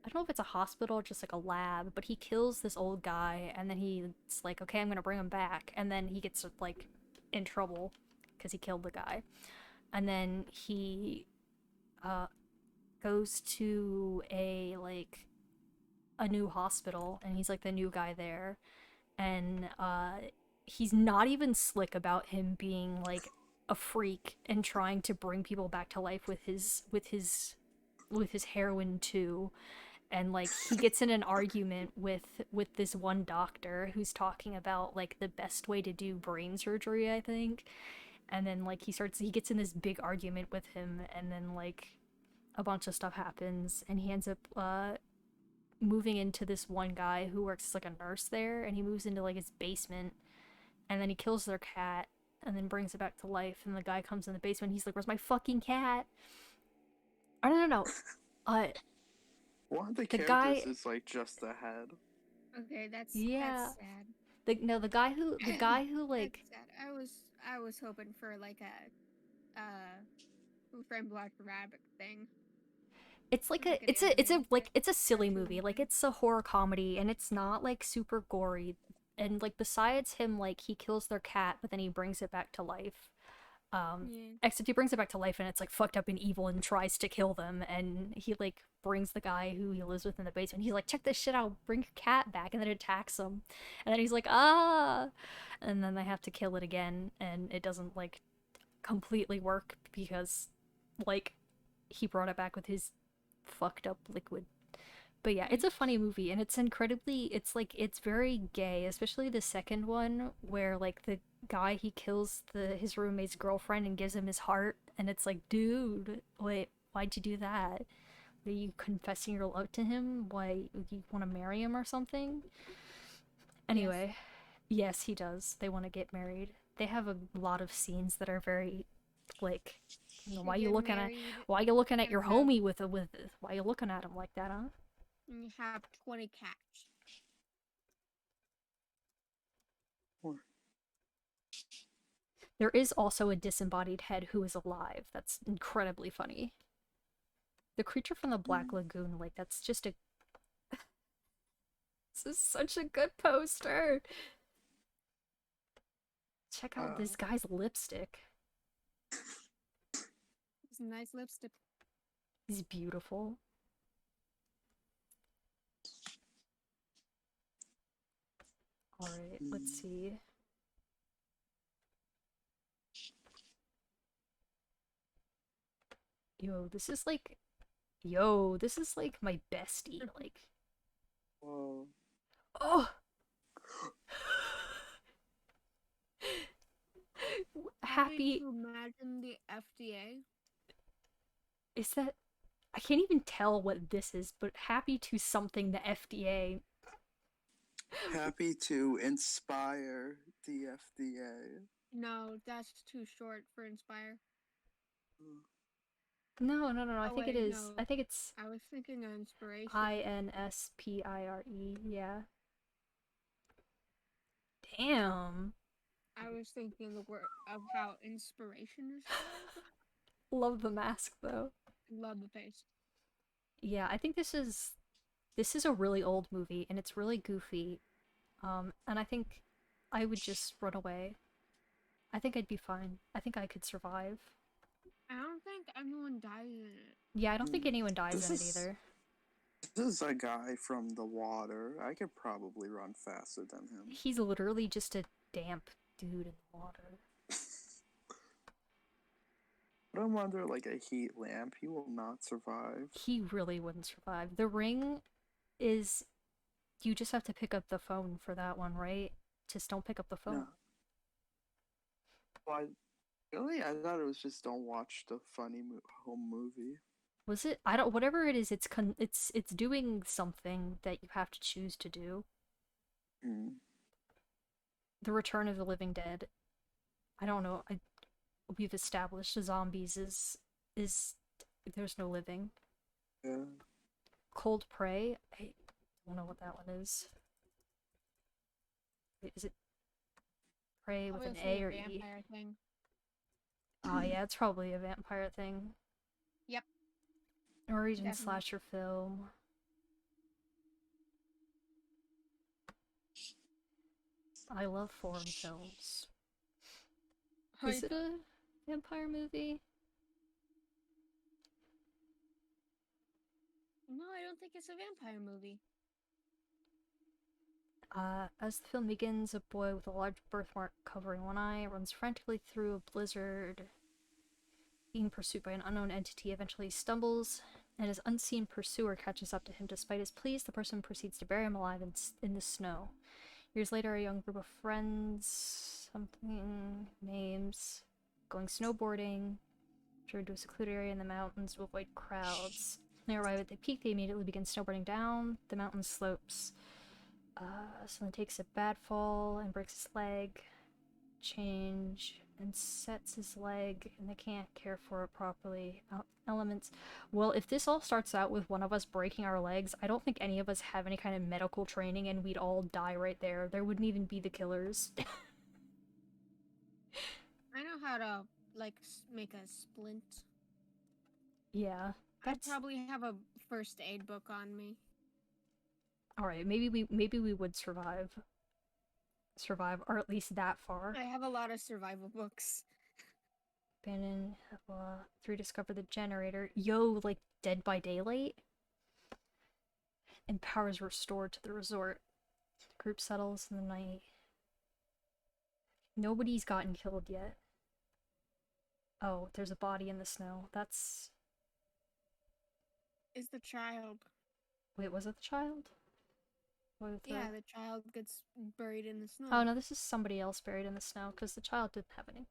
I don't know if it's a hospital or just like a lab, but he kills this old guy, and then he's like, okay, I'm gonna bring him back, and then he gets like in trouble because he killed the guy, and then he goes to a new hospital, and he's like the new guy there, and he's not even slick about him being like a freak and trying to bring people back to life with his heroin too. And like he gets in an argument with this one doctor who's talking about like the best way to do brain surgery, I think. And then like he gets in this big argument with him, and then like a bunch of stuff happens, and he ends up moving into this one guy who works as like a nurse there, and he moves into like his basement, and then he kills their cat and then brings it back to life, and the guy comes in the basement, he's like, where's my fucking cat? Oh, no. One of the The characters guy- is like just the head. Okay, that's Yeah. sad. the guy who like That's sad. I was hoping for like a Who Framed Roger Rabbit thing. it's like Like a an it's a animated like it's a silly cartoon movie, like thing. it's a horror comedy, and it's not like super gory, and like besides him, like he kills their cat but then he brings it back to life. Yeah. Except he brings it back to life and it's like fucked up and evil and tries to kill them, and he like brings the guy who he lives with in the basement, he's like, check this shit out, bring your cat back, and then it attacks him, and then he's like, ah, and then they have to kill it again, and it doesn't like completely work because like he brought it back with his fucked up liquid. But yeah, it's a funny movie, and it's very gay, especially the second one where like the guy, he kills his roommate's girlfriend and gives him his heart, and it's like, dude, wait, why'd you do that? Are you confessing your love to him? Why, you want to marry him or something? Anyway, yes, he does. They want to get married. They have a lot of scenes that are very like, why you looking at your and have- homie with why you looking at him like that, huh? And you have 20 cats. There is also a disembodied head who is alive. That's incredibly funny. The creature from the Black Lagoon, like, that's just a... This is such a good poster! Check out this guy's lipstick. It's a nice lipstick. He's beautiful. Alright, let's see. Yo, this is like my bestie, like... Whoa. Oh! Happy... To imagine the FDA. Is that... I can't even tell what this is, but happy to something the FDA. Happy to inspire the FDA. No, that's too short for inspire. No, I Oh, think it wait, is. no. I think it's I was thinking of inspiration. INSPIRE, yeah. Damn. I was thinking the word of how inspiration is spelled. Love the mask, though. Love the face. Yeah, I think this is a really old movie, and it's really goofy. And I think I would just run away. I think I'd be fine. I think I could survive. I don't think anyone dies in it. Yeah, I don't think anyone dies This in it is- either. This is a guy from the water. I could probably run faster than him. He's literally just a damp dude in the water. Put him under like a heat lamp, he will not survive. He really wouldn't survive. The ring is... You just have to pick up the phone for that one, right? Just don't pick up the phone. No. Why? Really? I thought it was just don't watch the funny home movie. Was it? I don't... Whatever it is, it's doing something that you have to choose to do. Hmm. The Return of the Living Dead. I don't know. We've established the zombies is there's no living. Yeah. Cold Prey. I don't know what that one is. Wait, is it Prey with an Obviously A or a E? vampire thing. Oh yeah, it's probably a vampire thing. Yep. Or even Definitely. slasher film. I love foreign films. Is it a vampire movie? No, I don't think it's a vampire movie. As the film begins, a boy with a large birthmark covering one eye runs frantically through a blizzard, being pursued by an unknown entity. Eventually stumbles, and his unseen pursuer catches up to him. Despite his pleas, the person proceeds to bury him alive in the snow. Years later, a young group of friends, something names, going snowboarding, return to a secluded area in the mountains to avoid crowds. When they arrive at the peak, they immediately begin snowboarding down the mountain slopes. Someone takes a bad fall and breaks his leg, change, and sets his leg, and they can't care for it properly. Elements. Well, if this all starts out with one of us breaking our legs, I don't think any of us have any kind of medical training, and we'd all die right there. There wouldn't even be the killers. I know how to like make a splint. Yeah, I'd that's probably have a first aid book on me. all right. Maybe we would survive, or at least that far. I have a lot of survival books. Abandon 3, discover the generator. Yo, like Dead by Daylight. And power is restored to the resort. The group settles in the night. Nobody's gotten killed yet. Oh, there's a body in the snow. That's... Is the child? Wait, was it the child? What was Yeah, the... the child gets buried in the snow. Oh no, this is somebody else buried in the snow because the child didn't have any.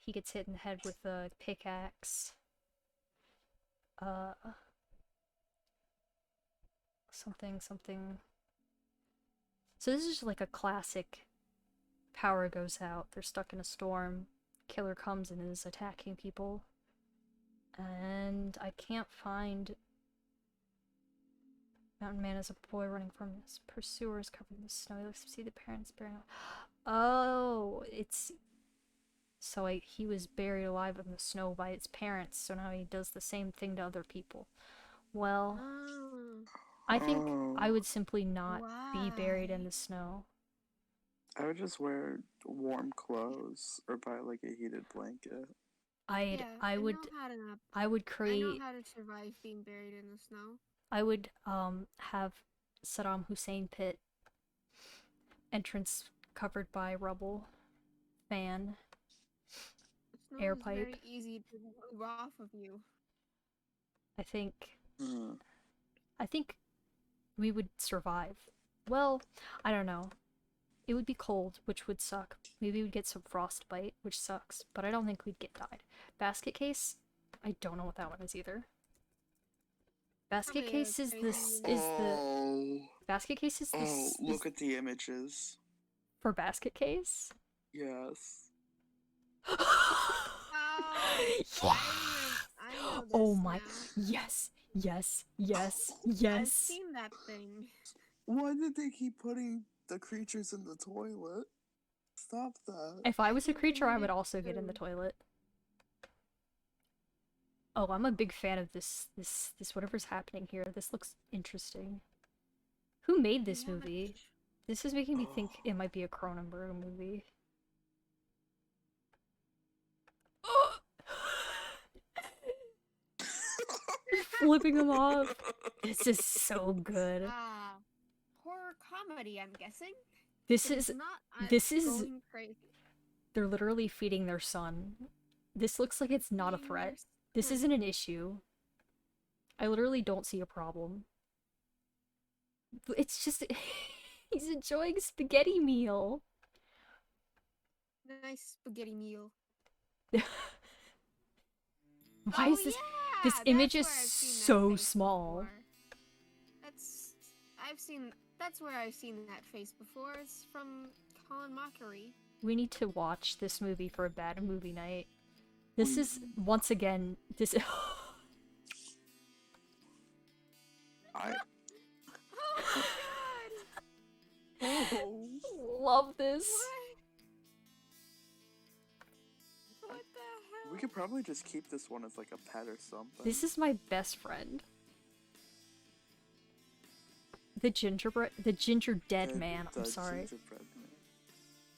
He gets hit in the head with a pickaxe. Something. So this is like a classic power goes out, they're stuck in a storm, killer comes and is attacking people. And I can't find... Mountain man is a boy running from his pursuers covered in the snow. He looks to see the parents burying him. Oh, it's... So he was buried alive in the snow by his parents, so now he does the same thing to other people. Well, Oh, I think I would simply not be buried in why? the snow. I would just wear warm clothes or buy like a heated blanket. Yeah, I would know how to not, I would I know create how to survive being buried in the snow. I would have Saddam Hussein pit, entrance covered by rubble, fan, Snow air is pipe. very easy to move off of you. I think Hmm. we would survive. Well, I don't know. It would be cold, which would suck. Maybe we'd get some frostbite, which sucks, but I don't think we'd get died. Basket case? I don't know what that one is either. Basket Probably a case is crazy- Oh, basket case is this look at the images. for basket case? Yes. Oh, I know this Oh my, now. yes, yes, yes, I've yes. seen that thing. Why did they keep putting the creatures in the toilet? Stop that. If I was a think they creature, I would needed also get in the food. toilet. Oh, I'm a big fan of this whatever's happening here. This looks interesting. Who made this Yeah, movie? This is making me think it might be a Cronenberg movie. Flipping them off. This is so good. Horror comedy, I'm guessing. This It's is not. this is- Going crazy. they're literally feeding their son. This looks like it's not a Feeding threat. their This son. isn't an issue. I literally don't see a problem. It's just he's enjoying spaghetti meal. Nice spaghetti meal. Why Oh, is this? yeah, this image that's is where I've seen that so face small. before. That's where I've seen that face before. It's from Colin Mockery. We need to watch this movie for a bad movie night. This We- is once again this. I Oh my oh. Love god! this. What the hell? We could probably just keep this one as like a pet or something. This is my best friend. The ginger dead man. I'm The sorry. gingerbread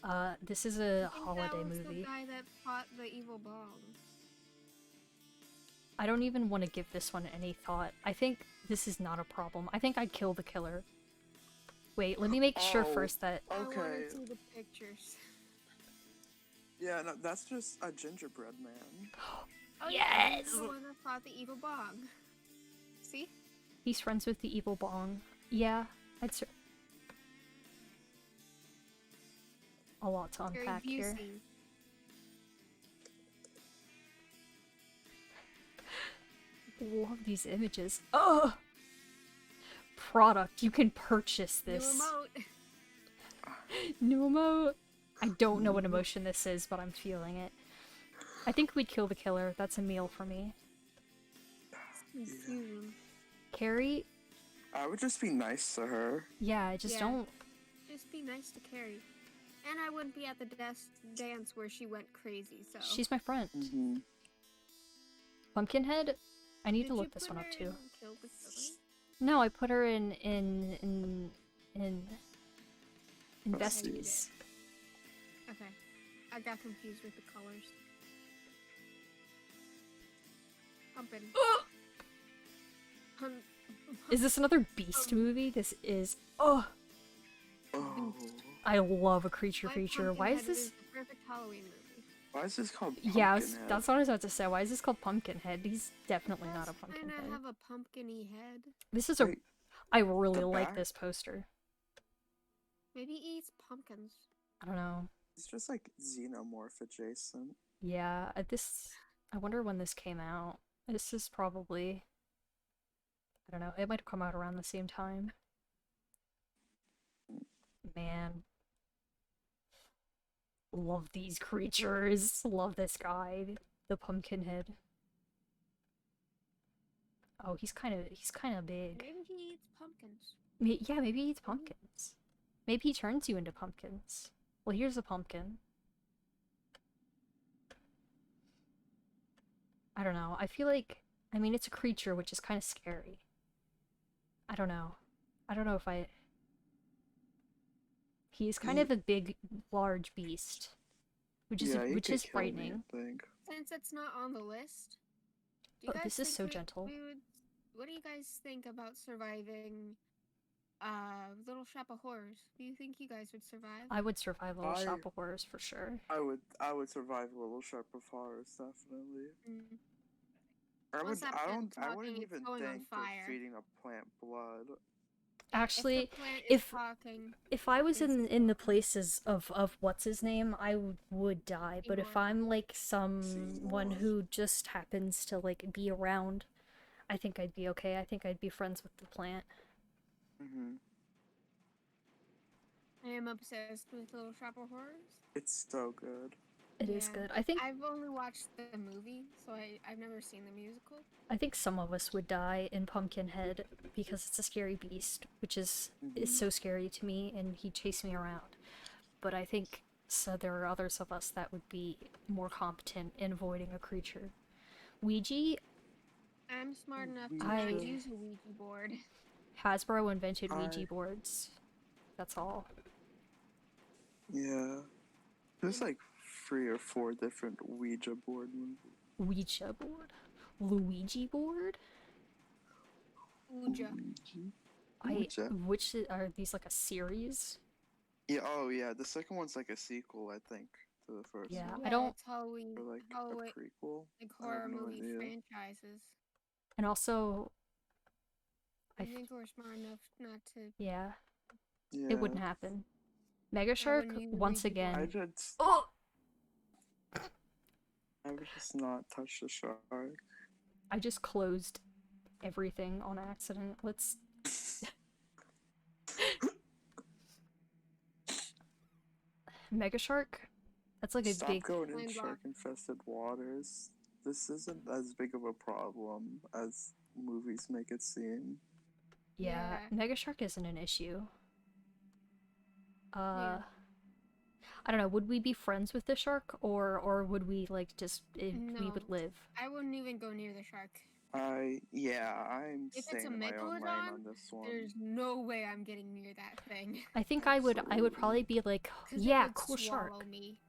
man. This is a I think holiday that was movie. The guy that fought the evil bong. I don't even want to give this one any thought. I think this is not a problem. I think I'd kill the killer. Wait, let me make sure Oh. first that I want Okay. to see the pictures. Yeah, no, that's just a gingerbread man. Oh, yeah, he's Yes! the one that fought the evil bog. See? he's friends with the evil Bong. Yeah, that's a lot to Very unpack here. Busey. Love these images. Oh! Product. You can purchase New this. emote. New emote. I don't know what emotion this is, but I'm feeling it. I think we'd kill the killer. That's a meal for me. Confusion. Carrie? I would just be nice to her. Yeah, I just Yeah. don't. Just be nice to Carrie. And I wouldn't be at the dance where she went crazy, so. She's my friend. Mm-hmm. Pumpkinhead? I need Did to you look this put one up her too. in Kill the Killer? No, I put her in Let's see. Besties. Okay. I got confused with the colors. Pumpin. Pun- Is this another Beast movie? This is. Oh, Oh. I love a creature My feature. Why is Pumpkinhead this? the perfect Halloween movie. Why is this called Yeah, Pumpkinhead? that's what I was about to say. Why is this called Pumpkinhead? He's definitely not a Does kinda Pumpkinhead. have a pumpkin-y head. This is a. Wait, I really the like back? this poster. Maybe he eats pumpkins. I don't know. It's just like xenomorph adjacent. Yeah, this. I wonder when this came out. This is probably. I don't know. It might have come out around the same time. Man. Love these creatures. Love this guy. The Pumpkinhead. Oh, he's kind of big. Maybe he eats pumpkins. Yeah, maybe he eats pumpkins. Maybe he turns you into pumpkins. Well, here's a pumpkin. I don't know. I feel like, I mean, it's a creature, which is kind of scary. I don't know. I don't know if I... He is kind of a big, large beast. Which is Yeah, he which could is kill me, frightening. I think. Since it's not on the list, do you Oh, guys this is think so we- gentle. we would- what do you guys think about surviving Little Shop of Horrors? Do you think you guys would survive? I would survive Little I- Shop of Horrors for sure. I would survive Little Shop of Horrors, definitely. Mm. I Once that I plant's don't I talking, wouldn't it's even going on think fire. of feeding a plant blood. Actually, if the plant is if- talking, if I was It's- in the places of what's his name, I would die. But if Seymour. I'm like someone Seymour. who just happens to like be around, I think I'd be okay. I think I'd be friends with the plant. Mm-hmm. I am obsessed with Little Shop of Horrors. It's so good. It is Yeah. good. I think I've only watched the movie, so I've never seen the musical. some of us would die in Pumpkinhead because it's a scary beast, which is so scary to me, and he'd chase me around. But I think so there are others of us that would be more competent in avoiding a creature. Ouija, I'm smart enough to I- not use a Ouija board. Hasbro invented I- Ouija boards. That's all. Yeah. There's like 3 or 4 different Ouija board movies. Ouija board? Luigi board? Ouija. Ouija? Which are these like a series? Yeah, oh yeah, the second one's like a sequel, I think, to the first Yeah, one. I don't- It's Halloween, Or like Halloween, a prequel. like I have horror no movie idea. franchises. And also, I I f- think we're smart enough not to. yeah, Yeah. it wouldn't happen. Mega Shark, wouldn't use a once Ouija board. I again. just Oh! I would just not touch the shark. I just closed everything on accident. Let's. Mega Shark? That's like a Stop big. going in Mind block. shark infested waters. This isn't as big of a problem as movies make it seem. Yeah, Yeah. Mega Shark isn't an issue. Yeah. I don't know. Would we be friends with the shark, or would we like just we No. would live? I wouldn't even go near the shark. I'm If it's staying a in my own lane megalodon, on this one. There's no way I'm getting near that thing. I think I would probably be like, 'Cause it yeah, would cool shark. swallow me.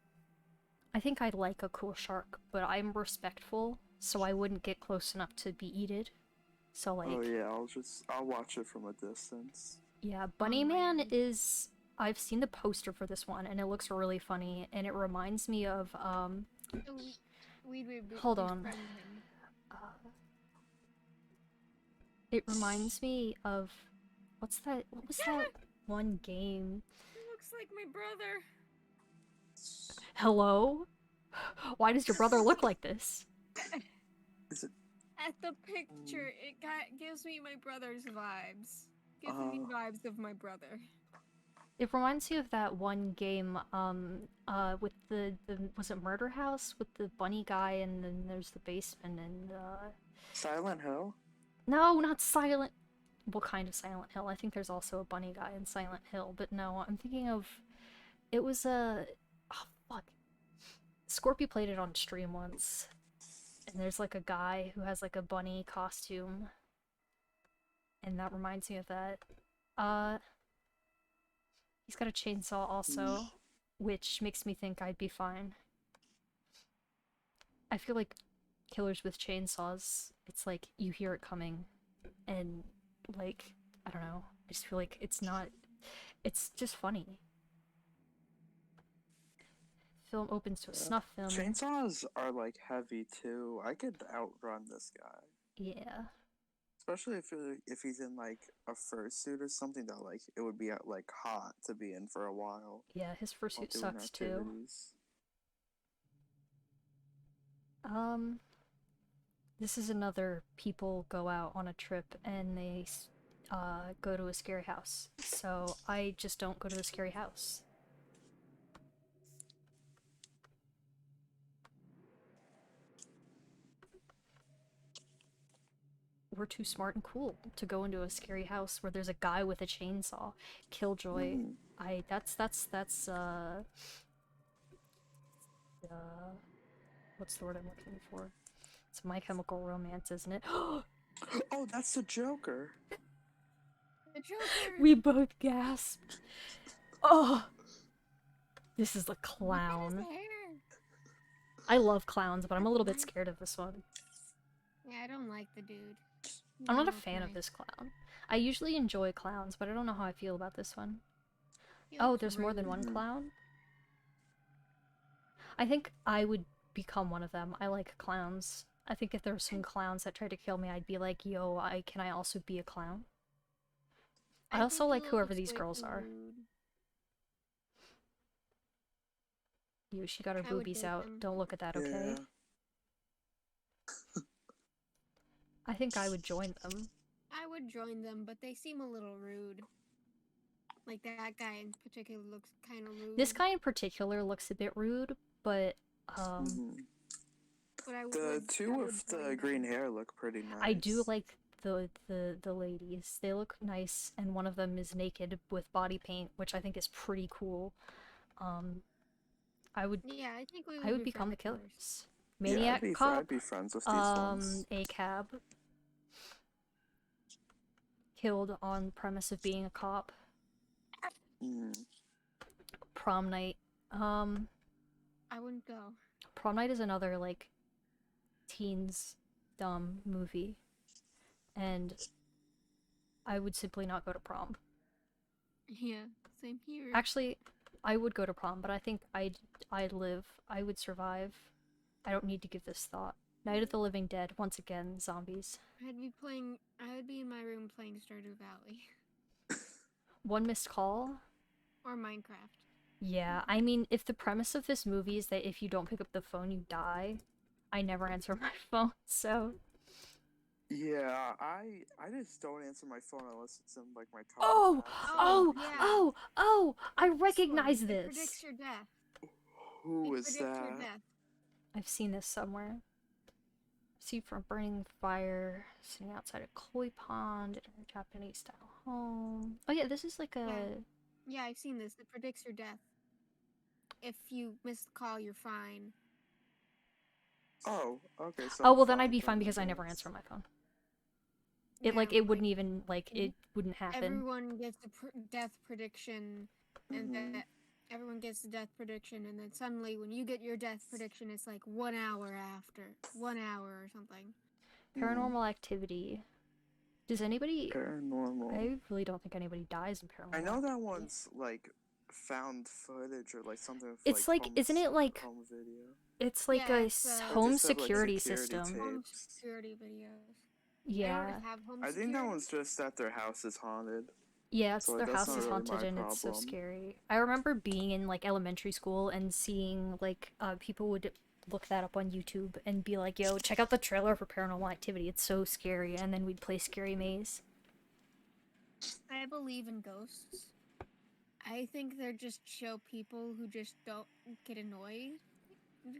I think I'd like a cool shark, but I'm respectful, so I wouldn't get close enough to be eaten. So like, Oh yeah, I'll watch it from a distance. Yeah, Bunny Man my end. is. I've seen the poster for this one, and it looks really funny, and it reminds me of So we'd Hold on. befriend him. It reminds me of what's that? What was that one game? He looks like my brother. Hello? Why does your brother look like this? Is it? At the picture, gives me my brother's vibes. Gives Oh. me vibes of my brother. It reminds me of that one game, with the was it Murder House with the bunny guy, and then there's the basement, and Silent Hill? no, not Silent. What kind of Silent Hill? I think there's also a bunny guy in Silent Hill, but no, I'm thinking of. It was a. Oh fuck. Scorpio played it on stream once, and there's like a guy who has like a bunny costume, and that reminds me of that. He's got a chainsaw also, which makes me think I'd be fine. I feel like killers with chainsaws, it's like you hear it coming, and like, I don't know, I just feel like it's not, it's just funny. Film opens to a snuff film. Chainsaws are like heavy too. I could outrun this guy. Yeah. Especially if he's in like a fursuit or something that like it would be like hot to be in for a while. Yeah, his while fursuit doing sucks too. activities. This is another people go out on a trip and they go to a scary house. So I just don't go to the scary house. We're too smart and cool to go into a scary house where there's a guy with a chainsaw. Killjoy. That's what's the word I'm looking for? It's My Chemical Romance, isn't it? Oh, that's the Joker. The Joker! We both gasped. Oh! This is a Look at his clown. hair. I love clowns, but I'm a little bit scared of this one. Yeah, I don't like the dude. I'm not a Doesn't fan look of nice. this clown. I usually enjoy clowns, but I don't know how I feel about this one. He Oh, looks there's more than one rude. clown? I think I would become one of them. I like clowns. I think if there were some clowns that tried to kill me, I'd be like, yo, can I also be a clown? I also think like he whoever looks these way girls too are. rude. She got her I would boobies date out. them. Don't look at that, okay? Yeah. I think I would join them. I would join them, but they seem a little rude. Like that guy in particular looks kind of rude. This guy in particular looks a bit rude, but But I The would, two I would with join the them. green hair look pretty nice. I do like the ladies. They look nice, and one of them is naked with body paint, which I think is pretty cool. I would Yeah, I think we I would befriend become the killers. killers. Yeah, Maniac I'd cop, be friends with these ones. a cab, killed on premise of being a cop. Prom night. I wouldn't go. Prom night is another like teens dumb movie, and I would simply not go to prom. Yeah, same here. Actually, I would go to prom, but I think I'd live. I would survive. I don't need to give this thought. Night of the Living Dead, once again, zombies. I would be in my room playing Stardew Valley. One Missed Call? Or Minecraft. Yeah, I mean, if the premise of this movie is that if you don't pick up the phone, you die, I never answer my phone, so... Yeah, I just don't answer my phone unless it's in like my contacts. Oh! I recognize It this! predicts your death. Who It is predicts your that? death. I've seen this somewhere. See from burning fire, sitting outside a koi pond in a Japanese-style home. Oh yeah, this is like a... Yeah, I've seen this. It predicts your death. If you miss the call, you're fine. Oh, okay. So Oh, I'm well then I'd be then, fine because I never answer my phone. It it wouldn't even it wouldn't happen. Everyone gets a death prediction, and then everyone gets the death prediction, and then suddenly when you get your death prediction, it's like 1 hour after, 1 hour or something. Paranormal Activity, Does anybody? Paranormal. I really don't think anybody dies in paranormal. I know that one's like found footage or like something with It's like like, isn't it like? home video. It's like Yeah, a it's, They home just have, like, security security system. home tapes. security videos. Yeah. They don't have home I think security. that one's just that their house is haunted. Yeah, it's So, like, their that's house not is really haunted my and it's so problem. scary. I remember being in like elementary school and seeing like people would look that up on YouTube and be like, "Yo, check out the trailer for Paranormal Activity. It's so scary." And then we'd play Scary Maze. I believe in ghosts. I think they're just chill people who just don't get annoyed. Hmm.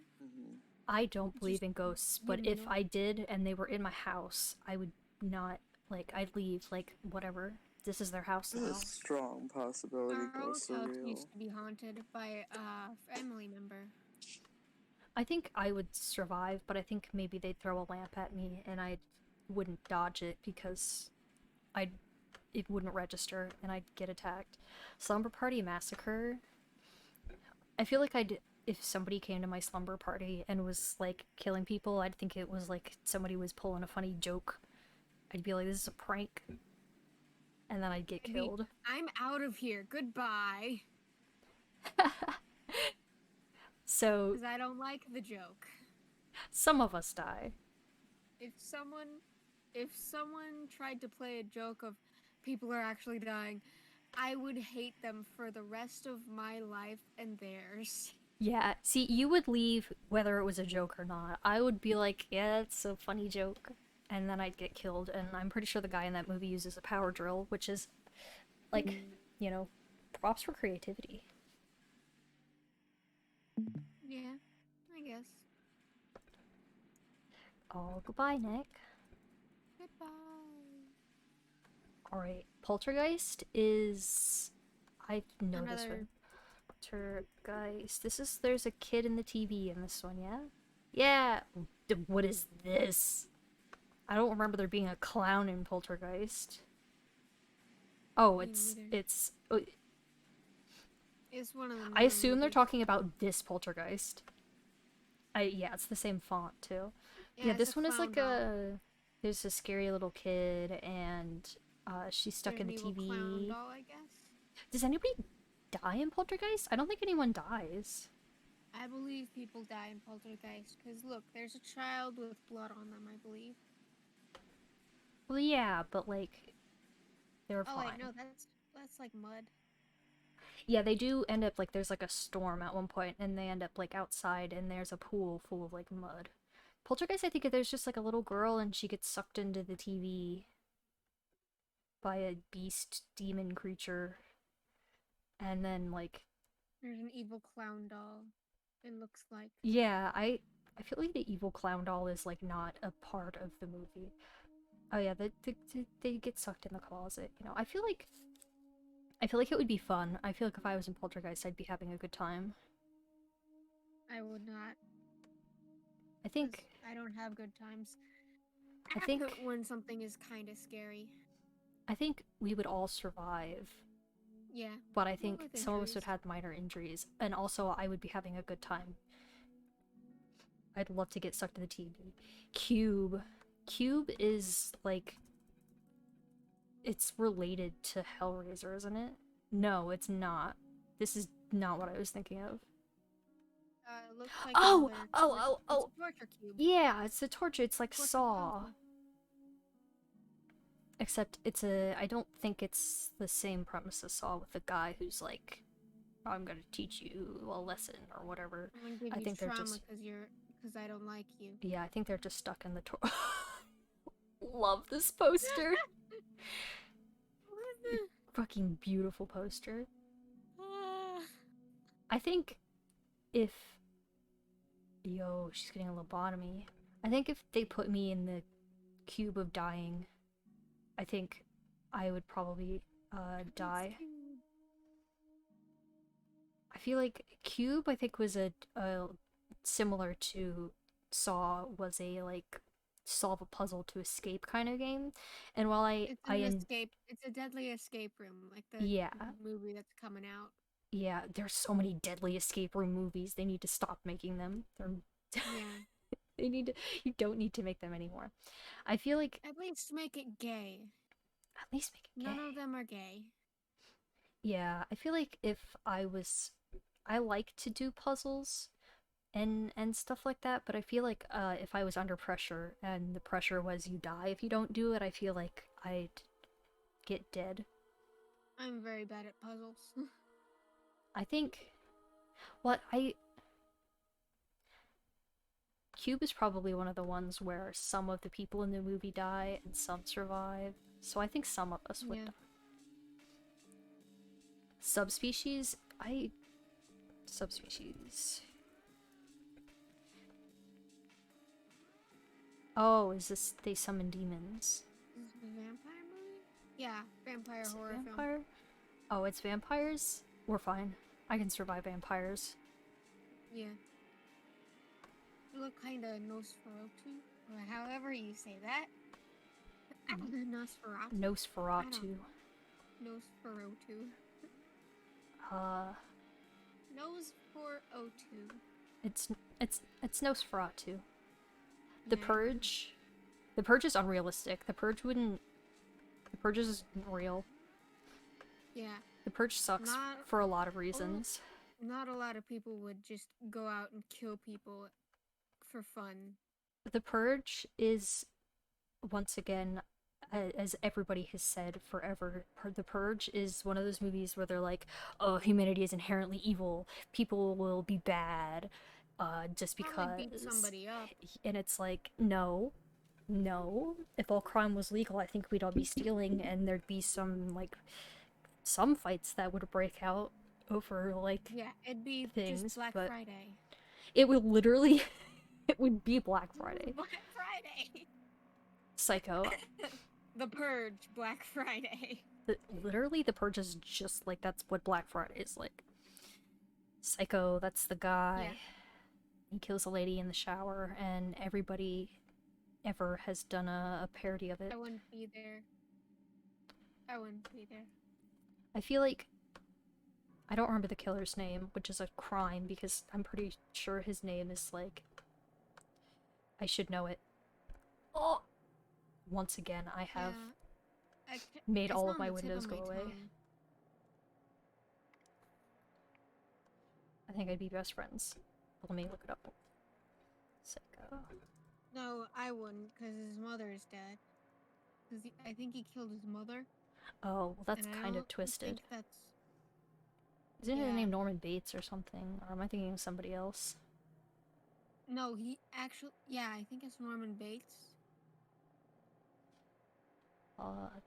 I don't believe Just in ghosts, you but if know. I did and they were in my house, I would not like I'd leave like whatever. This is their house There's now. a strong possibility Our old ghosts are house real. used to be haunted by a family member. I think I would survive, but I think maybe they'd throw a lamp at me and I wouldn't dodge it because it wouldn't register and I'd get attacked. Slumber Party Massacre. I feel like if somebody came to my slumber party and was like killing people, I'd think it was like somebody was pulling a funny joke. I'd be like, this is a prank. And then I'd get I'd be- killed. I'm out of here. Goodbye. So Because I don't like the joke. some of us die. If someone tried to play a joke of people are actually dying, I would hate them for the rest of my life and theirs. Yeah, see, you would leave whether it was a joke or not. I would be like, yeah, it's a funny joke. And then I'd get killed. And I'm pretty sure the guy in that movie uses a power drill, which is, like, you know, props for creativity. Yeah, I guess. Oh, goodbye, Nick. Goodbye. Alright, Poltergeist is... I know this Another- one. Poltergeist. There's a kid in the TV in this one, yeah? Yeah! What is this? I don't remember there being a clown in Poltergeist. Oh, Me it's... neither. It's one of the. I assume they're talking about this Poltergeist. Yeah, it's the same font, too. Yeah, it's this a one is clown like doll. There's a scary little kid, and she's stuck There's in the an evil clown TV. doll, I guess. Does anybody die in Poltergeist? I don't think anyone dies. I believe people die in Poltergeist because look, there's a child with blood on them. I believe. Well, yeah, but like, they're Oh fine. wait, no, that's like mud. Yeah, they do end up like there's like a storm at one point, and they end up like outside, and there's a pool full of like mud. Poltergeist, I think there's just like a little girl, and she gets sucked into the TV by a beast demon creature, and then like There's an evil clown doll. It looks like. yeah, I feel like the evil clown doll is like not a part of the movie. Oh yeah, they get sucked in the closet. You know, I feel like it would be fun. I feel like if I was in Poltergeist, I'd be having a good time. I would not. I think 'Cause I don't have good times. I think when something is kind of scary. we would all survive, Yeah. but I Well, think with some of us would injuries. have minor injuries, and also I would be having a good time. I'd love to get sucked to the TV. Cube is like it's related to Hellraiser, isn't it? No, it's not. This is not what I was thinking of. It looks like Oh, another oh, it's a torture cube. Yeah, it's a torture. It's like Torture Saw. console. Except I don't think it's the same premise as Saw with the guy who's like, I'm gonna teach you a lesson or whatever. I'm gonna give I you think they're trauma just- because I don't like you. Yeah, I think they're just stuck in the Love this poster. What is Fucking beautiful poster. it? I think if... Yo, she's getting a lobotomy. I think if they put me in the cube of dying, I think I would probably die. I feel like Cube, I think, was a similar to Saw, was a like solve a puzzle to escape kind of game. And while It's a deadly escape room, like the Yeah. movie that's coming out. there's so many deadly escape room movies. They need to stop making them. Yeah. They need to, you don't need to make them anymore. I feel like At least make it gay. at least make it None gay. of them are gay. Yeah, I feel like if I like to do puzzles and stuff like that, but I feel like if I was under pressure and the pressure was you die if you don't do it, I feel like I'd get dead. I'm very bad at puzzles. I think what I Cube is probably one of the ones where some of the people in the movie die and some survive. So I think some of us would Yeah. die. Subspecies, subspecies. Oh, is this they summon demons? Is this a vampire movie? Yeah, vampire Is it horror film. vampire? Oh, it's vampires? We're fine. I can survive vampires. Yeah. You look kind of Nosferatu, or however you say that. Nosferatu. Nosferatu. Nosferatu. Nosferatu. It's Nosferatu. The Yeah. Purge. The Purge is unrealistic. The Purge isn't real. Yeah. The Purge sucks Not- for a lot of reasons. Not a lot of people would just go out and kill people for fun. The Purge is, once again, as everybody has said forever, The Purge is one of those movies where they're like, oh, humanity is inherently evil. People will be bad just Probably beat because. somebody up. And it's like, no. If all crime was legal, I think we'd all be stealing and there'd be some fights that would break out over, like, Yeah, it'd be things, just Black but- Friday. it would literally, it would be Black Friday. Black Friday. Psycho. The Purge, Black Friday. Literally, The Purge is just like, that's what Black Friday is like. Psycho, that's the guy. Yeah. He kills a lady in the shower, and everybody ever has done a parody of it. I wouldn't be there. I wouldn't be there. I feel like I don't remember the killer's name, which is a crime because I'm pretty sure his name is like I should know it. Oh, once again, I have Yeah. made It's all on of my the tip windows of go my away. tongue. I think I'd be best friends. Let me look it up. Psycho. No, I wouldn't, because his mother is dead. Because I think he killed his mother. Oh, well, that's and I kind don't of twisted. think that's... Isn't his yeah. name Norman Bates or something? Or am I thinking of somebody else? No, he actually... Yeah, I think it's Norman Bates.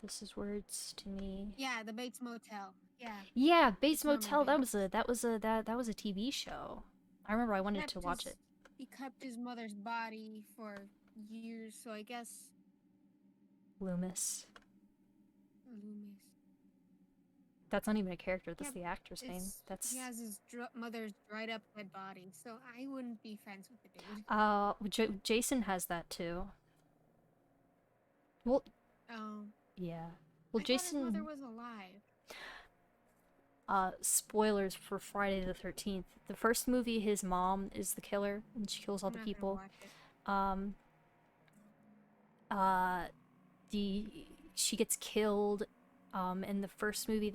This is words to me. Yeah, the Bates Motel. Yeah. Yeah, Bates It's Norman Motel. That Bates. was a TV show. I remember I wanted to watch it. He kept his mother's body for years, so I guess Loomis. Loomis. That's not even a character. That's Yep, the actor's name. It's- That's He has his mother's dried up dead body, so I wouldn't be friends with the dude. Jason has that too. Well, Oh. yeah. I Well, thought his Jason. mother was alive. Spoilers for Friday the 13th. The first movie, his mom is the killer, and she kills all I'm the not gonna people. watch it. She gets killed. In the first movie,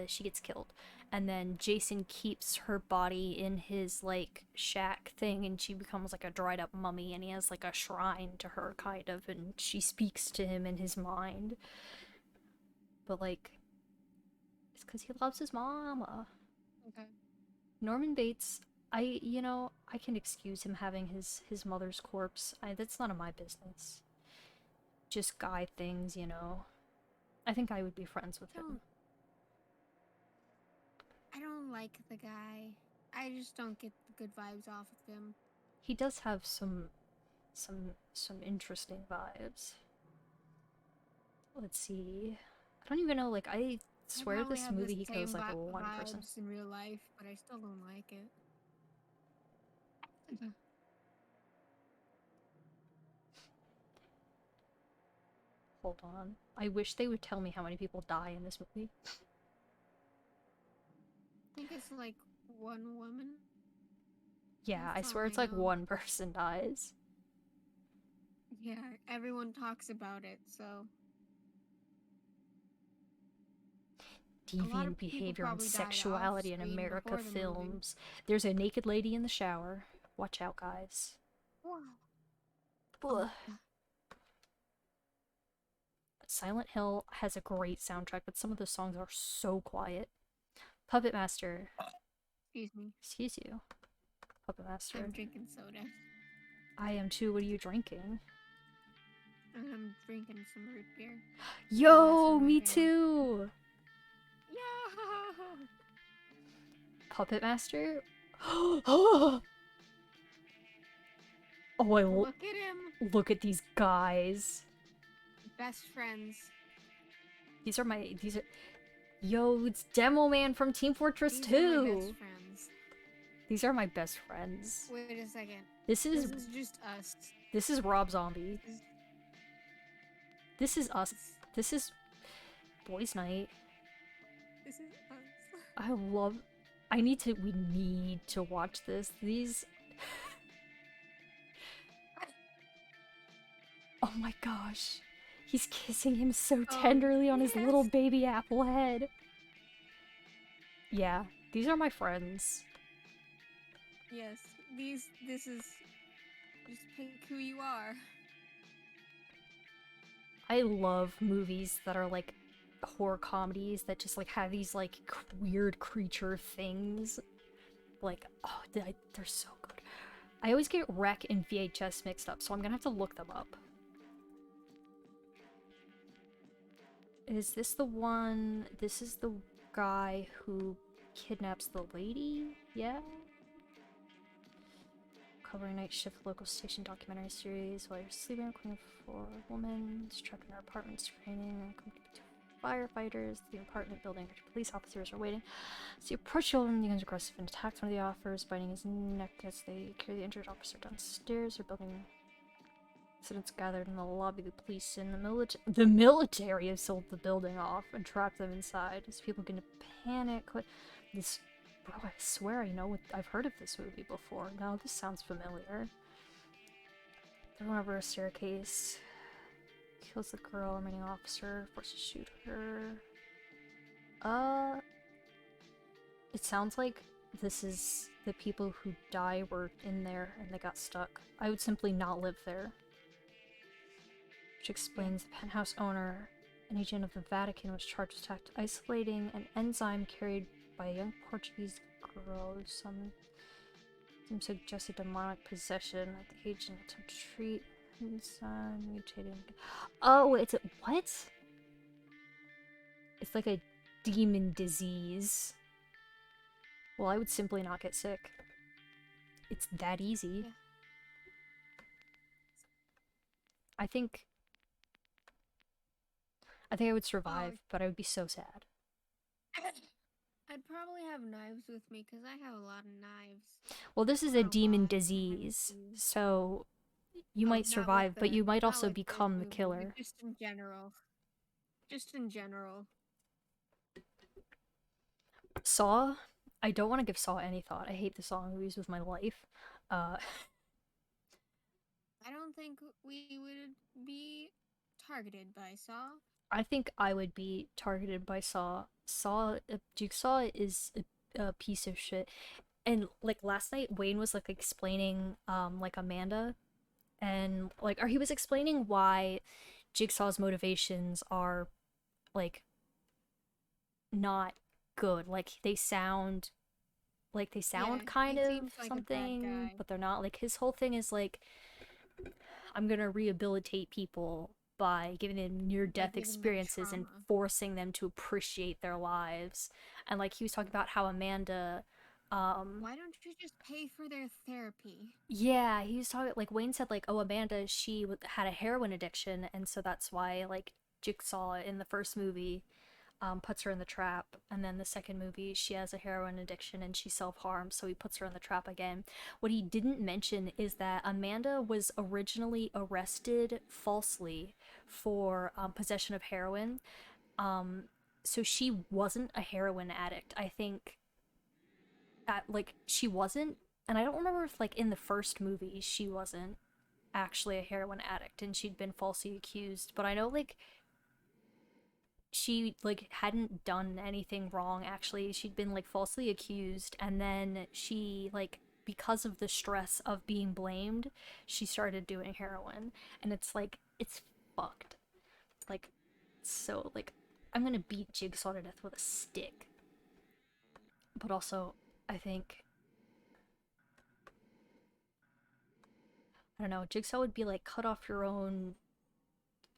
she gets killed, and then Jason keeps her body in his like shack thing, and she becomes like a dried up mummy, and he has like a shrine to her kind of, and she speaks to him in his mind. But like, it's because he loves his mama. Okay. Norman Bates, I can excuse him having his mother's corpse. That's none of my business. Just guy things, I think I would be friends with him. I don't like the guy. I just don't get the good vibes off of him. He does have some interesting vibes. Let's see. I don't even know, like, I swear probably this have the movie he kills same like one person. vibes in real life, but I still don't like it. Hold on. I wish they would tell me how many people die in this movie. I think it's like one woman. Yeah, I That's swear all it's like know. one person dies. Yeah, everyone talks about it, so a lot Deviant of people behavior and probably died off sexuality in screen America before the movie. films. There's a naked lady in the shower. Watch out, guys. Wow. Ugh. Silent Hill has a great soundtrack, but some of the songs are so quiet. Puppet Master. Excuse me. Excuse you. Puppet Master. I'm drinking soda. I am too. What are you drinking? I'm drinking some root beer. Yo, from my me family. too. Yeah. Puppet Master. Oh, Look at him. look at these guys. Best friends. These are Yo, it's Demo Man from Team Fortress These 2. are my best friends. These are my best friends. Wait a second. This This is is just us. this is Rob Zombie. This is us. This is Boys Night. This is us. We need to watch this. These Oh my gosh. He's kissing him so Oh, tenderly on his yes. little baby apple head. Yeah, these are my friends. Yes. This is just pick who you are. I love movies that are like horror comedies that just like have these like weird creature things. Like, oh, they're so good. I always get Rec and VHS mixed up, so I'm gonna have to look them up. Is this the one? This is the guy who kidnaps the lady? Yeah? Covering night shift local station documentary series while you're sleeping, recording for a woman is trapped in her apartment screaming. Firefighters, the apartment building, where police officers are waiting. So you approach the woman, becomes aggressive and attacks one of the officers, biting his neck as they carry the injured officer downstairs. Or building residents gathered in the lobby. The police and the military have sold the building off and trapped them inside. As people begin to panic, this. Bro, I swear I know I've heard of this movie before. Now this sounds familiar. Thrown over a staircase. Kills the girl, remaining officer, forced to shoot her. It sounds like this is the people who die were in there and they got stuck. I would simply not live there. Which explains the penthouse owner, an agent of the Vatican, was charged with isolating an enzyme carried by a young Portuguese girl. Some suggested demonic possession that the agent attempted to treat. Enzyme mutated. Oh, it's a what? It's like a demon disease. Well, I would simply not get sick. It's that easy. Yeah. I think I would survive, but I would be so sad. I'd probably have knives with me because I have a lot of knives. Well, this is Oh, a demon wow. disease, so you Oh, might not with survive, but you might not also with this become the movie, killer. but just in general. Just in general. Saw? I don't want to give Saw any thought. I hate the Saw movies with my life. I don't think we would be targeted by Saw. I think I would be targeted by Saw. Jigsaw is a piece of shit. And like last night, Wayne was like explaining like Amanda, and like, or he was explaining why Jigsaw's motivations are like not good. Like they sound Yeah, kind he of seems like a bad something, guy. but they're not. Like his whole thing is like, I'm gonna rehabilitate people by giving them near-death giving them experiences and trauma. forcing them to appreciate their lives. And like he was talking about how Amanda, Why don't you just pay for their therapy? yeah, he was talking like Wayne said like, oh, Amanda, she had a heroin addiction, and so that's why like Jigsaw in the first movie puts her in the trap, and then the second movie she has a heroin addiction and she self-harms, so he puts her in the trap again. What he didn't mention is that Amanda was originally arrested falsely for possession of heroin, so she wasn't a heroin addict. I think that like she wasn't, and I don't remember if like in the first movie she wasn't actually a heroin addict and she'd been falsely accused, but I know like she like hadn't done anything wrong actually. She'd been like falsely accused, and then she like because of the stress of being blamed, she started doing heroin, and it's like it's fucked. Like so like I'm gonna beat Jigsaw to death with a stick. But also I think I don't know, Jigsaw would be like cut off your own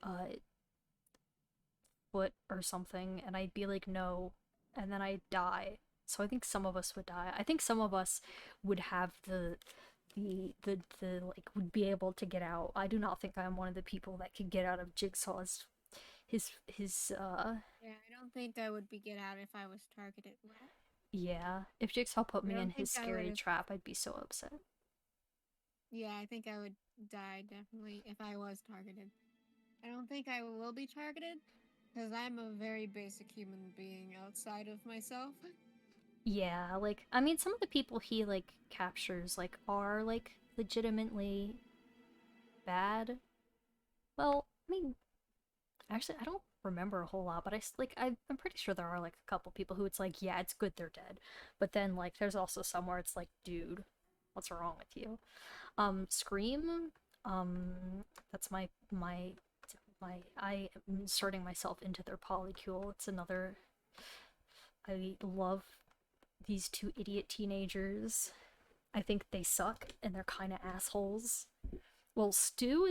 uh foot or something, and I'd be like, no, and then I'd die. So I think some of us would die. I think some of us would have the like would be able to get out. I do not think I'm one of the people that could get out of Jigsaw's his Yeah, I don't think I would be get out if I was targeted. yeah. If Jigsaw put I me don't in his think I scary would've- trap, I'd be so upset. Yeah, I think I would die definitely if I was targeted. I don't think I will be targeted because I'm a very basic human being outside of myself. Yeah, like I mean some of the people he like captures like are like legitimately bad. Well, I mean actually I don't remember a whole lot, but I'm pretty sure there are like a couple people who it's like, yeah, it's good they're dead. But then like there's also somewhere it's like, dude, what's wrong with you? Scream, that's my I am inserting myself into their polycule. It's another I love these two idiot teenagers. I think they suck and they're kind of assholes. Well, Stu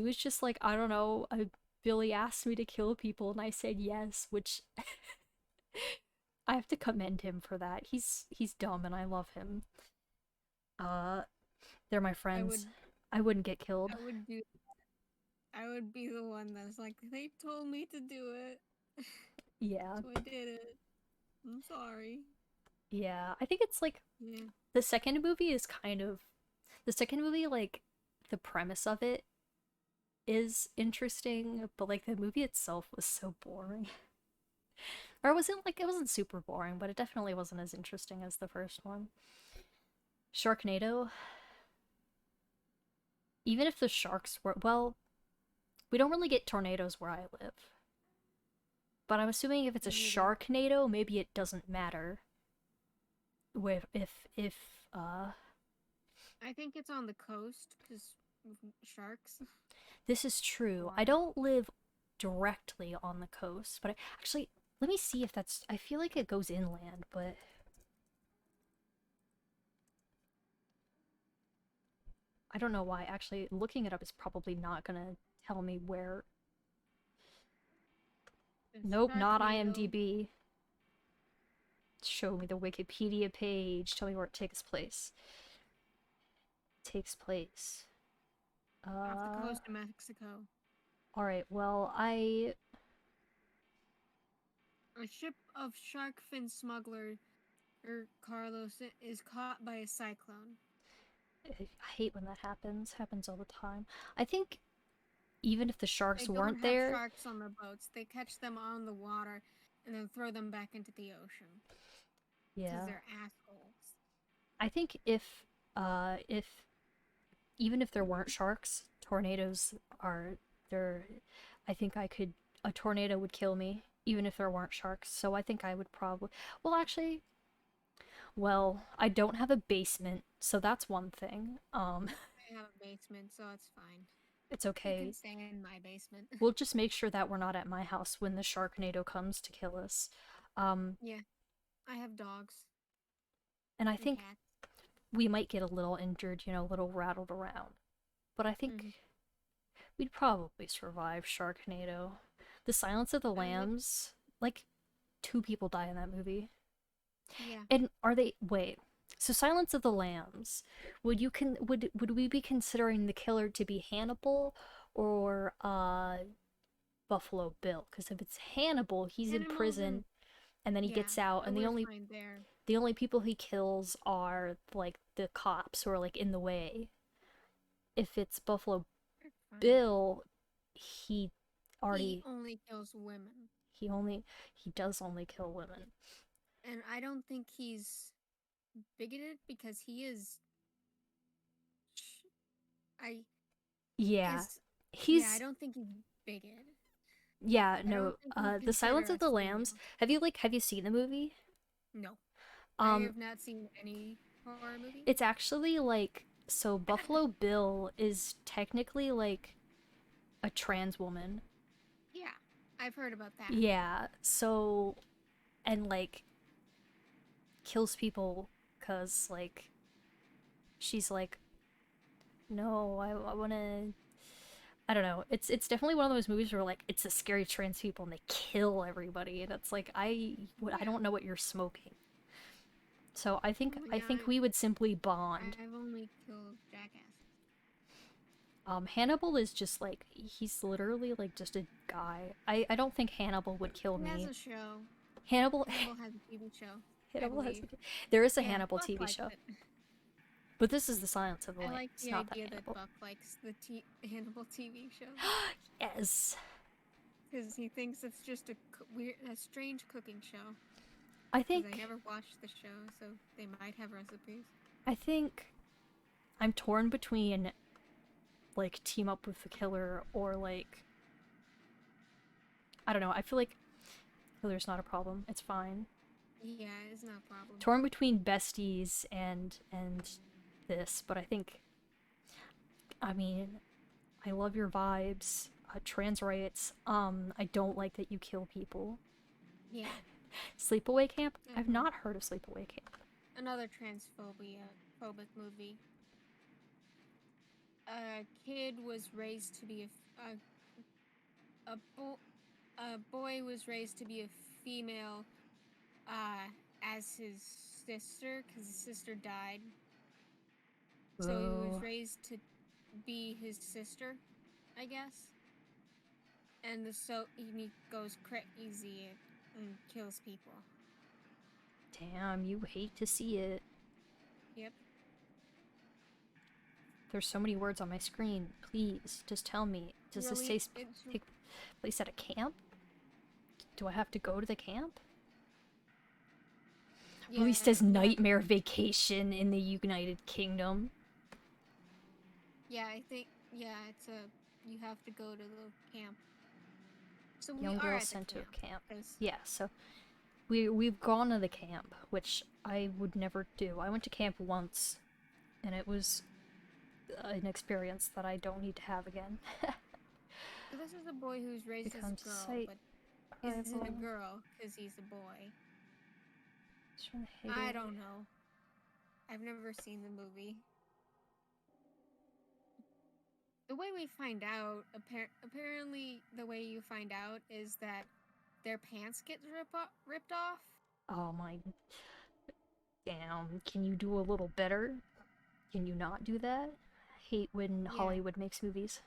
is just like, I don't know, Billy asked me to kill people and I said yes, which I have to commend him for that. He's dumb and I love him. Uh they're my I friends. would I wouldn't get killed. I would do I would be the one that's like they told me to do it. Yeah. So I did it. I'm sorry. Yeah. I think it's like Yeah. the second movie is kind of the second movie like the premise of it is interesting, but like the movie itself was so boring. Or it wasn't super boring, but it definitely wasn't as interesting as the first one. Sharknado, even if the sharks were well, we don't really get tornadoes where I live. But I'm assuming if it's a Me neither. sharknado, maybe it doesn't matter. With if I think it's on the coast because sharks. this is true. I Water. don't live directly on the coast, but actually let me see if that's I feel like it goes inland, but I don't know why. Actually, looking it up is probably not gonna tell me where. The Nope, not Sharknado. IMDb. Show me the Wikipedia page. Tell me where it takes place. Takes place. Off the coast of Mexico. Alright, well, A ship of shark fin smuggler Carlos is caught by a cyclone. I hate when that happens. Happens all the time. I think even if the sharks They don't weren't have there, sharks on their boats. They catch them on the water and then throw them back into the ocean. Because yeah. they're assholes. I think if even if there weren't sharks, tornadoes are there. I think a tornado would kill me even if there weren't sharks. So I think I would probably. Well, actually, I don't have a basement, so that's one thing. I have a basement, so it's fine. It's You okay. can stay in my basement. We'll just make sure that we're not at my house when the sharknado comes to kill us. Yeah. I have dogs And I and think cats. we might get a little injured, a little rattled around. But I think Mhm. we'd probably survive Sharknado. The Silence of the would- Lambs, like 2 people die in that movie. Yeah. And are they wait. So Silence of the Lambs, would we be considering the killer to be Hannibal or Buffalo Bill? Cuz if it's Hannibal, he's in Hannibal's prison and then he yeah, gets out and we're fine there. the only people he kills are like the cops who are like in the way. If it's Buffalo We're fine. Bill, he already He only kills women. he does only kill women. And I don't think he's bigoted because he is. I Yeah. Cause yeah, He's I don't think he's bigoted. yeah, I no. don't think he'd The consider Silence of us the Lambs. female. Have you seen the movie? No, I Um have not seen any horror movie. it's actually like so Buffalo Bill is technically like a trans woman. Yeah, I've heard about that. Yeah. So and like kills people cuz like she's like no, I want to I don't know. It's definitely one of those movies where like it's a scary trans people and they kill everybody and it's like I Yeah. don't know what you're smoking. So Oh, I yeah, think we would simply bond. I've only killed jackasses. Hannibal is just like he's literally like just a guy. I don't think Hannibal would kill He has me. a show. Hannibal Hannibal has a TV show. Hannibal has believe. there is a Yeah, Hannibal Buck TV likes show. it. But this is the Silence of the I Lambs. like It's the not that idea that Hannibal. Buck likes the Hannibal TV show Yes. because he thinks it's just a strange cooking show. I 'Cause think I never watched the show, so they might have recipes. I think I'm torn between like team up with the killer or like I don't know. I feel like killer's not a problem. It's fine. Yeah, it's not a problem. Torn between besties and this, but I think I mean, I love your vibes. Trans rights. I don't like that you kill people. Yeah, Sleepaway Camp? I've Mhm. not heard of Sleepaway Camp. another phobic movie. A kid was raised to be a boy was raised to be a female as his sister because his sister died. So he was Oh, raised to be his sister, I guess. And so he goes crazy and kills people. damn, you hate to see it. Yep. There's so many words on my screen. Please, just tell me. Does this say take place at a camp? Do I have to go to the camp? Released as yeah. Nightmare Vacation in the United Kingdom. Yeah, I think it's you have to go to the camp. So we Young are girl at the sent to a camp. 'cause- Yeah, so we've gone to the camp, which I would never do. I went to camp once, and it was an experience that I don't need to have again. So this is a boy who's raised as Becomes a girl, site but isn't a rival. girl because he's a boy. Just wanna hate I it. don't know. I've never seen the movie. The way we find out, apparently, the way you find out is that their pants get ripped off. Oh my. Damn, can you do a little better? Can you not do that? I hate when Yeah. Hollywood makes movies.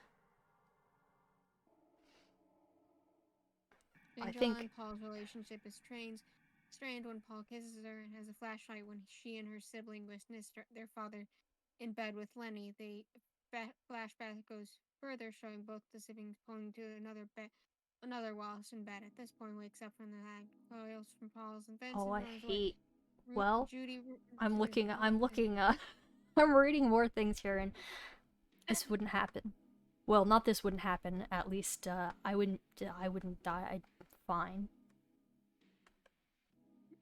I Angela think- and Paul's relationship is strained when Paul kisses her and has a flashlight when she and her sibling witness their father in bed with Lenny. The flashback goes further, showing both the siblings pulling to another whilst in bed. At this point, wakes up from the hag coils from Paul's invention. Oh, I runs away. hate. Well, Judy. I'm looking. I'm reading more things here, and this wouldn't happen. Well, not this wouldn't happen. At least, I wouldn't die. I'd fine.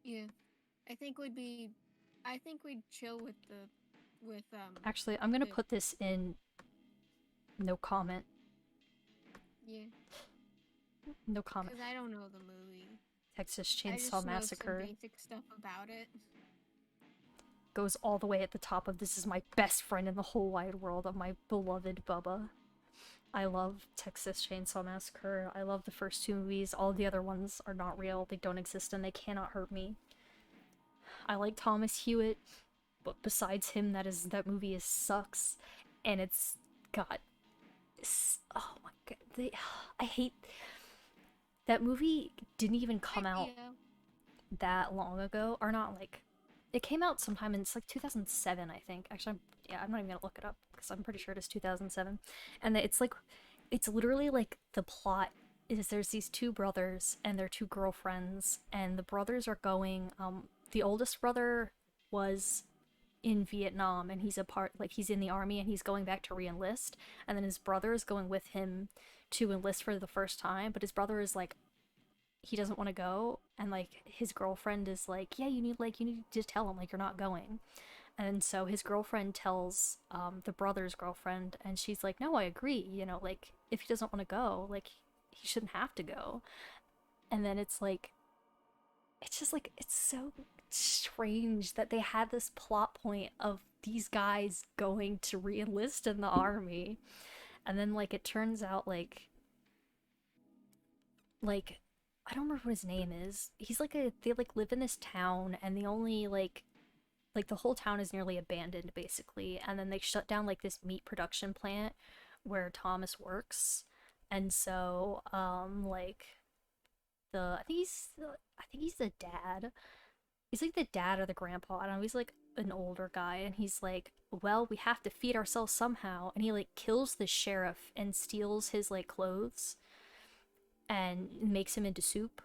Yeah, I think we'd chill with Actually, I'm gonna the- put this in. No comment. yeah, No comment. because I don't know the movie. Texas I just Chainsaw know Massacre some basic stuff about it. goes all the way at the top of this is my best friend in the whole wide world of my beloved Bubba. I love Texas Chainsaw Massacre. I love the first two movies. All the other ones are not real. They don't exist and they cannot hurt me. I like Thomas Hewitt, but besides him, that movie sucks, and it's got. Oh my god, I hate that movie. Didn't even come out Yeah. that long ago, or not like. It came out sometime in it's like 2007, I think. Actually, I'm not even gonna look it up because I'm pretty sure it is 2007, and it's literally like the plot is there's these two brothers and their two girlfriends, and the brothers are going. The oldest brother was in Vietnam, and he's in the army, and he's going back to re-enlist, and then his brother is going with him to enlist for the first time, but his brother is like, he doesn't want to go, and like his girlfriend is like, yeah, you need to tell him like you're not going. And so his girlfriend tells the brother's girlfriend, and she's like, no, I agree, like if he doesn't want to go, like he shouldn't have to go. And then it's like, it's just like, it's so strange that they had this plot point of these guys going to re-enlist in the army, and then like it turns out like I don't remember what his name is. He's like they like live in this town, and the only like the whole town is nearly abandoned basically, and then they shut down like this meat production plant where Thomas works. And so like I think he's the dad. He's like the dad or the grandpa. I don't know. He's like an older guy, and he's like, well, we have to feed ourselves somehow. And he like kills the sheriff and steals his like clothes and makes him into soup.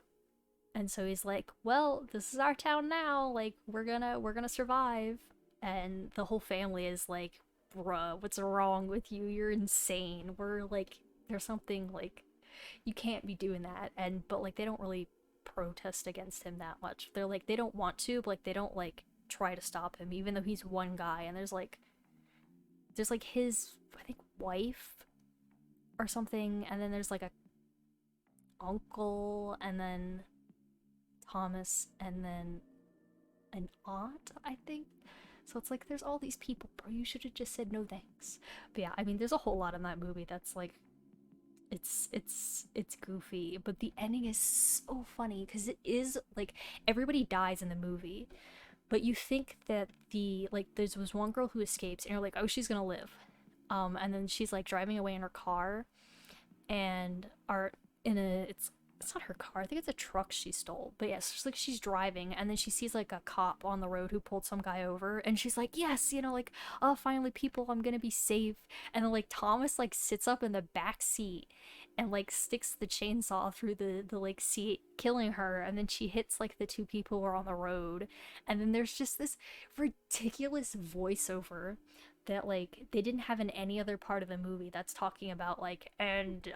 And so he's like, well, this is our town now. Like we're gonna survive. And the whole family is like, bruh, what's wrong with you? You're insane. We're like, there's something like, you can't be doing that. And but like they don't really protest against him that much. They're like, they don't want to, but like they don't like try to stop him, even though he's one guy. And there's like his, I think, wife or something, and then there's like a uncle, and then Thomas, and then an aunt, I think. So it's like, there's all these people, bro. You should have just said no thanks. But yeah, I mean, there's a whole lot in that movie that's like, it's goofy, but the ending is so funny because it is like everybody dies in the movie, but you think that there was one girl who escapes, and you're like, oh, she's gonna live, and then she's like driving away in her car, and it's not her car. I think it's a truck she stole. But yes, it's like she's driving, and then she sees like a cop on the road who pulled some guy over, and she's like, yes, like, oh, finally, people, I'm gonna be safe. And then like Thomas like sits up in the back seat and like sticks the chainsaw through the like seat, killing her, and then she hits like the two people who are on the road. And then there's just this ridiculous voiceover that like they didn't have in any other part of the movie that's talking about like, and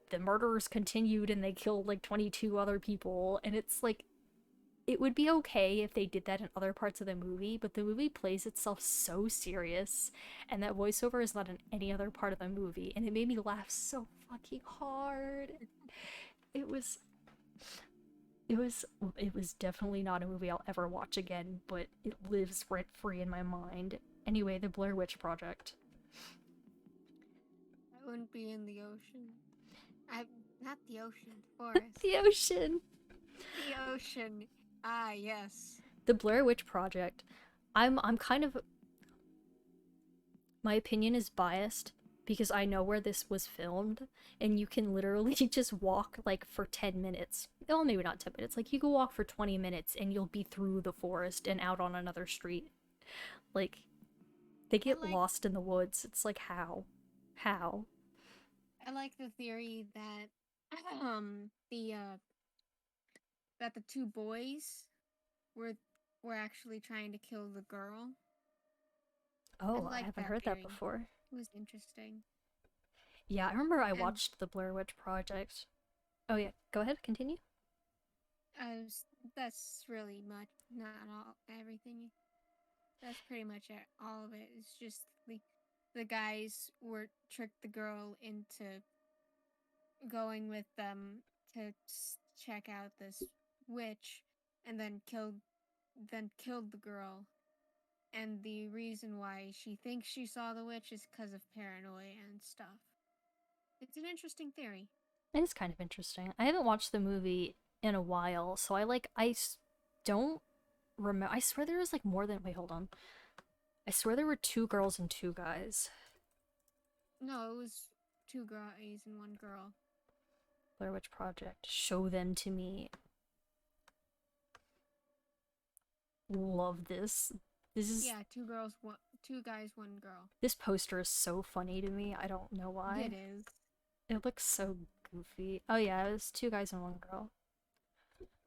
the murders continued and they killed like 22 other people. And it's like, it would be okay if they did that in other parts of the movie, but the movie plays itself so serious, and that voiceover is not in any other part of the movie, and it made me laugh so fucking hard. It was definitely not a movie I'll ever watch again, but it lives rent free in my mind. Anyway, the Blair Witch Project. I wouldn't be in the ocean. Not the ocean, forest. The ocean. The ocean. Ah, yes. The Blair Witch Project. I'm kind of, my opinion is biased because I know where this was filmed, and you can literally just walk like for 10 minutes. Well, maybe not 10 minutes. Like you can walk for 20 minutes and you'll be through the forest and out on another street. Like they get lost in the woods. It's like, how? I like the theory that that the two boys were actually trying to kill the girl. Oh, I haven't heard that before. It was interesting. Yeah, I remember I watched the Blair Witch Project. Oh yeah, go ahead, continue. That's really much, not all, everything. That's pretty much it. All of it. It's just the guys tricked the girl into going with them to check out this witch, and then killed the girl. And the reason why she thinks she saw the witch is because of paranoia and stuff. It's an interesting theory. It is kind of interesting. I haven't watched the movie in a while, so I don't remember. I swear there was like more than. Wait, hold on. I swear there were 2 girls and 2 guys. No, it was 2 guys and 1 girl. Blair Witch Project. Show them to me. Love this. This is 2 guys, 1 girl. This poster is so funny to me. I don't know why. It is. It looks so goofy. Oh yeah, it was two guys and one girl.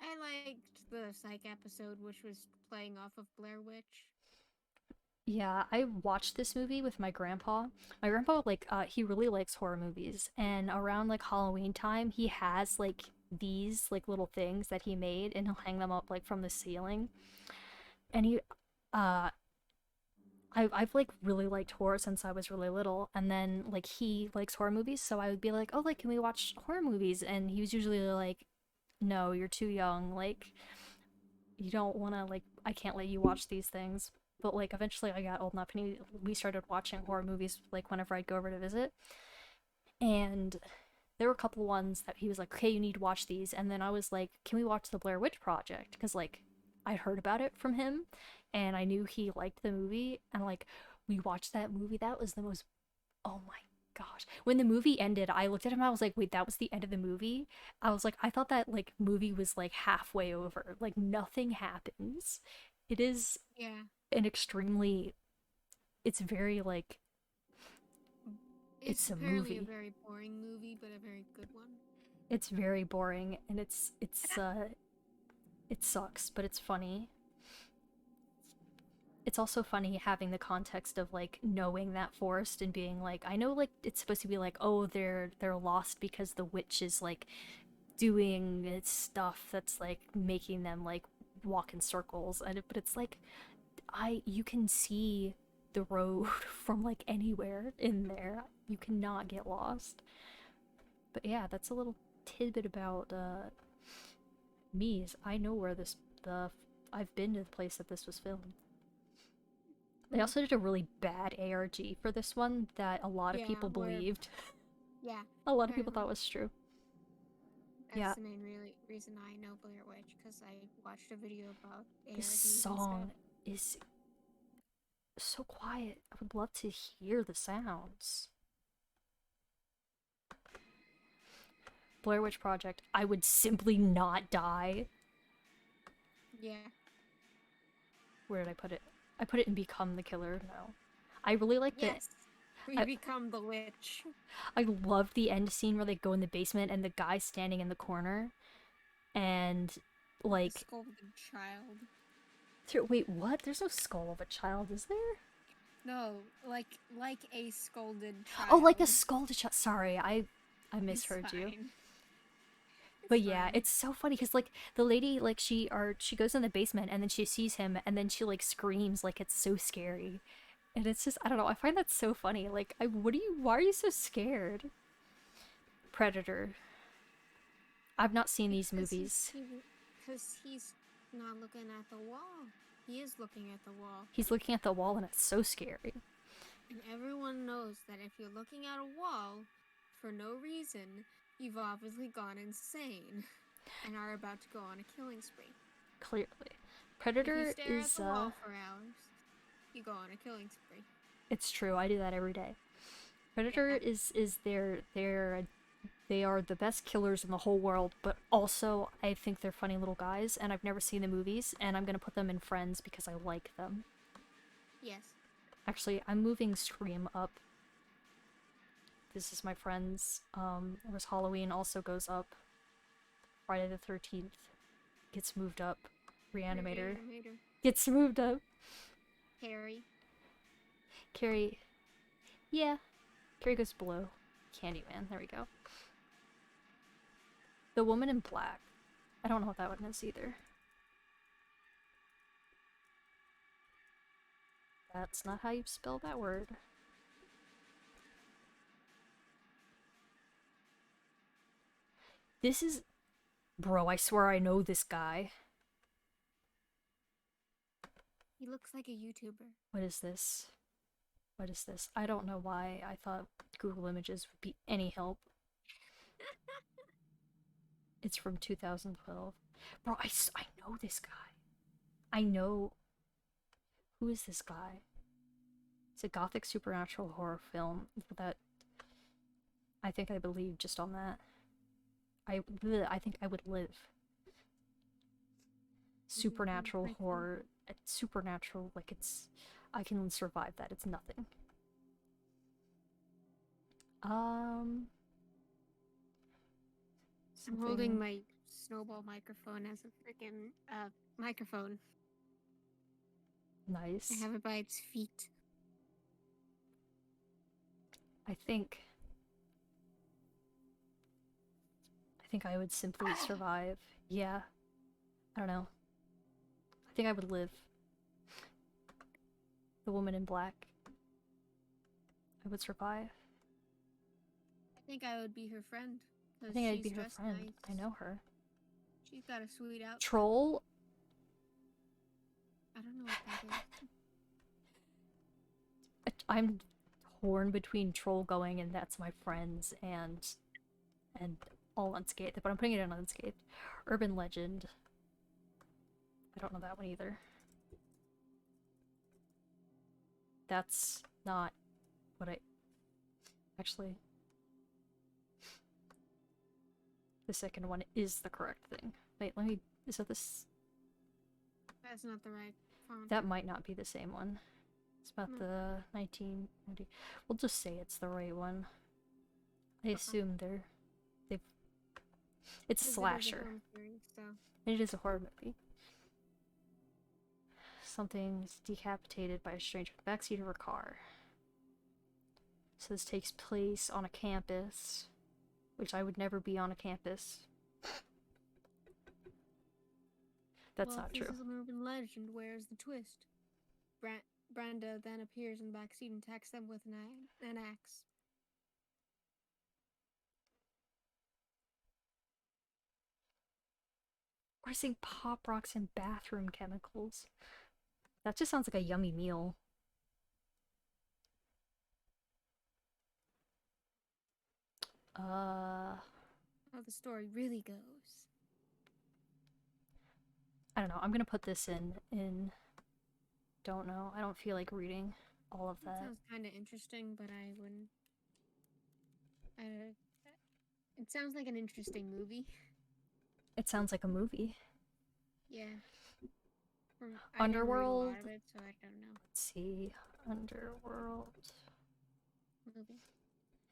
I liked the psych episode, which was playing off of Blair Witch. Yeah, I watched this movie with my grandpa. My grandpa, like, he really likes horror movies, and around like Halloween time, he has like these like little things that he made, and he'll hang them up like from the ceiling. And uh, I've like really liked horror since I was really little, and then like he likes horror movies, so I would be like, oh, like, can we watch horror movies? And he was usually like, no, you're too young, like, you don't want to, like, I can't let you watch these things. But like eventually I got old enough and we started watching horror movies like whenever I'd go over to visit. And there were a couple ones that he was like, okay, you need to watch these. And then I was like, can we watch the Blair Witch Project? Because like I heard about it from him and I knew he liked the movie. And like we watched that movie. That was the most, oh my gosh. When the movie ended, I looked at him and I was like, wait, that was the end of the movie? I was like, I thought that like movie was like halfway over. Like nothing happens. It is Yeah. an extremely, it's very like, it's a apparently movie. a very boring movie, but a very good one. It's very boring and it sucks, but it's funny. It's also funny having the context of like knowing that forest and being like, I know like it's supposed to be like, oh, they're lost because the witch is like doing its stuff that's like making them like walk in circles, and but it's like you can see the road from like anywhere in there. You cannot get lost. But yeah, that's a little tidbit about me. Is I know where I've been to the place that this was filmed. They also did a really bad ARG for this one that a lot of Yeah, people where- believed. Yeah. A lot of people apparently. thought was true. That's Yeah. the main reason I know Blair Witch, because I watched a video about ARGs This and song stuff. is so quiet. I would love to hear the sounds. Blair Witch Project. I would simply not die. Yeah. Where did I put it? I put it in Become the Killer. No. I really like the. Yes. We I- become the witch. I love the end scene where they go in the basement and the guy's standing in the corner. And, like. Scolded child. Wait, what? There's no skull of a child, is there? No, like a scolded child. Oh, like a scalded child. Sorry, I It's misheard you. fine. But It's yeah, fine. it's so funny because like the lady like she goes in the basement and then she sees him and then she like screams like it's so scary, and it's just I don't know, I find that so funny. Like why are you so scared? Predator. I've not seen these movies. Because he's not looking at the wall. He is looking at the wall. He's looking at the wall and it's so scary. And everyone knows that if you're looking at a wall for no reason, you've obviously gone insane and are about to go on a killing spree. Clearly, If Predator you stare is at the wall for hours, you go on a killing spree. It's true. I do that every day. Predator is they are the best killers in the whole world, but also I think they're funny little guys, and I've never seen the movies, and I'm gonna put them in Friends because I like them. Yes. Actually, I'm moving Scream up. This is my Friends. Whereas Halloween also goes up. Friday the 13th gets moved up. Reanimator gets moved up. Harry. Carrie. Yeah. Carrie goes below. Candyman. There we go. The Woman in Black. I don't know what that one is either. That's not how you spell that word. This is... Bro, I swear I know this guy. He looks like a YouTuber. What is this? What is this? I don't know why I thought Google Images would be any help. It's from 2012. Bro, I know this guy. I know... Who is this guy? It's a gothic supernatural horror film that... I think I believe just on that. I think I would live. Supernatural Pretty cool. horror. Supernatural, like it's... I can survive that. It's nothing. I'm holding my snowball microphone as a freaking microphone. Nice. I have it by its feet. I think I would simply survive. Yeah. I don't know. I think I would live. The woman in black. I would survive. I think I would be her friend. I 'cause think I'd be she's her dressed friend. nice. I know her. She's got a sweet outfit. Troll? I don't know what that is. I'm torn between troll going and that's my friends and all unscathed, but I'm putting it in unscathed. Urban legend. I don't know that one either. That's not what I actually. The second one is the correct thing. Wait, let me. Is that this? That's not the right font. That might not be the same one. It's about Hmm. the 1990. We'll just say it's the right one. I assume they've. It's a 'Cause it is slasher. horror series, so. It is a horror movie. Something's decapitated by a stranger in the backseat of her car. So this takes place on a campus, which I would never be on a campus. That's Well, not if true. This is an urban legend. Where's the twist? Brenda then appears in the backseat and attacks them with an axe. We're seeing pop rocks and bathroom chemicals. That just sounds like a yummy meal. How the story really goes. I don't know. I'm gonna put this in. Don't know. I don't feel like reading all of That that. sounds kind of interesting, but I wouldn't. It sounds like an interesting movie. It sounds like a movie. Yeah. I didn't read a Underworld. lot of it, so I don't know. Let's see. Underworld. Movie.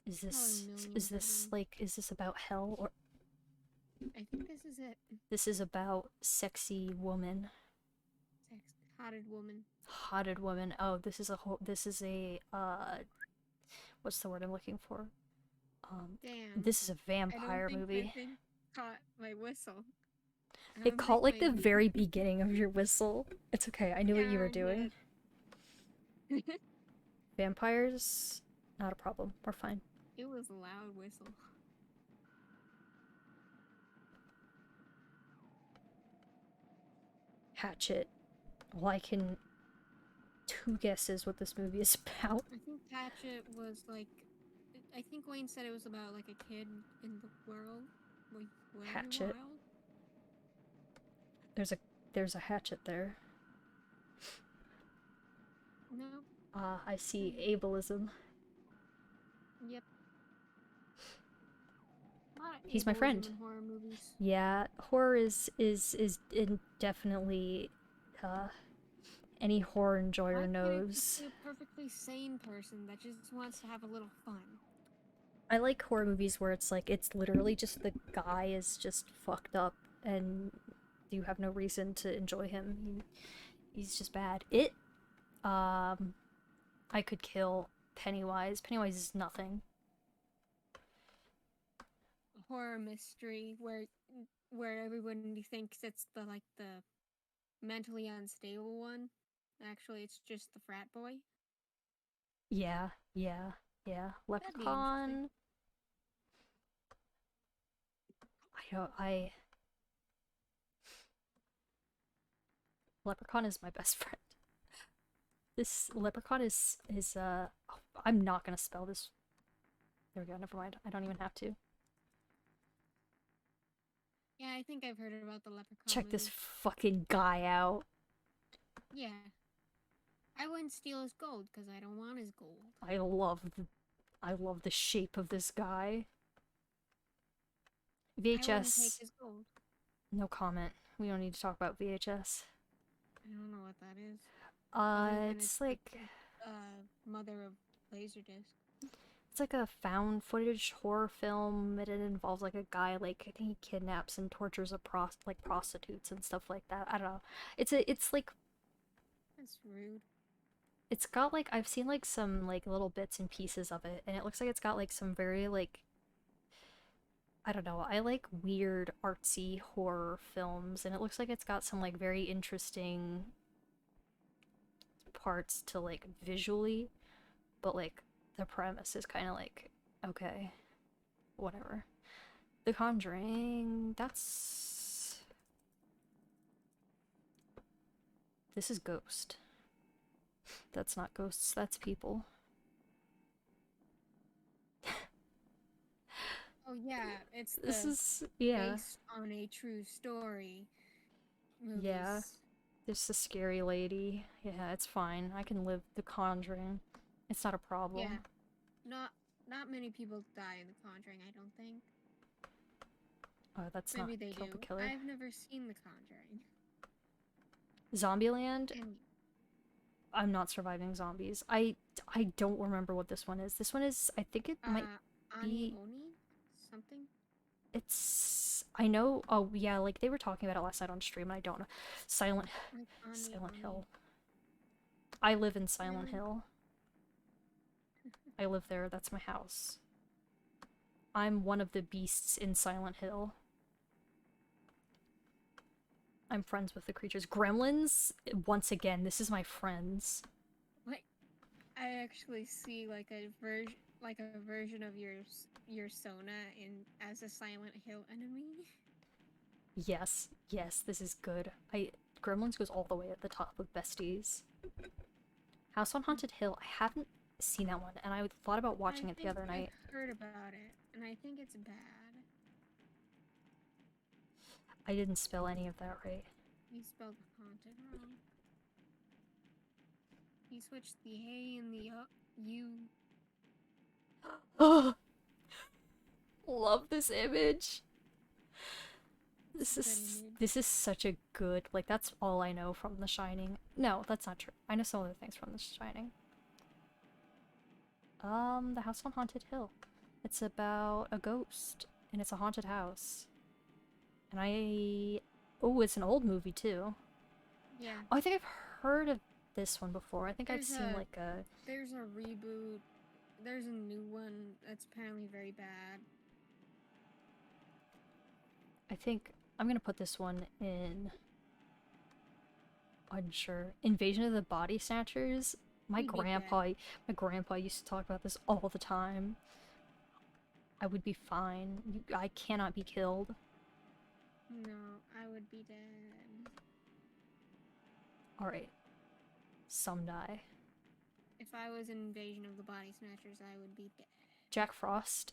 Is Probably this millions of them. like is this about hell or I think this is it. this is about sexy woman, Hotted woman. hotted woman? Oh, this is a what's the word I'm looking for? Damn. This is a I vampire don't think movie. that thing caught my whistle. I It don't caught like think the my- very beginning of your whistle. It's okay. I knew what you were Yeah, I doing. did. Vampires, not a problem. We're fine. It was a loud whistle. Hatchet. Well, I can two guesses what this movie is about. I think Hatchet was like. I think Wayne said it was about like a kid in the world. Like, way Hatchet. wild. There's a hatchet there. No. Ah, I see ableism. Yep. Lot of He's my ableism friend. in horror movies. Yeah, horror is definitely any horror enjoyer Why can't it knows. just be a perfectly sane person that just wants to have a little fun? I like horror movies where it's like it's literally just the guy is just fucked up and you have no reason to enjoy him. He's just bad. I could kill Pennywise. Pennywise is nothing. A horror mystery where everyone thinks it's the mentally unstable one. Actually, it's just the frat boy. Yeah. be Leprechaun. Leprechaun is my best friend. This Leprechaun is oh, I'm not gonna spell this. There we go, never mind. I don't even have to. Yeah, I think I've heard about the leprechaun. Check this movie. fucking guy out. Yeah. I wouldn't steal his gold because I don't want his gold. I love the shape of this guy. I wouldn't take VHS. his gold. No comment. We don't need to talk about VHS. I don't know what that is. Other than It's like mother of Laserdisc. It's like a found footage horror film. It involves like a guy, like I think he kidnaps and tortures like prostitutes and stuff like that. I don't know. It's like That's rude. it's got like I've seen like some like little bits and pieces of it, and it looks like it's got like some very like I don't know. I like weird artsy horror films, and it looks like it's got some like very interesting parts to like visually, but like the premise is kind of like okay, whatever. The Conjuring, this is Ghost. That's not ghosts, that's people. Oh yeah, it's This the is yeah. based on a true story movies. Yeah. There's the scary lady. Yeah, it's fine. I can live The Conjuring. It's not a problem. Yeah. Not many people die in The Conjuring, I don't think. Oh, that's Maybe not they Kill do. the Killer. I've never seen The Conjuring. Zombieland, And I'm not surviving zombies. I don't remember what this one is. This one is, I think it might Ani be, Oni? Something? it's, I know, oh yeah, like they were talking about it last night on stream, and I don't know. Silent Like Ani Silent Oni. Hill. I live in Silent Really? Hill. I live there, that's my house. I'm one of the beasts in Silent Hill. I'm friends with the creatures. Gremlins, once again, this is my friends. Like, I actually see like a version of your Sona in as a Silent Hill enemy. Yes, yes, this is good. Gremlins goes all the way at the top of besties. House on Haunted Hill, I haven't seen that one, and I thought about watching it the other night. I've heard about it, and I think it's bad. I didn't spell any of that right. You spelled haunted wrong. You switched the hey and the U. Oh, love this image. It's a good image. This is such a good, like that's all I know from The Shining. No, that's not true. I know some other things from The Shining. The House on Haunted Hill. It's about a ghost, and it's a haunted house. And oh, it's an old movie too. Yeah. Oh, I think I've heard of this one before. I think I've There's seen like a... There's a reboot. There's a new one that's apparently very bad. I think I'm gonna put this one in... Unsure. Invasion of the Body Snatchers? My We'd be grandpa used to talk about this all the time. I would be fine. I cannot be killed. No, I would be dead. Alright. Some die. If I was in Invasion of the Body Snatchers, I would be dead. Jack Frost.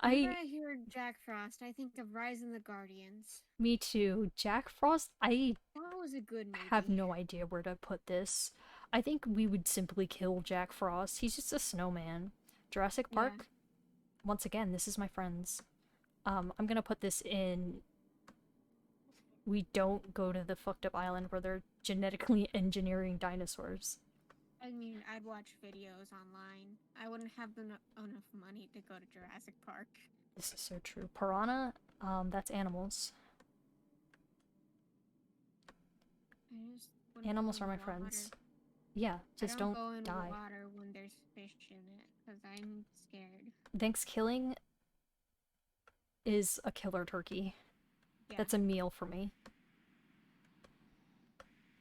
Whenever I hear Jack Frost, I think of Rise of the Guardians. Me too. Jack Frost, I That was a good movie. have no idea where to put this. I think we would simply kill Jack Frost. He's just a snowman. Jurassic Yeah. Park? Once again, this is my friends. I'm gonna put this in... We don't go to the fucked up island where they're genetically engineering dinosaurs. I mean, I'd watch videos online. I wouldn't have enough money to go to Jurassic Park. This is so true. Piranha? That's animals. I just wouldn't Animals go are in my water. friends. Yeah, just I don't go in die. water when there's fish in it, because I'm scared. Thanksgiving is a killer turkey. Yeah. That's a meal for me.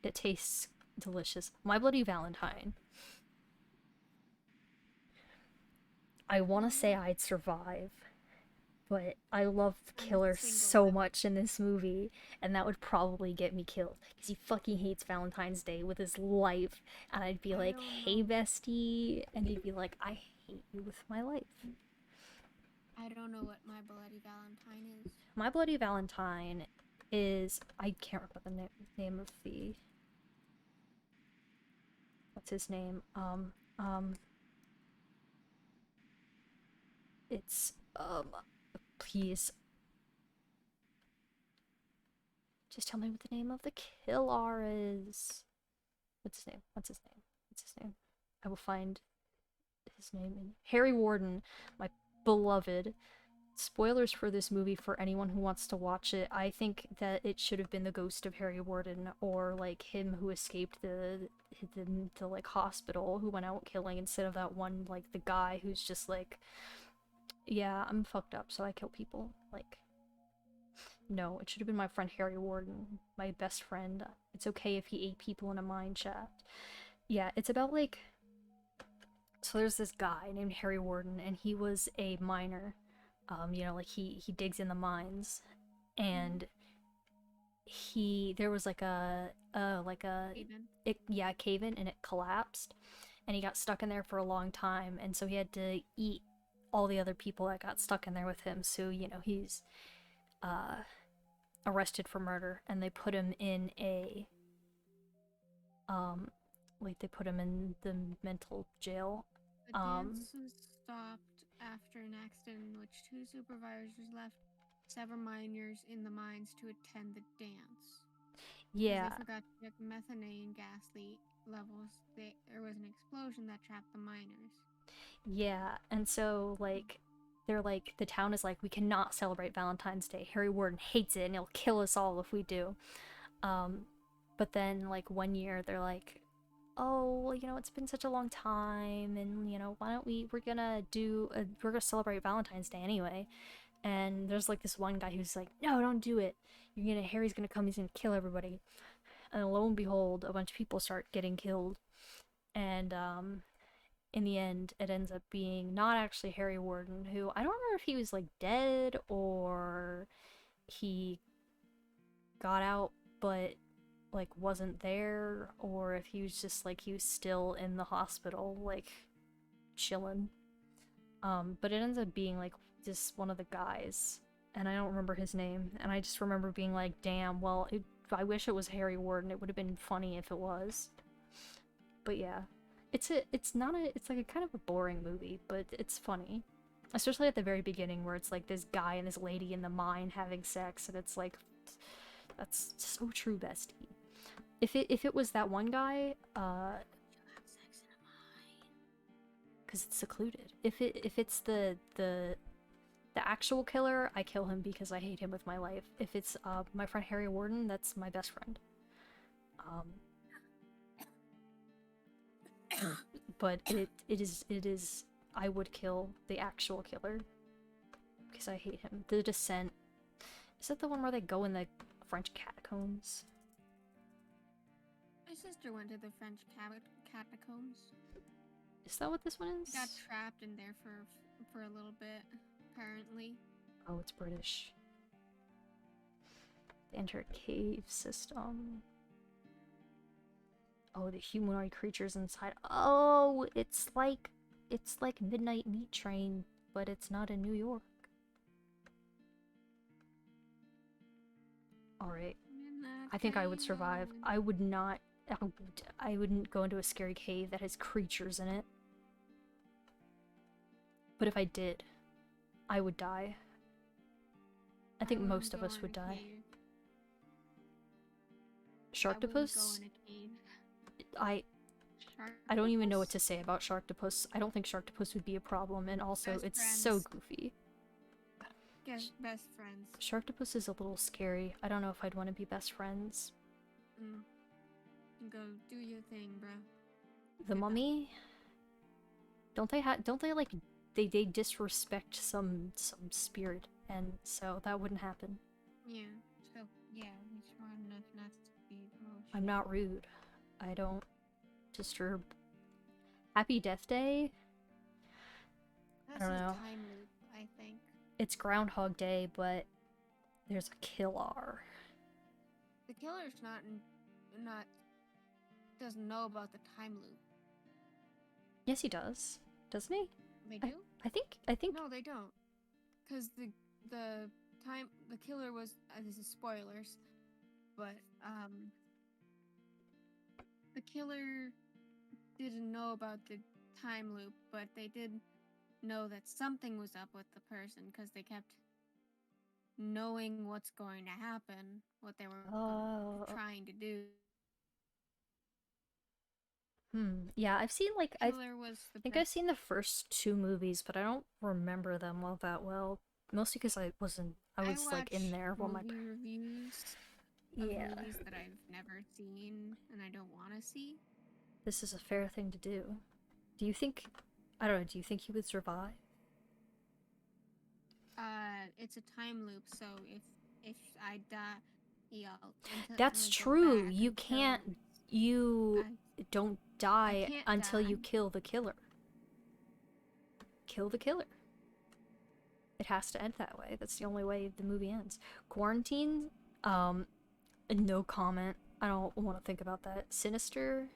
It tastes delicious. My Bloody Valentine. I want to say I'd survive, but I love the I'm killer single so now. much in this movie, and that would probably get me killed because he fucking hates Valentine's Day with his life. And I'd be I like, don't "Hey, know. bestie," and he'd be like, "I hate you with my life." I don't know what My Bloody Valentine is. My Bloody Valentine is... I can't remember the name of the... What's his name? It's, please. Just tell me what the name of the killer is. What's his name? What's his name? What's his name? I will find his name in Harry Warden, my beloved. Spoilers for this movie for anyone who wants to watch it. I think that it should have been the ghost of Harry Warden, or like him who escaped the like hospital, who went out killing, instead of that one, like the guy who's just like, yeah, I'm fucked up, so I kill people. Like, no, it should have been my friend Harry Warden, my best friend. It's okay if he ate people in a mine shaft. Yeah, it's about like, so there's this guy named Harry Warden, and he was a miner. You know, like he digs in the mines, and there was like a Even. cave in, and it collapsed, and he got stuck in there for a long time, and so he had to eat all the other people that got stuck in there with him. So you know he's arrested for murder, and they put him in a like they put him in the mental jail. The dance was stopped after an accident in which 2 supervisors left several miners in the mines to attend the dance. Yeah. They forgot to check methane gas levels. There was an explosion that trapped the miners. Yeah, and so like they're like, the town is like, we cannot celebrate Valentine's Day. Harry Warden hates it and he'll kill us all if we do. But then like one year they're like, oh, well, you know, it's been such a long time, and you know, why don't we're gonna celebrate Valentine's Day anyway. And there's like this one guy who's like, no, don't do it. Harry's gonna come, he's gonna kill everybody. And lo and behold, a bunch of people start getting killed. And in the end, it ends up being not actually Harry Warden, who I don't remember if he was like dead or he got out but like wasn't there, or if he was just like he was still in the hospital like chilling. But it ends up being like just one of the guys, and I don't remember his name, and I just remember being like, damn, well, I wish it was Harry Warden. It would have been funny if it was. But yeah, it's like a kind of a boring movie, but it's funny, especially at the very beginning where it's like this guy and this lady in the mine having sex, and it's like, that's so true, bestie. If it was that one guy, because it's secluded. If it's the actual killer, I kill him because I hate him with my life. If it's my friend Harry Warden, that's my best friend. But it is I would kill the actual killer because I hate him. The Descent. Is that the one where they go in the French catacombs? My sister went to the French catacombs. Is that what this one is? She got trapped in there for a little bit, apparently. Oh, it's British. They enter a cave system. Oh, the humanoid creatures inside. Oh, it's like Midnight Meat Train, but it's not in New York. Alright. I think I would survive. I would not... I wouldn't go into a scary cave that has creatures in it. But if I did, I would die. I think most of us would die. Sharktopus? I don't even know what to say about Sharktopus. I don't think Sharktopus would be a problem, and also Best it's friends. so goofy. Guess best friends. Sharktopus is a little scary. I don't know if I'd want to be best friends. Go do your thing, bro. The Mummy? Don't they like they disrespect some spirit, and so that wouldn't happen. Yeah. So yeah, he's smart enough not to be emotional. I'm not rude. I don't disturb. Happy Death Day? That's I don't a know. time loop, I think. It's Groundhog Day, but there's a killer. The killer's not doesn't know about the time loop. Yes, he does. Doesn't he? They do? I think No, they don't. Cause the killer was this is spoilers, but the killer didn't know about the time loop, but they did know that something was up with the person because they kept knowing what's going to happen, what they were trying to do. Yeah, I've seen like I Killer was the think I've best. seen the first two movies, but I don't remember them all that well. Mostly because I I was like in watch there while my movie reviews of yeah. movies that I've never seen and I don't want to see. This is a fair thing to do. Do you think I don't know, do you think you would survive? It's a time loop, so if I die, and That's I go true. back You until can't you I don't I die can't until you die. kill the killer. Kill the killer. It has to end that way. That's the only way the movie ends. Quarantine, um, no comment. I don't want to think about that. Sinister.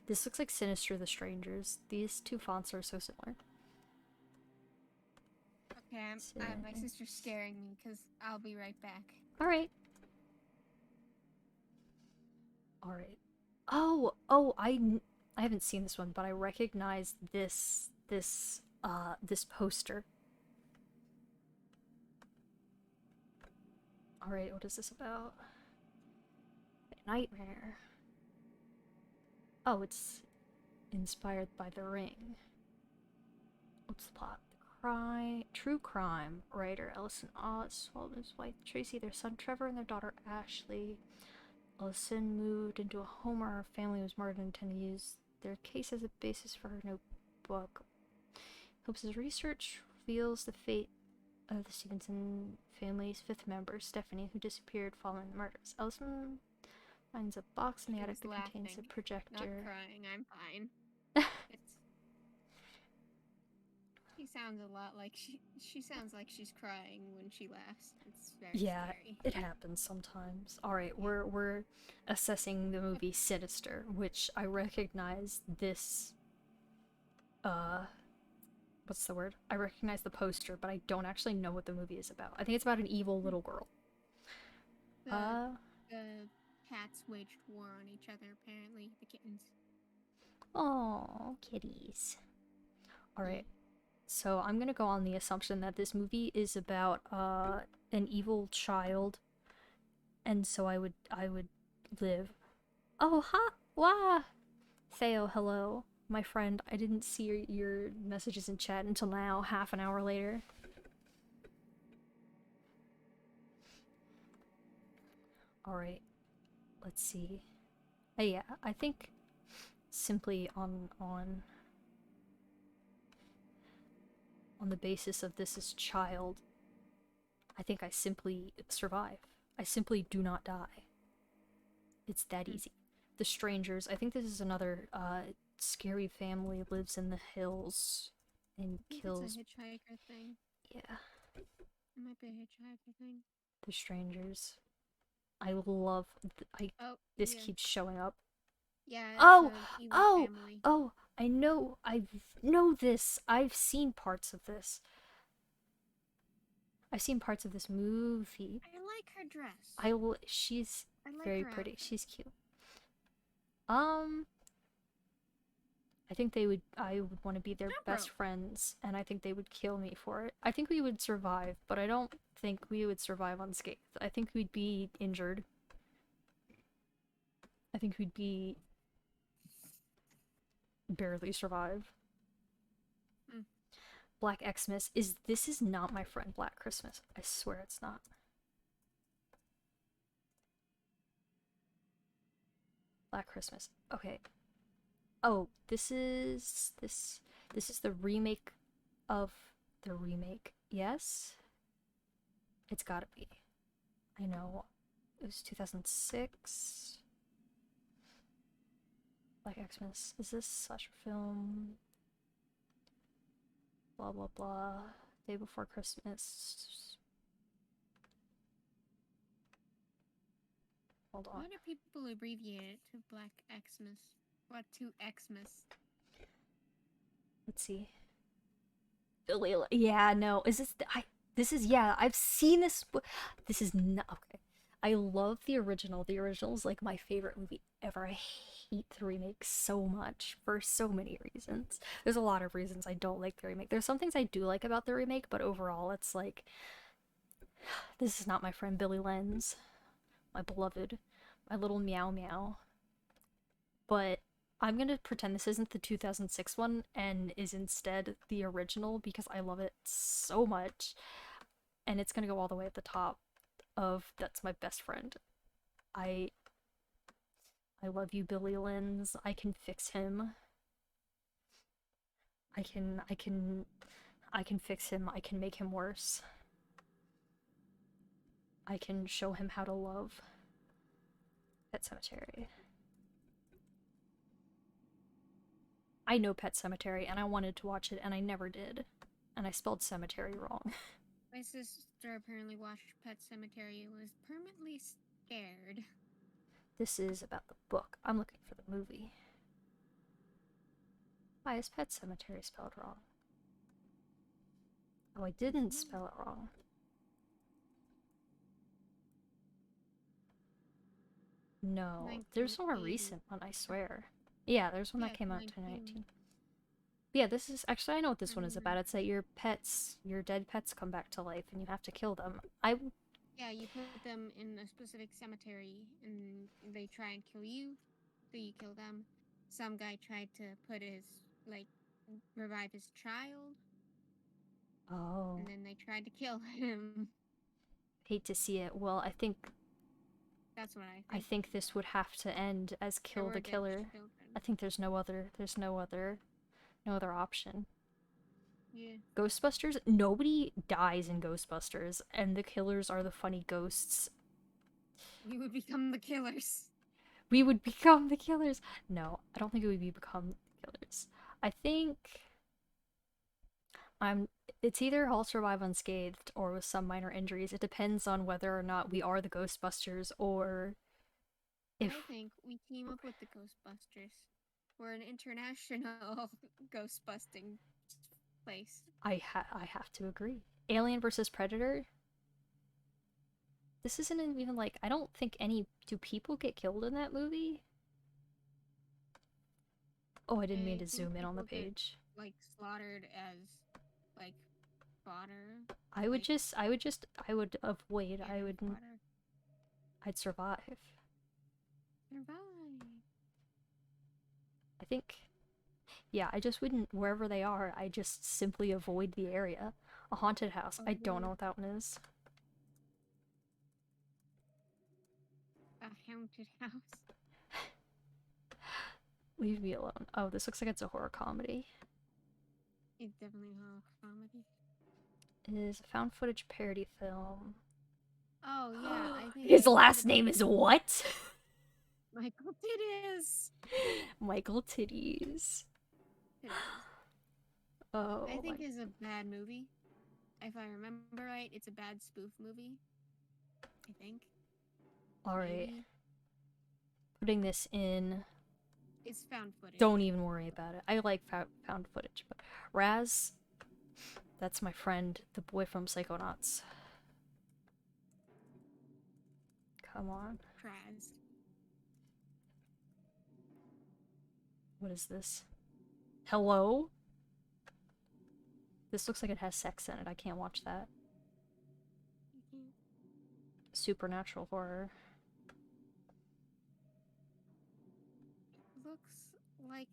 This looks like Sinister the Strangers. These two fonts are so similar. Okay, my sister's scaring me because I'll be right back. Alright. Alright. Oh, I haven't seen this one, but I recognize this poster. Alright, what is this about? A nightmare. Oh, it's inspired by The Ring. What's the plot? True crime writer Ellison Oswald and his wife Tracy, their son Trevor, and their daughter Ashley. Ellison moved into a home where her family was murdered and intended to use their case as a basis for her notebook. Hopes' research reveals the fate of the Stevenson family's fifth member, Stephanie, who disappeared following the murders. Ellison finds a box in the She attic was that contains a laughing, projector. not crying. I'm fine. It's. She sounds a lot like she sounds like she's crying when she laughs. It's very Yeah, scary. it happens sometimes. Alright, we're assessing the movie Sinister, which I recognize this what's the word? I recognize the poster, but I don't actually know what the movie is about. I think it's about an evil little girl. The cats waged war on each other. Apparently, the kittens. Oh, kitties. Alright. So I'm gonna go on the assumption that this movie is about an evil child, and so I would live. Oh ha wah Theo, hello. My friend, I didn't see your messages in chat until now, half an hour later. Alright. Let's see. Yeah, I think simply on the basis of this is child, I think I simply survive. I simply do not die. It's that easy. The Strangers, I think this is another scary family lives in the hills and kills. It's a hitchhiker thing. Yeah. It might be a hitchhiker thing. The Strangers. I love. This keeps showing up. Yeah. Oh! I know this. I've seen parts of this. I've seen parts of this movie. I like her dress. She's like very her pretty. outfit. She's cute. I think I would want to be their best friends, and I think they would kill me for it. I think we would survive, but I don't think we would survive unscathed. I think we'd be injured. I think we'd be barely survive. Black Xmas this is not my friend Black Christmas. I swear it's not. Black Christmas. Okay. Oh, this is the remake of the remake. Yes? It's gotta be. I know. It was 2006. Black Xmas. Is this slasher film? Blah blah blah. Day Before Christmas. Hold on. Why do people abbreviate it to Black Xmas? What, to Xmas? Let's see. Yeah, no. Is this this is yeah, I've seen this. This is not okay. I love the original. The original is like my favorite movie ever. I hate the remake so much for so many reasons. There's a lot of reasons I don't like the remake. There's some things I do like about the remake, but overall it's like this is not my friend Billy Lenz, my beloved, my little meow meow. But I'm gonna pretend this isn't the 2006 one and is instead the original because I love it so much. And it's gonna go all the way at the top of That's My Best Friend. I love you, Billy Lynn's. I can fix him. I can fix him. I can make him worse. I can show him how to love. Pet Sematary. I know Pet Sematary, and I wanted to watch it, and I never did. And I spelled cemetery wrong. My sister apparently watched Pet Cemetery and was permanently scared. This is about the book. I'm looking for the movie. Why is Pet Cemetery spelled wrong? Oh, I didn't spell it wrong. No, there's a more 1980. recent one, I swear. Yeah, there's one that Yeah, came out in 19. 2019. Yeah, this is actually I know what this one is Mm. about. It's that your dead pets come back to life and you have to kill them. Yeah, you put them in a specific cemetery and they try and kill you, so you kill them. Some guy tried to revive his child, Oh, and then they tried to kill him. hate to see it. Well, That's what I I think. think this would have to end as There kill were the dead killer. children. I think there's no other option. Yeah. Ghostbusters, nobody dies in Ghostbusters, and the killers are the funny ghosts. We would become the killers. We would become the killers. No, I don't think we would become killers. I think it's either all survive unscathed or with some minor injuries. It depends on whether or not we are the Ghostbusters or if I think we team up with the Ghostbusters. We're an international ghost busting place. I have to agree. Alien versus Predator. This isn't even like I don't think any do people get killed in that movie? Oh, I didn't mean to I think zoom in on the people get page. slaughtered as like fodder. I would like, avoid. cannon fodder. I'd survive. Survive. I think, yeah, I just wouldn't, wherever they are, I just simply avoid the area. A haunted house. I don't know what that one is. A haunted house. Leave me alone. Oh, this looks like it's a horror comedy. It's definitely a horror comedy. It is a found footage parody film. Oh yeah, I think His I heard last about name is what? Michael Titties. Michael Titties. Oh, I think it's a bad movie. If I remember right, it's a bad spoof movie. I think. alright. Maybe. Putting this in. It's found footage. Don't even worry about it. I like found footage, but Raz, that's my friend, the boy from Psychonauts. Come on. Kraz. What is this? Hello? This looks like it has sex in it. I can't watch that. Supernatural horror. Looks like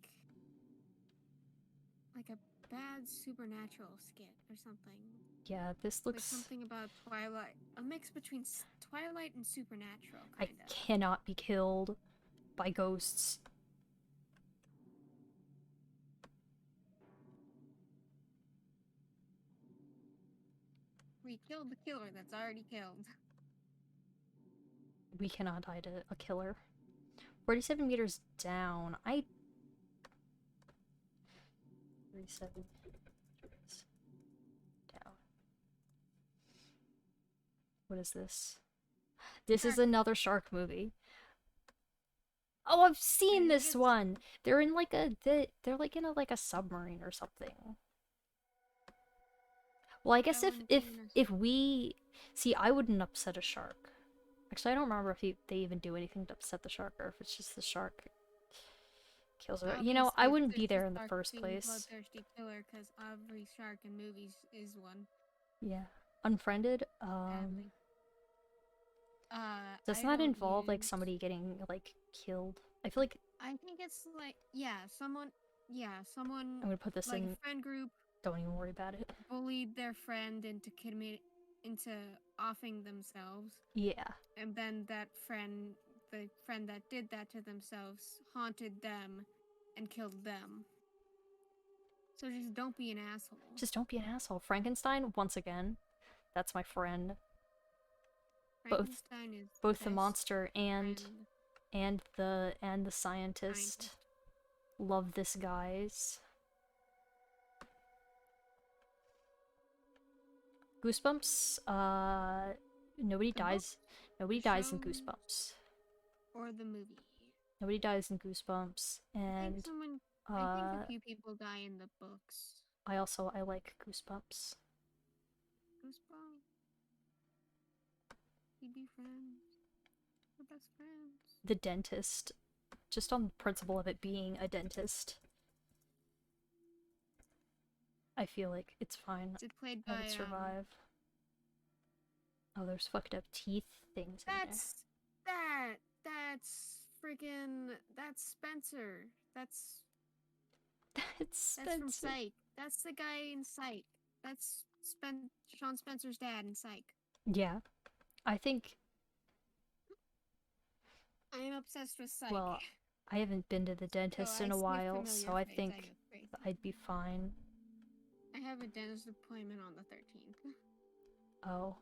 a bad supernatural skit or something. Yeah, this Like looks... something about Twilight. A mix between Twilight and Supernatural, I kind of. cannot be killed by ghosts. We killed the killer that's already killed. We cannot hide a killer. 47 meters down. 37 meters down. What is this? This is another shark movie. Oh, I've seen this one. They're in like they're like in a submarine or something. Well, I guess if we see, I wouldn't upset a shark. Actually, I don't remember if they even do anything to upset the shark or if it's just the shark kills it. You know, I wouldn't be there in the first place. Bloodthirsty killer, because every shark in movies is one. Yeah, Unfriended. Sadly. Does I that don't involve like use- somebody getting like killed? I feel like I think it's like someone I'm gonna put this like in. a friend group Don't even worry about it. bullied their friend into offing themselves, Yeah. and then the friend that did that to themselves haunted them and killed them. So just don't be an asshole. Just don't be an asshole. Frankenstein, once again, that's my friend. Frankenstein is Both the best monster and friend the scientist. scientist. Love this, guys. Goosebumps. Nobody The dies. Nobody the dies in shows, Goosebumps. or the movie. Nobody dies in Goosebumps, I and think I uh, think a few people die in the books. I like Goosebumps. Goosebumps. We'd be friends. We're best friends. The dentist, just on the principle of it being a dentist, I feel like it's fine. Is it played I by would survive. Oh, there's fucked up teeth things in that's freaking that's Spencer. That's there. It's from Spencer. Psych. That's the guy in Psych. That's Sean Spencer's dad in Psych. Yeah, I think. I am obsessed with Psych. Well, I haven't been to the dentist I in a sniff while, familiar so I face, think go crazy. I'd be fine. I have a dentist appointment on the 13th. Oh,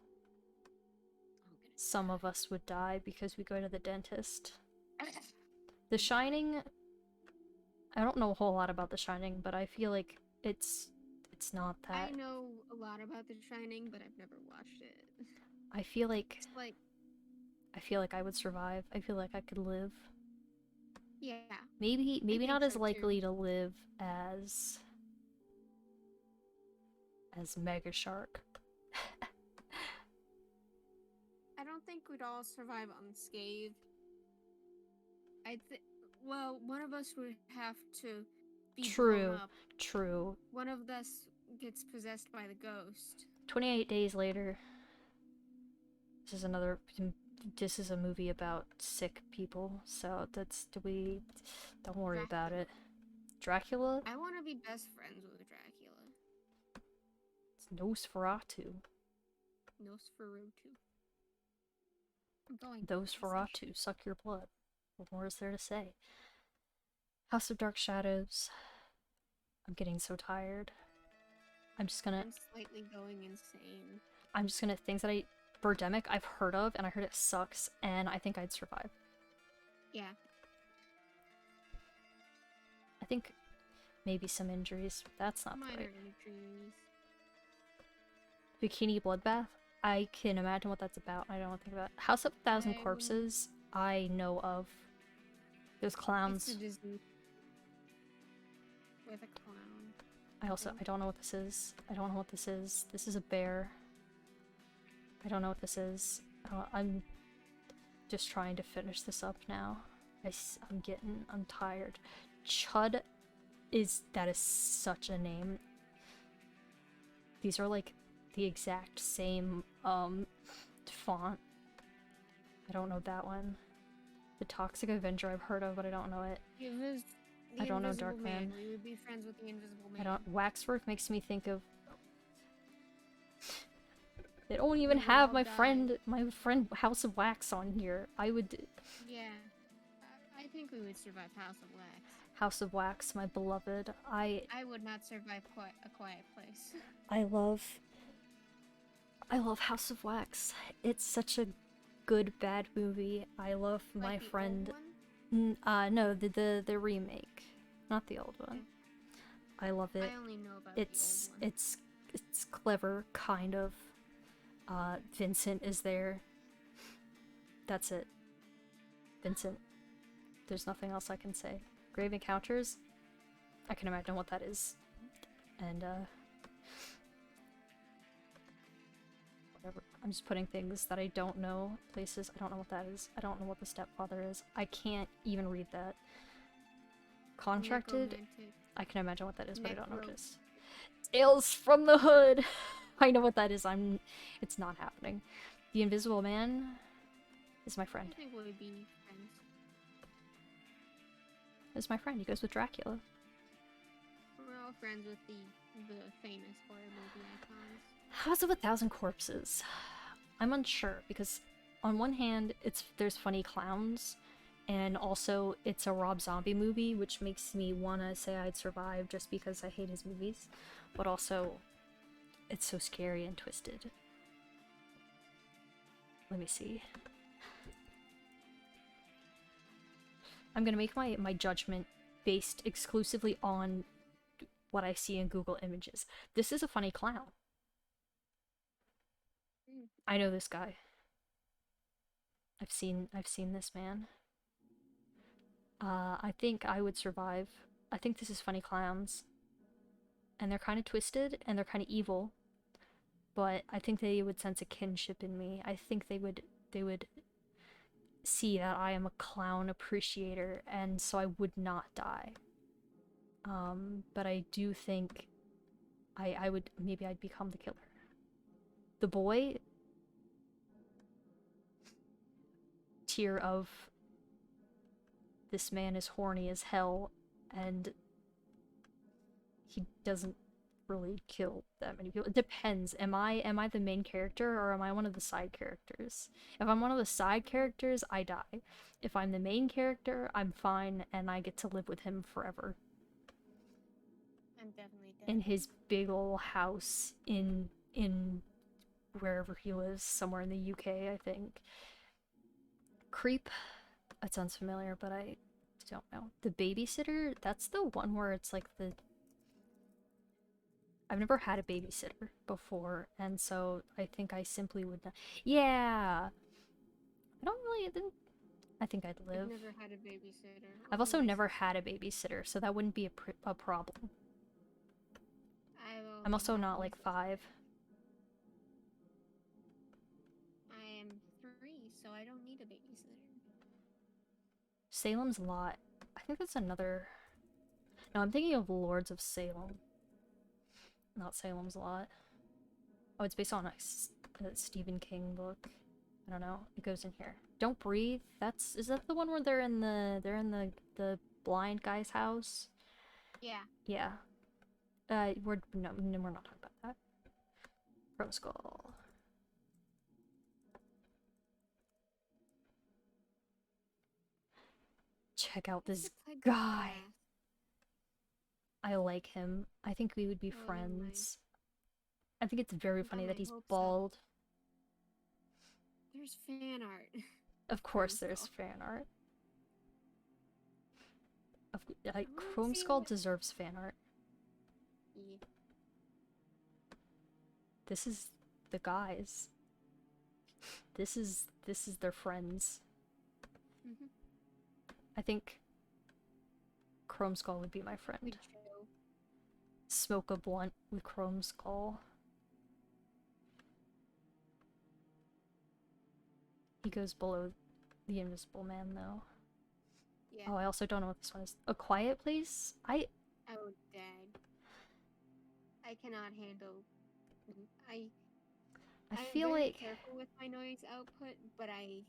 I'm gonna some of us would die because we go to the dentist. die. The Shining. I don't know a whole lot about The Shining, but I feel like it's not that. I know a lot about The Shining, but I've never watched it. I feel like It's like, I would survive. I feel like I could live. yeah. Maybe think not as so, too. likely to live as Mega Shark. I don't think we'd all survive unscathed. Well, one of us would have to be True. blown up. True. One of us gets possessed by the ghost. 28 days later. This is a movie about sick people, so don't worry about it. Dracula? I want to be best friends with Dracula. It's Nosferatu. Nosferatu. I'm going for Nosferatu, suck your blood. What more is there to say? House of Dark Shadows. I'm getting so tired. I'm slightly going insane. things that Birdemic I've heard of, and I heard it sucks, and I think I'd survive. Yeah. I think maybe some injuries. That's not Minor right. injuries. Bikini Bloodbath? I can imagine what that's about. I don't want to think about it. House of 1,000 I Corpses, I know of. There's It's clowns. a Disney with a clown. I don't know what this is. I don't know what this is. This is a bear. I don't know what this is. I'm just trying to finish this up now. I'm tired. Chud that is such a name. These are like the exact same font. I don't know that one. The Toxic Avenger I've heard of, but I don't know it. I don't know Invisible Darkman. Man. We would be friends with the Invisible Man. I don't. Waxwork makes me think of. They don't even We would have all my die. friend House of Wax on here. I would. Yeah. I think we would survive House of Wax. House of Wax, my beloved. I would not survive A Quiet Place. I love House of Wax. It's such a good bad movie. I love my Like the old friend. one? No, the remake, not the old one. I love it. I only know about It's the old one. it's clever, kind of. Vincent is there. That's it. Vincent. There's nothing else I can say. Grave Encounters? I can imagine what that is. And, whatever. I'm just putting things that I don't know. Places. I don't know what that is. I don't know what the Stepfather is. I can't even read that. Contracted? Necromantic. I can imagine what that is, but I don't know what it Necro- is. Tales from the Hood! I know what that is. It's not happening. The Invisible Man is my I friend. think we would be friends. is my friend. He goes with Dracula. We're all friends with the famous horror movie icons. How's it with Thousand Corpses? I'm unsure because on one hand, there's funny clowns, and also it's a Rob Zombie movie, which makes me wanna say I'd survive just because I hate his movies, but also it's so scary and twisted. Let me see. I'm gonna make my judgment based exclusively on what I see in Google Images. This is a funny clown. I know this guy. I've seen this man. I think I would survive. I think this is funny clowns. And they're kind of twisted and they're kind of evil. But I think they would sense a kinship in me. I think they would see that I am a clown appreciator, and so I would not die. But I do think maybe I'd become the killer. The boy, tier of this man is horny as hell, and he doesn't really kill that many people. It depends. Am I the main character or am I one of the side characters? If I'm one of the side characters, I die. If I'm the main character, I'm fine and I get to live with him forever. I'm definitely dead. In his big ol' house in wherever he lives, somewhere in the UK, I think. Creep. That sounds familiar, but I don't know. The Babysitter, that's the one where it's like the... I've never had a babysitter before, and so I think I simply would not... Yeah! I think I'd live. I've never had a babysitter. I've also never had a babysitter, so that wouldn't be a problem. I'm also not like 5. I am 3, so I don't need a babysitter. Salem's Lot. I think that's another... No, I'm thinking of Lords of Salem. Not Salem's Lot. Oh, it's based on a Stephen King book. I don't know. It goes in here. Don't Breathe. Is that the one where they're in the blind guy's house? Yeah. Yeah. We're not talking about that. Chrome Skull. Check out this Like guy. glass. I like him. I think we would be Oh, never mind. friends. I think it's very Got funny my that he's hopes up. bald. There's fan art. Of course Chrome there's Skull. fan art. wanna Chrome see Skull what- deserves fan art. Yeah. This is the guys. This is their friends. Mhm. I think Chrome Skull would be my friend. Good show. Smoke a blunt with Chrome Skull. He goes below the Invisible Man, though. Yeah. Oh, I also don't know what this one is. A Quiet Place? I would die. I cannot handle. I I'm feel very like... careful with my noise output, but I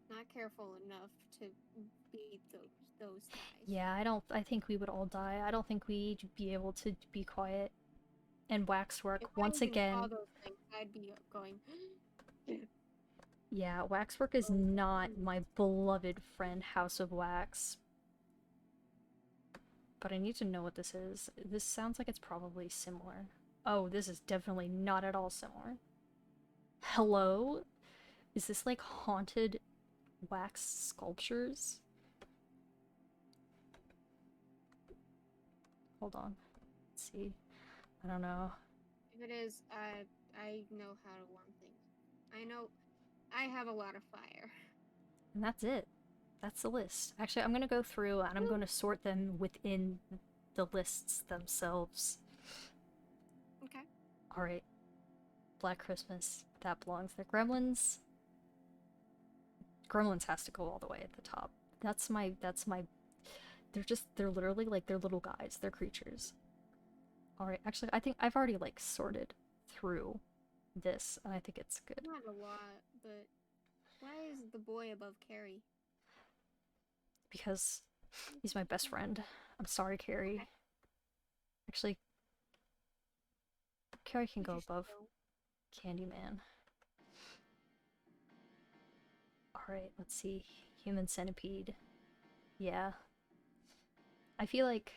not careful enough to beat those guys. Yeah, I think we would all die. I don't think we'd be able to be quiet. And Waxwork, If I once was in again... all those things, I'd be going. Yeah, Waxwork is not my beloved friend House of Wax. But I need to know what this is. This sounds like it's probably similar. Oh, this is definitely not at all similar. Hello? Is this like haunted wax sculptures? Hold on. Let's see. I don't know. If it is, I know how to warm things. I know I have a lot of fire. And that's it. That's the list. Actually, I'm gonna go through and I'm gonna sort them within the lists themselves. Okay. Alright. Black Christmas. That belongs there. Gremlins. Gremlins has to go all the way at the top. That's my they're literally like, they're little guys. They're creatures. Alright, actually, I think I've already like sorted through this, and I think it's good. Not a lot, but why is the boy above Carrie? Because He's my best friend. I'm sorry, Carrie. Actually, Carrie can We go just above don't. Candyman. Alright, let's see. Human Centipede. Yeah. I feel like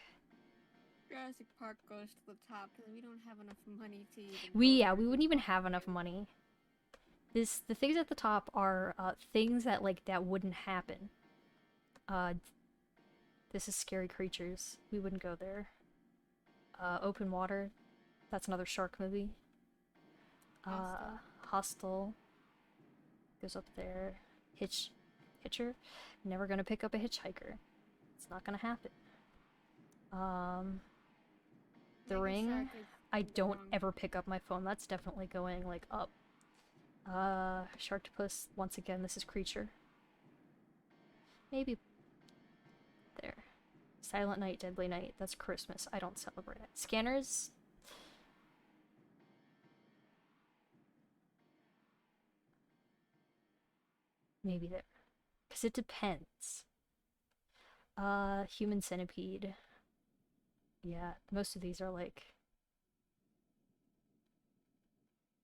Jurassic Park goes to the top because we don't have enough money to even we go there wouldn't to even watch have enough it. money. The things at the top are things that like that wouldn't happen. This is Scary Creatures. We wouldn't go there. Open Water. That's another shark movie. Hostel. Hostel goes up there. Hitcher. Never gonna pick up a hitchhiker. It's not gonna happen. The Mega Ring. Shark is I don't wrong. ever pick up my phone. That's definitely going like up. Sharktopus. Once again, this is Creature. Maybe there. Silent Night, Deadly Night. That's Christmas. I don't celebrate it. Scanners. Maybe there. Because it depends. Human Centipede. Yeah, most of these are like...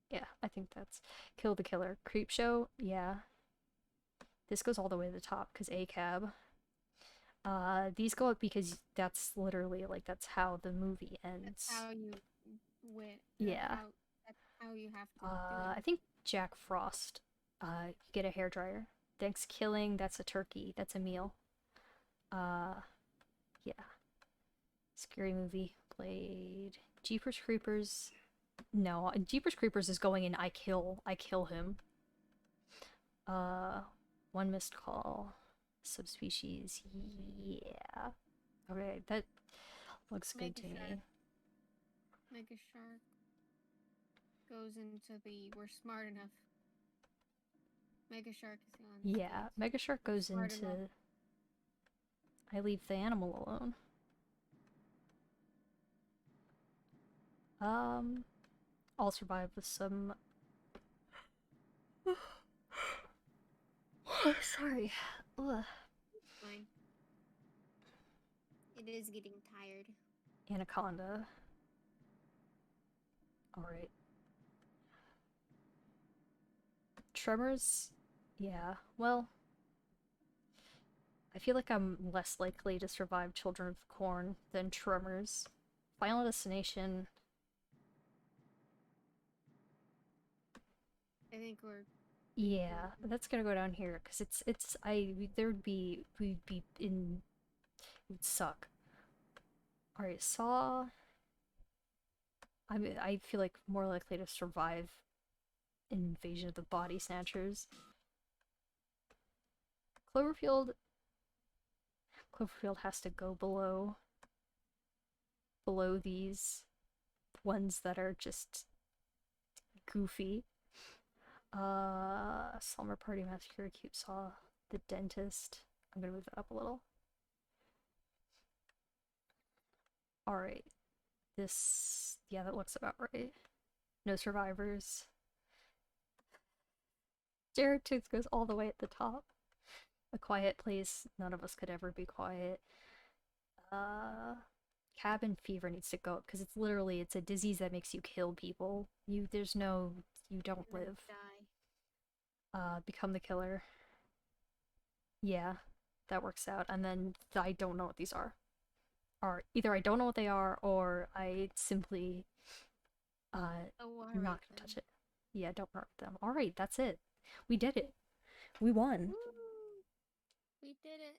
Yeah, I think that's... Kill the Killer. Creepshow. Yeah. This goes all the way to the top, because ACAB. These go up because that's literally, like, that's how the movie ends. That's how you win. Yeah. That's how you have to do I it. think Jack Frost. You get a hairdryer. Thanksgiving, that's a turkey. That's a meal. Yeah. Scary movie. Played. Jeepers Creepers. No, Jeepers Creepers is going in I kill him. One Missed Call. Subspecies. Yeah. Okay, that looks good to me. Mega Shark goes into the we're smart enough. Mega Shark is on. Yeah, Mega Shark goes Smart into enough. I leave the animal alone. I'll survive with some sorry. Ugh. Fine. It is getting tired. Anaconda. Alright. Tremors? Yeah, well... I feel like I'm less likely to survive Children of the Corn than Tremors. Final Destination... I think we're Yeah, that's gonna go down here, because we'd be in... It would suck. Alright, Saw... I feel like more likely to survive Invasion of the Body Snatchers. Cloverfield has to go below these ones that are just goofy. Slumber Party Massacre, Cute Saw, The Dentist. I'm gonna move that up a little. Alright. This, yeah, that looks about right. No Survivors. Jared Tooth goes all the way at the top. A Quiet Place, none of us could ever be quiet. Cabin Fever needs to go up because it's a disease that makes you kill people. You don't live. die. Become the Killer. Yeah, that works out. And then I don't know what these are. Or either I don't know what they are, or I simply not gonna touch it. Yeah, don't mark them. Alright, that's it. We did it. We won. Woo! We did it.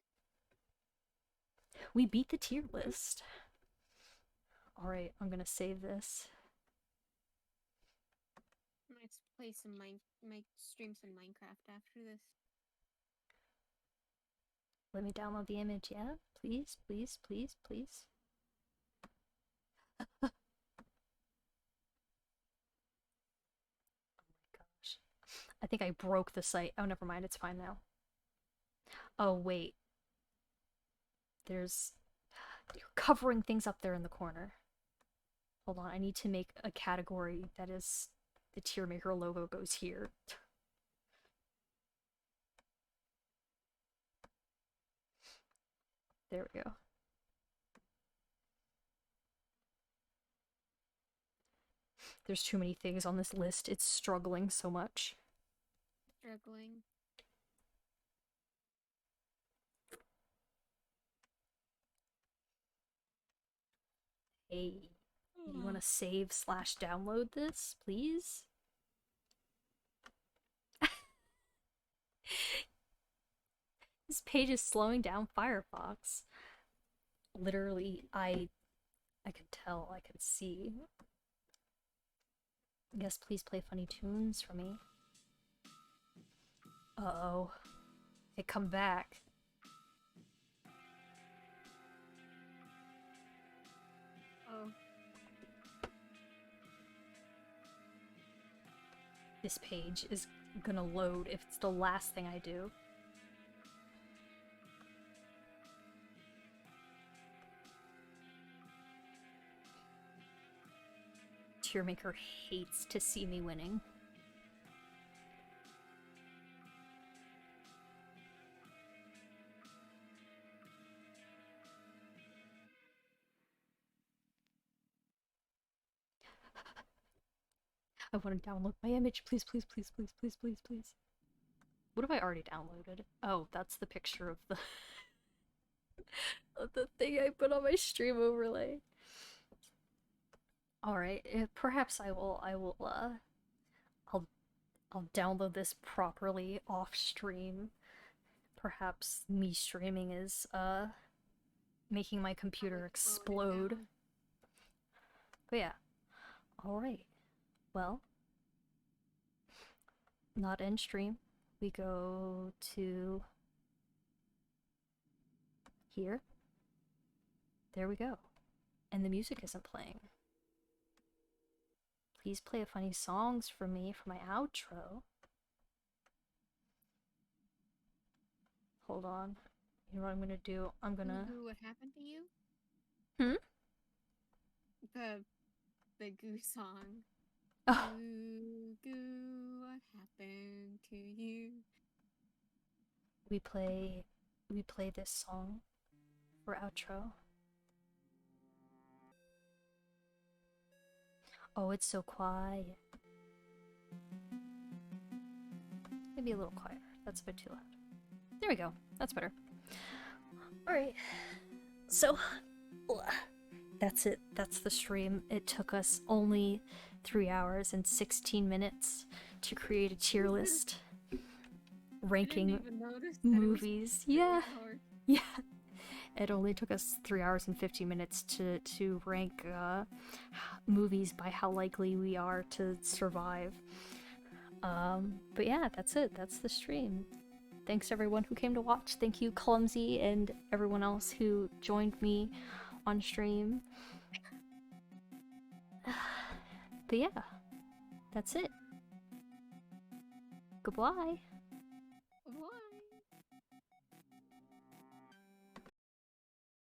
We beat the tier list. Alright, I'm gonna save this. Might play some might stream some Minecraft after this. Let me download the image, yeah? Please, please, please, please. Oh my gosh. I think I broke the site. Oh, never mind, it's fine now. Oh, wait. You're covering things up there in the corner. Hold on, I need to make a category that is the tier maker logo goes here. There we go. There's too many things on this list. It's struggling so much. Struggling. Hey, you want to save/download this, please? This page is slowing down Firefox. Literally, I could tell, I could see. Yes, please play funny tunes for me. Uh-oh. Hey, come back. Oh. This page is gonna load if it's the last thing I do. Tearmaker hates to see me winning. I want to download my image. Please, please, please, please, please, please, please. What have I already downloaded? Oh, that's the picture of the of the thing I put on my stream overlay. Alright, perhaps I'll download this properly off stream. Perhaps me streaming is making my computer explode. But yeah. Alright. Well, not end stream. We go to here. There we go. And the music isn't playing. Please play funny songs for me for my outro. Hold on. You know what I'm gonna do? I'm gonna... Goo, what happened to you? Hmm? The Goo song. Oh. Goo, goo, what happened to you? We play this song for outro. Oh, it's so quiet. Maybe a little quieter. That's a bit too loud. There we go. That's better. Alright. So, that's it. That's the stream. It took us only 3 hours and 16 minutes to create a tier list. Ranking movies. Yeah. Yeah. It only took us 3 hours and 50 minutes to rank movies by how likely we are to survive. But yeah, that's it. That's the stream. Thanks everyone who came to watch. Thank you, Clumsy, and everyone else who joined me on stream. But yeah, that's it. Goodbye.